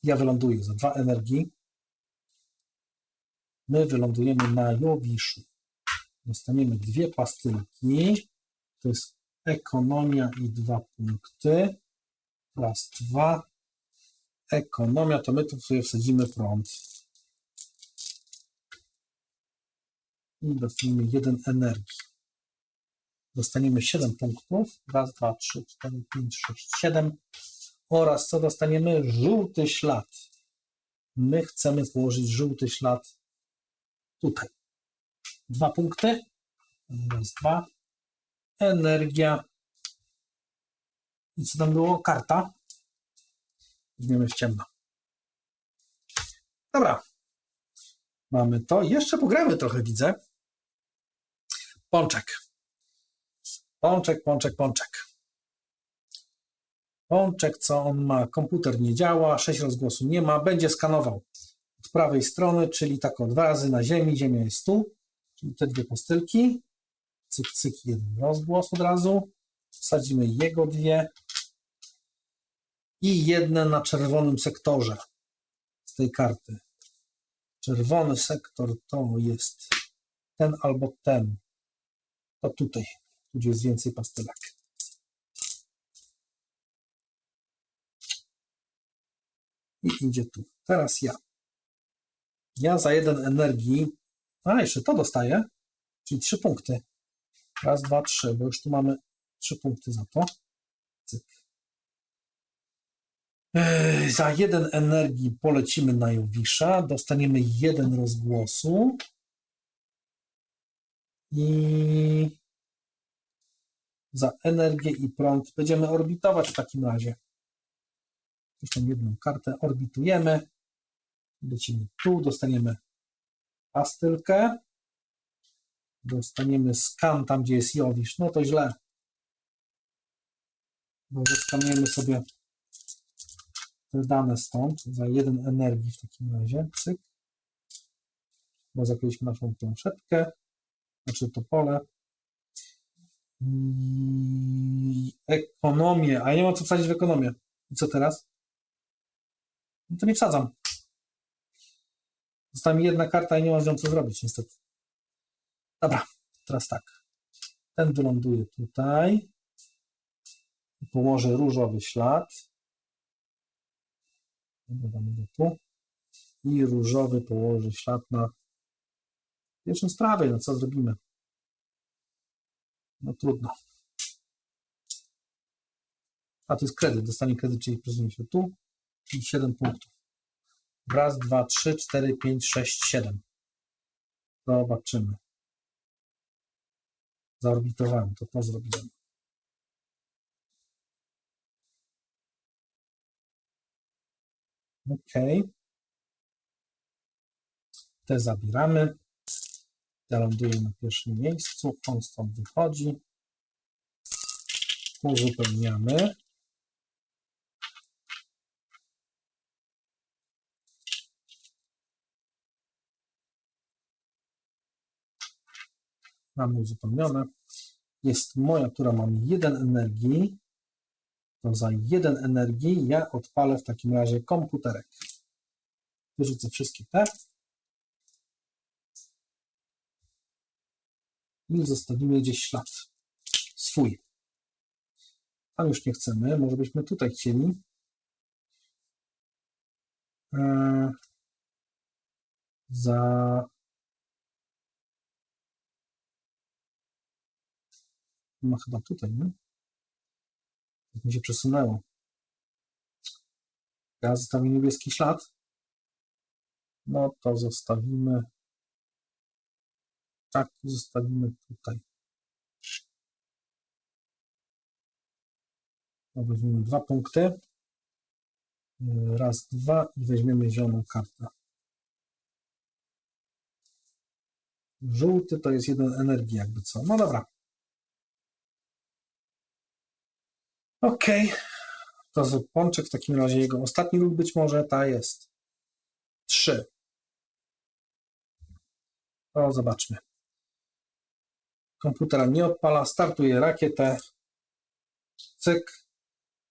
Ja wyląduję za 2 energii. My wylądujemy na Jowiszu. Dostaniemy 2 pastylki. To jest ekonomia i 2 punkty. Raz, 2. Ekonomia, to my tu sobie wsadzimy prąd. I dostaniemy 1 energii. Dostaniemy 7 punktów. Raz, 2, 3, 4, 5, 6, 7. Oraz co dostaniemy? Żółty ślad. My chcemy położyć żółty ślad tutaj. 2 punkty. Raz, 2. Energia. I co tam było? Karta. Weźmiemy w ciemno. Dobra. Mamy to. Jeszcze pogramy trochę, widzę. Pączek. Pączek, pączek, pączek. Pączek, co on ma? Komputer nie działa, 6 rozgłosu nie ma. Będzie skanował od prawej strony, czyli tak 2 razy na ziemi. Ziemia jest tu. Czyli te 2 pastylki. Cyk, cyk, 1 rozgłos od razu. Wsadzimy jego 2. I 1 na czerwonym sektorze z tej karty. Czerwony sektor to jest ten albo ten. To tutaj, gdzie jest więcej pastylek. I idzie tu. Teraz ja. Ja za 1 energii. A, jeszcze to dostaję. Czyli 3 punkty. Raz, 2, 3, bo już tu mamy 3 punkty za to. Cyk. Za 1 energii polecimy na Jowisza. Dostaniemy 1 rozgłosu. I za energię i prąd będziemy orbitować w takim razie. Jeszcze 1 kartę orbitujemy. Lecimy tu, dostaniemy pastylkę. Dostaniemy skan tam, gdzie jest Jowisz. No to źle. Bo zeskanujemy sobie te dane stąd. Za 1 energii w takim razie. Cyk. Bo zakryliśmy naszą planszetkę. Znaczy to pole. Ekonomię. A ja nie mam co wsadzić w ekonomię. I co teraz? No to nie wsadzam. Została mi 1 karta i nie mam z nią co zrobić, niestety. Dobra. teraz tak. Ten wyląduje tutaj. Położę różowy ślad. Dodamy go tu. I różowy położy ślad na pierwszą sprawę. No co zrobimy? No trudno. A to jest kredyt. Dostanie kredyt, czyli przesunie się tu. I 7 punktów. Raz, 2, 3, 4, 5, 6, 7. Zobaczymy. Zaorbitowałem, to zrobiłem. OK. Te zabieramy. Ja ląduję na pierwszym miejscu. On stąd wychodzi. Uzupełniamy. Mamy uzupełnione. Jest moja, która mam 1 energii. To za 1 energii ja odpalę w takim razie komputerek. Wyrzucę wszystkie te. I zostawimy gdzieś ślad swój. Tam już nie chcemy. Może byśmy tutaj chcieli. No chyba tutaj, nie? Jak mi się przesunęło. Ja zostawię niebieski ślad. No to zostawimy. Tak, zostawimy tutaj. No, weźmiemy 2 punkty. Raz, 2 i weźmiemy zieloną kartę. Żółty to jest 1 energii, jakby co. No dobra. OK. To z pączek w takim razie jego ostatni ruch być może ta jest 3. To zobaczmy. Komputera nie odpala, startuje rakietę. Cyk.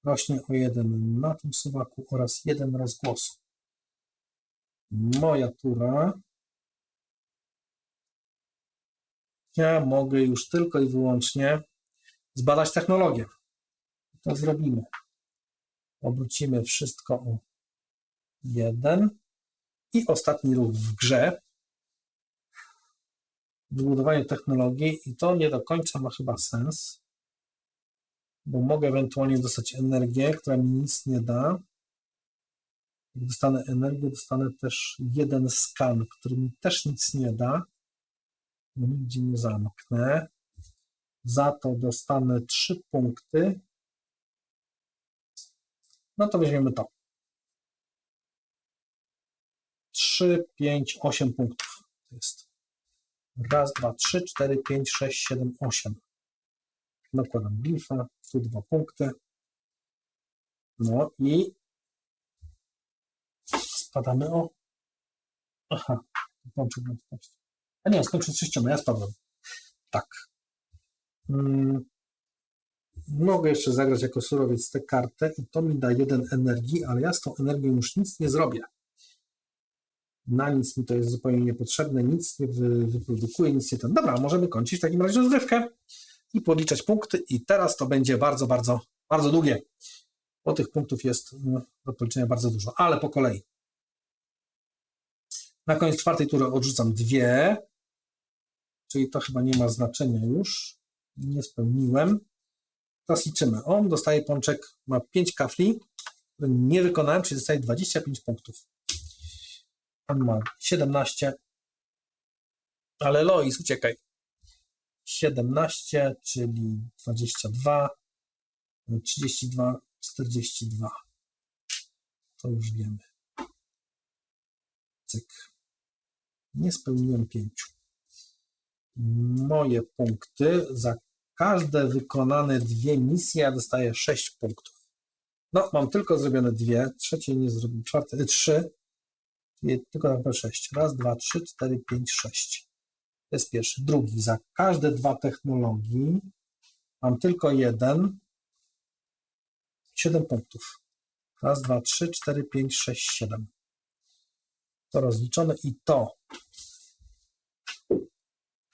Rośnie o 1 na tym suwaku oraz 1 rozgłosu. Moja tura. Ja mogę już tylko i wyłącznie zbadać technologię. To zrobimy. Obrócimy wszystko o 1 i ostatni ruch w grze. Wybudowanie technologii i to nie do końca ma chyba sens, bo mogę ewentualnie dostać energię, która mi nic nie da. Jak dostanę energię, dostanę też 1 skan, który mi też nic nie da. Nigdzie nie zamknę. Za to dostanę 3 punkty. No to weźmiemy to. 3, 5, 8 punktów. To jest 1, 2, 3, 4, 5, 6, 7, 8. Nakładam glifa, tu 2 punkty. No i spadamy o... Aha, pączek na wpaść. A nie, skończył z 6, ja spadłem. Tak. Mogę jeszcze zagrać jako surowiec tę kartę i to mi da 1 energii, ale ja z tą energią już nic nie zrobię. Na nic mi to jest zupełnie niepotrzebne, nic nie wyprodukuje, nic nie ten. Dobra, możemy kończyć w takim razie rozgrywkę i policzać punkty i teraz to będzie bardzo, bardzo, bardzo długie, bo tych punktów jest do policzenia bardzo dużo, ale po kolei. Na koniec 4. tury odrzucam 2, czyli to chyba nie ma znaczenia już, nie spełniłem. Teraz liczymy. On dostaje pączek, ma 5 kafli, które nie wykonałem, czyli dostaje 25 punktów. On ma 17, ale Lois, uciekaj. 17, czyli 22, 32, 42. To już wiemy. Cyk. Nie spełniłem 5. Moje punkty za każde wykonane 2 misje ja dostaję 6 punktów. No, mam tylko zrobione 2, trzecie nie zrobiłem, 3, czyli tylko naprawdę 6. 1, 2, 3, 4, 5, 6. To jest pierwszy. Drugi, za każde 2 technologii mam tylko 1, 7 punktów. 1, 2, 3, 4, 5, 6, 7. To rozliczone i to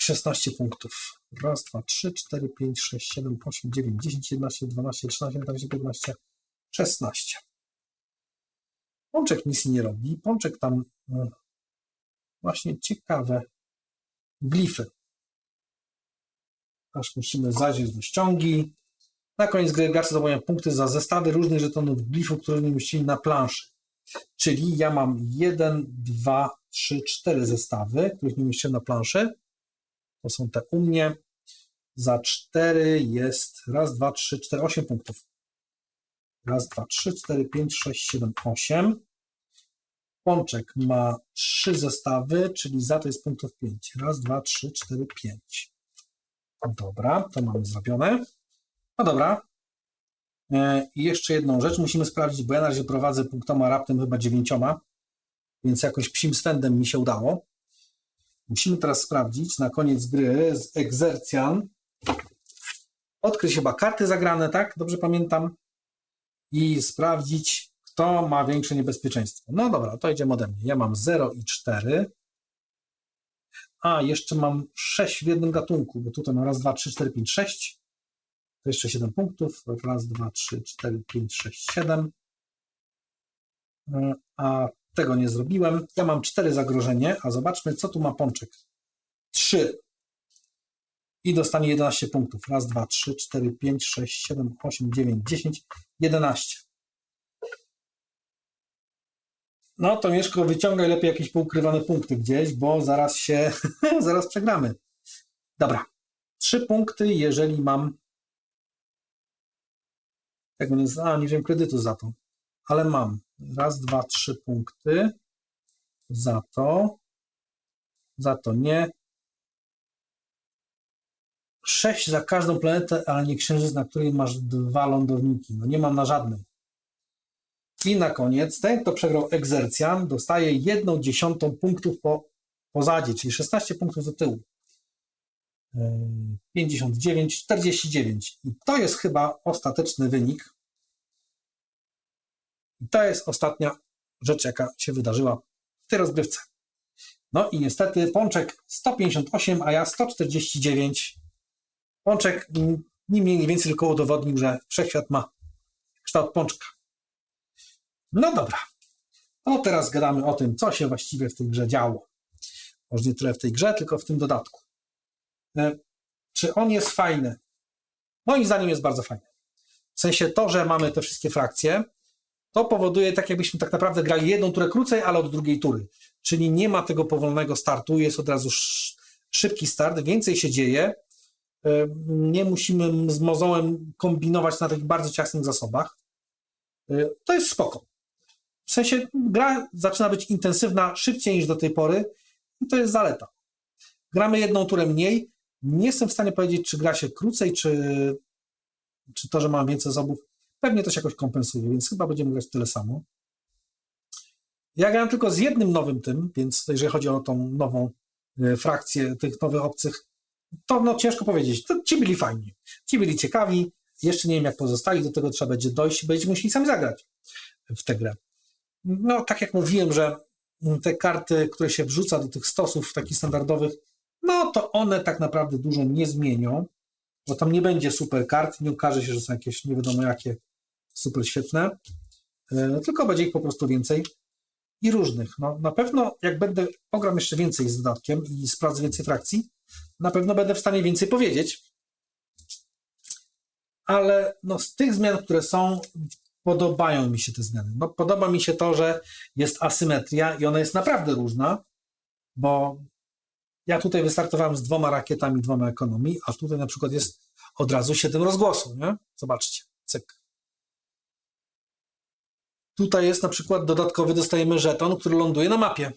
16 punktów. Raz, dwa, 3, 4, 5, 6, 7, 8, 9, 10, 11, 12, 13, 14, 15, 16. Pączek nic nie robi. Pączek tam właśnie ciekawe glify. Aż musimy zajrzeć do ściągi. Na koniec gry gracze zdobywają punkty za zestawy różnych żetonów glifów, które nie umieścili na planszy. Czyli ja mam 1, 2, 3, 4 zestawy, których nie umieściłem na planszy. To są te u mnie. Za 4 jest raz, 2, 3, 4, 8 punktów. Raz, 2, 3, 4, 5, 6, 7, 8. Pączek ma 3 zestawy, czyli za to jest punktów 5. Raz, 2, 3, 4, 5. Dobra, to mamy zrobione. No dobra. I jeszcze jedną rzecz musimy sprawdzić, bo ja na razie prowadzę punktoma raptem chyba 9, więc jakoś psim swędem mi się udało. Musimy teraz sprawdzić na koniec gry z Exercjan. Odkryć chyba karty zagrane, tak? Dobrze pamiętam. I sprawdzić, kto ma większe niebezpieczeństwo. No dobra, to idziemy ode mnie. Ja mam 0 i 4. A, jeszcze mam 6 w jednym gatunku, bo tutaj mam raz, 2, 3, 4, 5, 6. To jeszcze 7 punktów. Raz, 2, 3, 4, 5, 6, 7. A tego nie zrobiłem. Ja mam 4 zagrożenie, a zobaczmy, co tu ma pączek. 3. I dostanie 11 punktów. Raz, 2, 3, 4, 5, 6, 7, 8, 9, 10, 11. No to Mieszko, wyciągaj lepiej jakieś poukrywane punkty gdzieś, bo zaraz się, zaraz przegramy. Dobra. 3 punkty, jeżeli mam tego nie wziąłem kredytu za to, ale mam raz, 2, 3 punkty za to nie. 6 za każdą planetę, ale nie księżyc, na której masz 2 lądowniki. No nie mam na żadnej. I na koniec ten, kto przegrał Exercjan, dostaje 1/10 punktów po pozadzie, czyli 16 punktów do tyłu. 59, 49. I to jest chyba ostateczny wynik. I to jest ostatnia rzecz, jaka się wydarzyła w tej rozgrywce. No i niestety Pączek 158, a ja 149. Pączek ni mniej, ni więcej tylko udowodnił, że wszechświat ma kształt pączka. No dobra. No teraz gadamy o tym, co się właściwie w tej grze działo. Może nie tyle w tej grze, tylko w tym dodatku. Czy on jest fajny? Moim zdaniem jest bardzo fajny. W sensie to, że mamy te wszystkie frakcje, to powoduje tak, jakbyśmy tak naprawdę grali jedną turę krócej, ale od drugiej tury. Czyli nie ma tego powolnego startu, jest od razu szybki start, więcej się dzieje. Nie musimy z mozołem kombinować na takich bardzo ciasnych zasobach. To jest spoko. W sensie gra zaczyna być intensywna szybciej niż do tej pory i to jest zaleta. Gramy jedną turę mniej. Nie jestem w stanie powiedzieć, czy gra się krócej, czy to, że mam więcej zasobów. Pewnie to się jakoś kompensuje, więc chyba będziemy grać tyle samo. Ja grałem tylko z jednym nowym tym, więc jeżeli chodzi o tą nową frakcję tych nowych obcych, to no ciężko powiedzieć. To ci byli fajni, ci byli ciekawi. Jeszcze nie wiem, jak pozostali, do tego trzeba będzie dojść i będziemy musieli sami zagrać w tę grę. No, tak jak mówiłem, że te karty, które się wrzuca do tych stosów takich standardowych, no to one tak naprawdę dużo nie zmienią, bo tam nie będzie super kart, nie okaże się, że są jakieś nie wiadomo jakie super świetne, tylko będzie ich po prostu więcej i różnych. No, na pewno jak pogram jeszcze więcej z dodatkiem i sprawdzę więcej frakcji, na pewno będę w stanie więcej powiedzieć, ale no, z tych zmian, które są, podobają mi się te zmiany. No, podoba mi się to, że jest asymetria i ona jest naprawdę różna, bo ja tutaj wystartowałem z 2 rakietami, 2 ekonomii, a tutaj na przykład jest od razu 7 rozgłosów, nie? Zobaczcie, cyk. Tutaj jest na przykład dodatkowy, dostajemy żeton, który ląduje na mapie.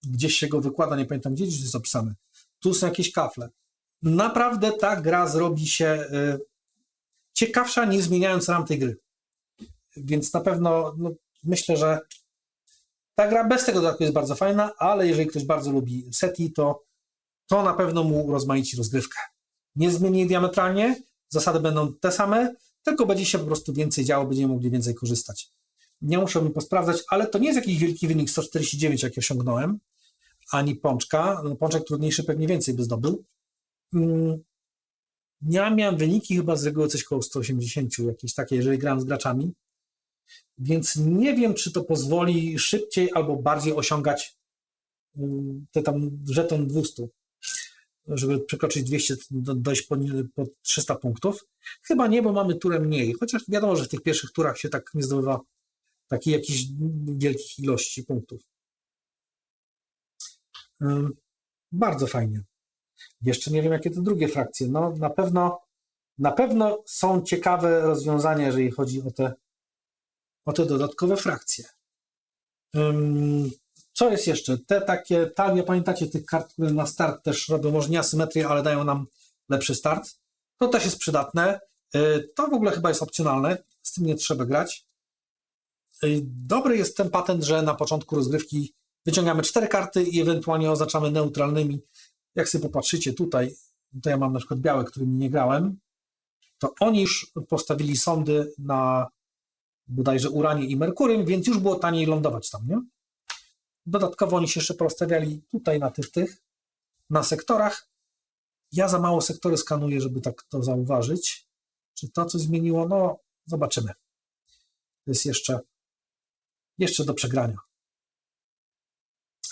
Gdzieś się go wykłada, nie pamiętam gdzie jest opisane. Tu są jakieś kafle. Naprawdę ta gra zrobi się ciekawsza, nie zmieniając ram tej gry. Więc na pewno myślę, że ta gra bez tego dodatku jest bardzo fajna, ale jeżeli ktoś bardzo lubi SETI, to na pewno mu rozmaici rozgrywkę. Nie zmieni diametralnie, zasady będą te same, tylko będzie się po prostu więcej działo, będziemy mogli więcej korzystać. Nie musiałbym posprawdzać, ale to nie jest jakiś wielki wynik 149, jaki osiągnąłem, ani Pączka. Pączek trudniejszy pewnie więcej by zdobył, Ja miałem wyniki chyba z reguły coś koło 180, jakieś takie, jeżeli grałem z graczami. Więc nie wiem, czy to pozwoli szybciej albo bardziej osiągać te tam żeton 200, żeby przekroczyć 200, dojść po 300 punktów. Chyba nie, bo mamy turę mniej, chociaż wiadomo, że w tych pierwszych turach się tak nie zdobywa takiej jakiejś wielkich ilości punktów. Bardzo fajnie. Jeszcze nie wiem, jakie te drugie frakcje. No na pewno są ciekawe rozwiązania, jeżeli chodzi o te dodatkowe frakcje. Co jest jeszcze? Te takie talie, pamiętacie tych kart, które na start też robią może nie asymetrię, ale dają nam lepszy start. To też jest przydatne. To w ogóle chyba jest opcjonalne. Z tym nie trzeba grać. Dobry jest ten patent, że na początku rozgrywki wyciągamy 4 karty i ewentualnie oznaczamy neutralnymi. Jak sobie popatrzycie tutaj ja mam na przykład białe, którymi nie grałem, to oni już postawili sondy na bodajże Uranie i Merkurym, więc już było taniej lądować tam, nie? Dodatkowo oni się jeszcze porozstawiali tutaj na na sektorach. Ja za mało sektory skanuję, żeby tak to zauważyć. Czy to coś zmieniło? No, zobaczymy. To jest jeszcze do przegrania.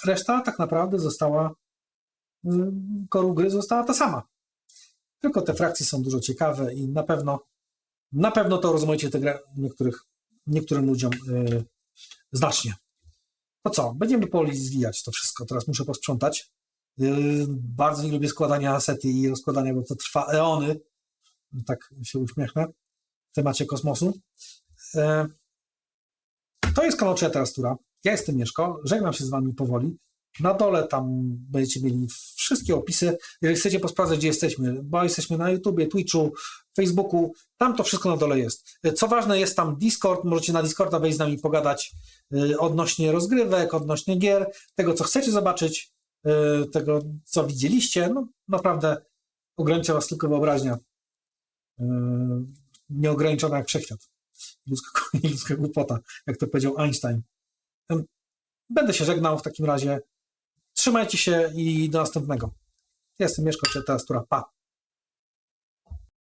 Reszta tak naprawdę została, koru gry została ta sama. Tylko te frakcje są dużo ciekawe i na pewno to rozmaicie tę grę niektórym ludziom znacznie. To co? Będziemy powoli zwijać to wszystko. Teraz muszę posprzątać. Bardzo nie lubię składania asety i rozkładania, bo to trwa eony. Tak się uśmiechnę w temacie kosmosu. To jest kanał Czyja Teraz Tura. Ja jestem Mieszko. Żegnam się z wami powoli. Na dole tam będziecie mieli wszystkie opisy. Jeżeli chcecie posprawdzać, gdzie jesteśmy, bo jesteśmy na YouTubie, Twitchu, Facebooku, tam to wszystko na dole jest. Co ważne, jest tam Discord, możecie na Discorda wejść z nami pogadać odnośnie rozgrywek, odnośnie gier, tego, co chcecie zobaczyć, tego, co widzieliście. No naprawdę ogranicza was tylko wyobraźnia. Nieograniczona jak wszechświat. Ludzka głupota, jak to powiedział Einstein. Będę się żegnał w takim razie. Trzymajcie się i do następnego. Ja jestem Mieszko, Czyja Teraz Tura. Pa!